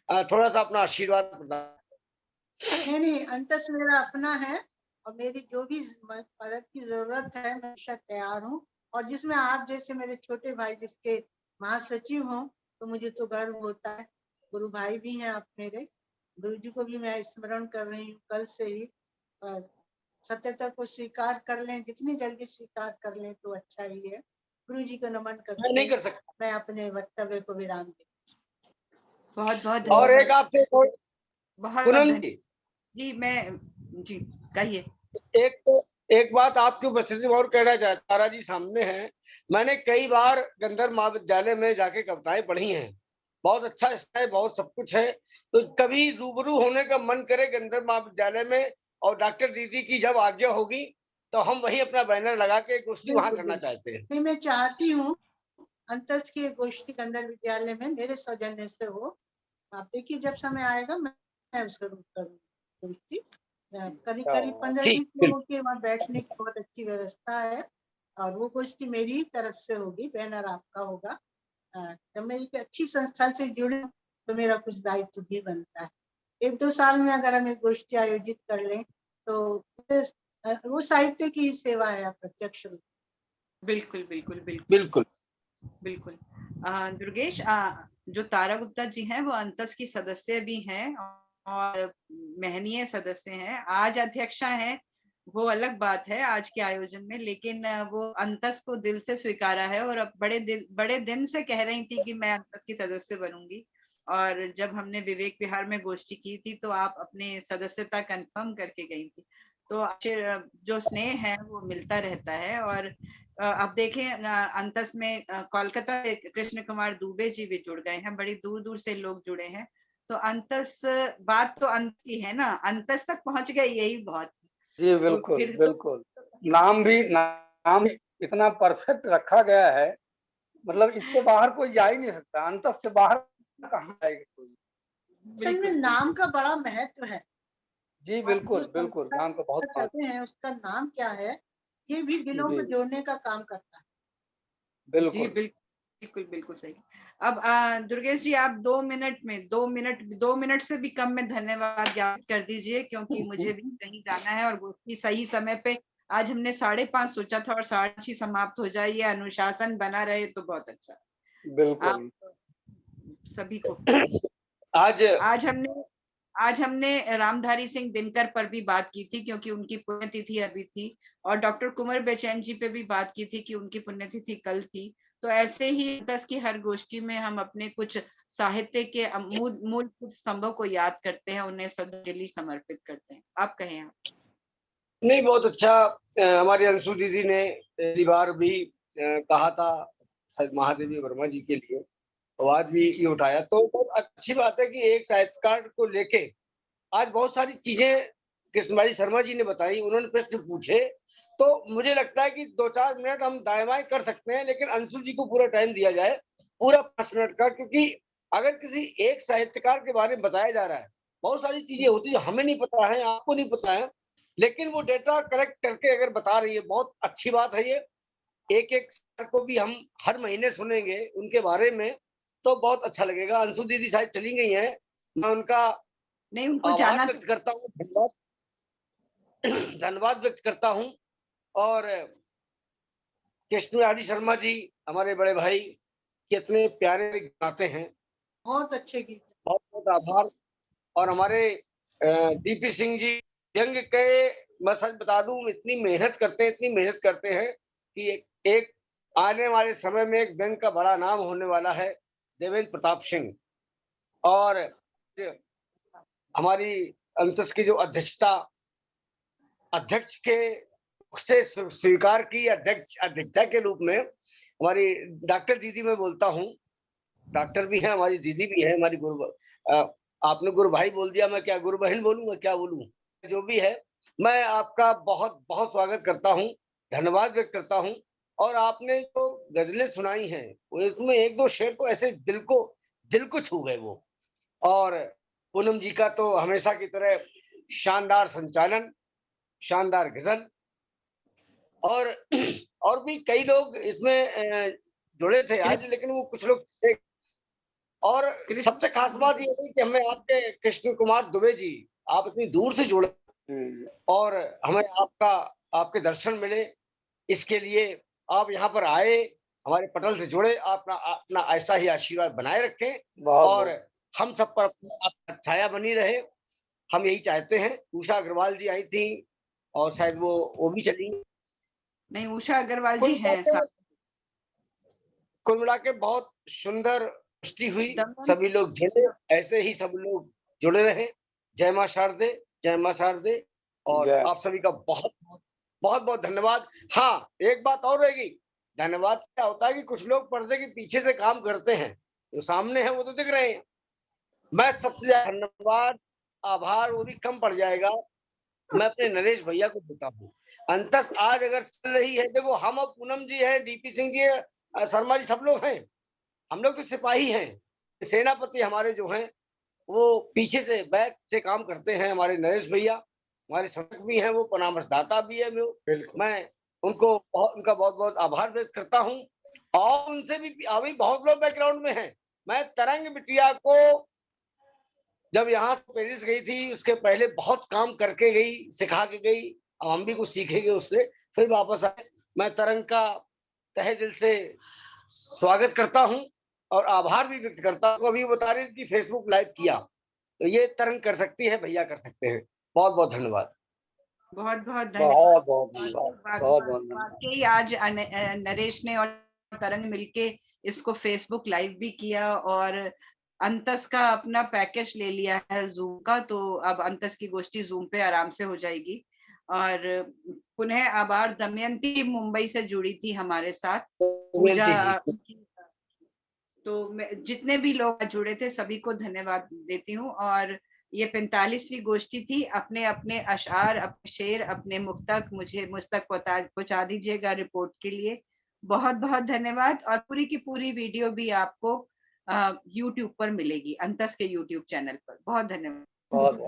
थोड़ा सा अपना आशीर्वाद प्रदान। नहीं, अंतस मेरा अपना है, और मेरी जो भी मदद की जरूरत है मैं हमेशा तैयार हूँ। और जिसमें आप जैसे मेरे छोटे भाई जिसके महासचिव हों तो मुझे तो गर्व होता है। गुरु भाई भी हैं आप मेरे, गुरु जी को भी मैं स्मरण कर रही हूँ कल से ही। और सत्यता को स्वीकार कर लें, जितनी जल्दी स्वीकार कर लें तो अच्छा ही है। गुरु जी को नमन करके नहीं कर सकता, मैं अपने वक्तव्य को विराम दूं। बहुत बहुत और एक आपसे बहुत जी, मैं जी कहिए। एक बात आपकी उपस्थिति में और कहना चाहता, तारा जी सामने हैं, मैंने कई बार गंधर्व महाविद्यालय में जाके कविताएं पढ़ी हैं, बहुत अच्छा है, बहुत सब कुछ है। तो कभी रूबरू होने का मन करे गंधर्व महाविद्यालय में, और डॉक्टर दीदी की जब आज्ञा होगी तो हम वही अपना बैनर लगा के गोष्ठी वहां करना चाहते हैं। नहीं, मैं चाहती हूँ अंतस की गोष्ठी गंधर्व विद्यालय में मेरे सौजन्य से हो। आप देखिए जब समय आएगा मैं जरूर करूँगी गोष्ठी। करीब करीब 15-20 लोगों के वहाँ बैठने की बहुत अच्छी व्यवस्था है, और वो गोष्ठी मेरी ही तरफ से होगी, बैनर आपका होगा। जब मैं एक अच्छी संस्था से जुड़ी तो मेरा कुछ दायित्व भी बनता है। 1-2 साल में अगर हम एक गोष्ठी आयोजित कर लें तो वो साहित्य की सेवा है अप्रत्यक्ष रूप। बिल्कुल बिल्कुल बिल्कुल बिल्कुल बिल्कुल। दुर्गेश, जो तारा गुप्ता जी हैं वो अंतस की सदस्य भी हैं और महनीय सदस्य हैं। आज अध्यक्षा हैं वो अलग बात है आज के आयोजन में, लेकिन वो अंतस को दिल से स्वीकारा है और अब बड़े दिन से कह रही थी कि मैं अंतस की सदस्य बनूंगी। और जब हमने विवेक विहार में गोष्ठी की थी तो आप अपने सदस्यता कंफर्म करके गई थी। तो जो स्नेह है वो मिलता रहता है। और अब देखें अंतस में कोलकाता से कृष्ण कुमार दुबे जी भी जुड़ गए हैं, बड़ी दूर दूर से लोग जुड़े हैं। तो अंतस बात तो अंत की है ना, अंतस तक पहुंच गए, यही बहुत। जी बिल्कुल तो बिल्कुल। नाम इतना परफेक्ट रखा गया है, मतलब इससे बाहर कोई जा ही नहीं सकता, अंतस से बाहर कहाँ जाएगा कोई। असल में नाम का बड़ा महत्व है। जी बिल्कुल बिल्कुल, नाम का बहुत कहते हैं उसका नाम क्या है, ये भी दिलों को जोड़ने का काम करता है। बिल्कुल जी बिल्कुल बिल्कुल सही। अब दुर्गेश जी, आप 2 मिनट से भी कम में धन्यवाद ज्ञापित कर दीजिए, क्योंकि मुझे भी कहीं जाना है और गोष्ठी सही समय पे आज हमने 5:30 सोचा था और 6:30 समाप्त हो जाए। ये अनुशासन बना रहे तो बहुत अच्छा। बिल्कुल। आप सभी को आज हमने रामधारी सिंह दिनकर पर भी बात की थी, क्योंकि उनकी पुण्यतिथि अभी थी, और डॉक्टर कुंवर बेचैन जी पे भी बात की थी कि उनकी पुण्यतिथि कल थी। तो ऐसे ही 10 की हर गोष्ठी में हम अपने कुछ साहित्य के मूल स्तंभों को याद करते हैं, उन्हें श्रद्धांजलि समर्पित करते हैं। आप कहें। आप नहीं, बहुत अच्छा। हमारी अंशु दीदी ने पहली बार भी कहा था महादेवी वर्मा जी के लिए, तो आज भी ये उठाया, तो बहुत अच्छी बात है कि एक साहित्यकार को लेके आज बहुत सारी चीजें कृष्णभाई शर्मा जी ने बताई, उन्होंने प्रश्न पूछे, तो मुझे लगता है कि 2-4 मिनट हम दाएं बाएं कर सकते हैं, लेकिन अंशु जी को पूरा टाइम दिया जाए, पूरा 5 मिनट का, क्योंकि अगर किसी एक साहित्यकार के बारे में बताया जा रहा है, बहुत सारी चीजें होती है हमें नहीं पता है, आपको नहीं पता है, लेकिन वो डेटा कलेक्ट करके अगर बता रही है, बहुत अच्छी बात है ये। एक को भी हम हर महीने सुनेंगे उनके बारे में, तो बहुत अच्छा लगेगा। अंशु दीदी शायद चली गई हैं, मैं उनका आभार व्यक्त करता हूँ, धन्यवाद व्यक्त करता हूँ। और कृष्णभाई शर्मा जी हमारे बड़े भाई कितने प्यारे गाते हैं, बहुत अच्छे गीत, बहुत बहुत आभार। और हमारे डीपी सिंह जी यंग के, मैं सच बता दूं, इतनी मेहनत करते हैं कि एक आने वाले समय में एक बैंक का बड़ा नाम होने वाला है, देवेंद्र प्रताप सिंह। और हमारी अंतस की जो अध्यक्ष के से स्वीकार की अध्यक्षा के रूप में हमारी डॉक्टर दीदी मैं बोलता हूँ, डॉक्टर भी है, हमारी दीदी भी है, हमारी गुरु, आपने गुरु भाई बोल दिया, मैं क्या गुरु बहन बोलूँ, मैं क्या बोलूँ, जो भी है, मैं आपका बहुत बहुत स्वागत करता हूँ, धन्यवाद व्यक्त करता हूँ। और आपने जो गजलें सुनाई हैं, वो इसमें 1-2 शेर तो ऐसे दिल को छू गए वो। और पूनम जी का तो हमेशा की तरह शानदार संचालन, शानदार गजल, और भी कई लोग इसमें जुड़े थे आज, लेकिन वो कुछ लोग थे। और सबसे खास बात ये है कि हमें आपके कृष्ण कुमार दुबे जी, आप इतनी दूर से जुड़े और हमें आपके दर्शन मिले, इसके लिए आप यहाँ पर आए, हमारे पटल से जुड़े, अपना ऐसा ही आशीर्वाद बनाए रखें और हम सब पर आपका छाया बनी रहे, हम यही चाहते हैं। उषा अग्रवाल जी आई थी और शायद वो भी चली नहीं, उषा अग्रवाल जी हैं। कुल मिला के बहुत सुंदर गोष्ठी हुई, सभी लोग जुड़े, ऐसे ही सब लोग जुड़े रहे। जय मां शारदे, जय मां शारदे। और आप सभी का बहुत बहुत धन्यवाद। हाँ, एक बात और रहेगी, धन्यवाद क्या होता है कि कुछ लोग पर्दे के पीछे से काम करते हैं, जो सामने है वो तो दिख रहे हैं। मैं सबसे ज्यादा धन्यवाद, आभार वो भी कम पड़ जाएगा, मैं अपने नरेश भैया को देता हूँ। अंतस आज अगर चल रही है, देखो हम और पूनम जी है, डीपी सिंह जी है, शर्मा जी, सब लोग हैं, हम लोग तो सिपाही हैं, सेनापति हमारे जो हैं वो पीछे से बैक से काम करते हैं। हमारे नरेश भैया हमारे समर्थक भी हैं, वो परामर्शदाता भी है, मैं उनका बहुत बहुत आभार व्यक्त करता हूँ। और उनसे भी अभी बहुत लोग बैकग्राउंड में हैं। मैं तरंग बिटिया को जब यहाँ से पेरिस गई थी, उसके पहले बहुत काम करके गई, सिखा के गई, अब हम भी कुछ सीखेंगे उससे, फिर वापस आए। मैं तरंग का तहे दिल से स्वागत करता हूँ और आभार भी व्यक्त करता हूँ। अभी बता रही थी फेसबुक लाइव किया, तो ये तरंग कर सकती है, भैया कर सकते हैं। बहुत बहुत धन्यवाद। बहुत बहुत धन्यवाद। वाकई आज नरेश ने और तरंग मिलके इसको फेसबुक लाइव भी किया और अंतस का अपना पैकेज ले लिया है जूम का, तो अब अंतस की गोष्ठी जूम पे आराम से हो जाएगी। और पुनः आभार, दमयंती मुंबई से जुड़ी थी हमारे साथ, पूजा, तो जितने भी लोग जुड़े थे सभी को धन्यवाद देती हूँ। और ये 45वीं गोष्ठी थी। अपने अपने अशआर, अपने शेर, अपने मुक्तक मुझ तक पहुंचा दीजिएगा रिपोर्ट के लिए। बहुत बहुत धन्यवाद। और पूरी की पूरी वीडियो भी आपको YouTube पर मिलेगी, अंतस के YouTube चैनल पर। बहुत धन्यवाद।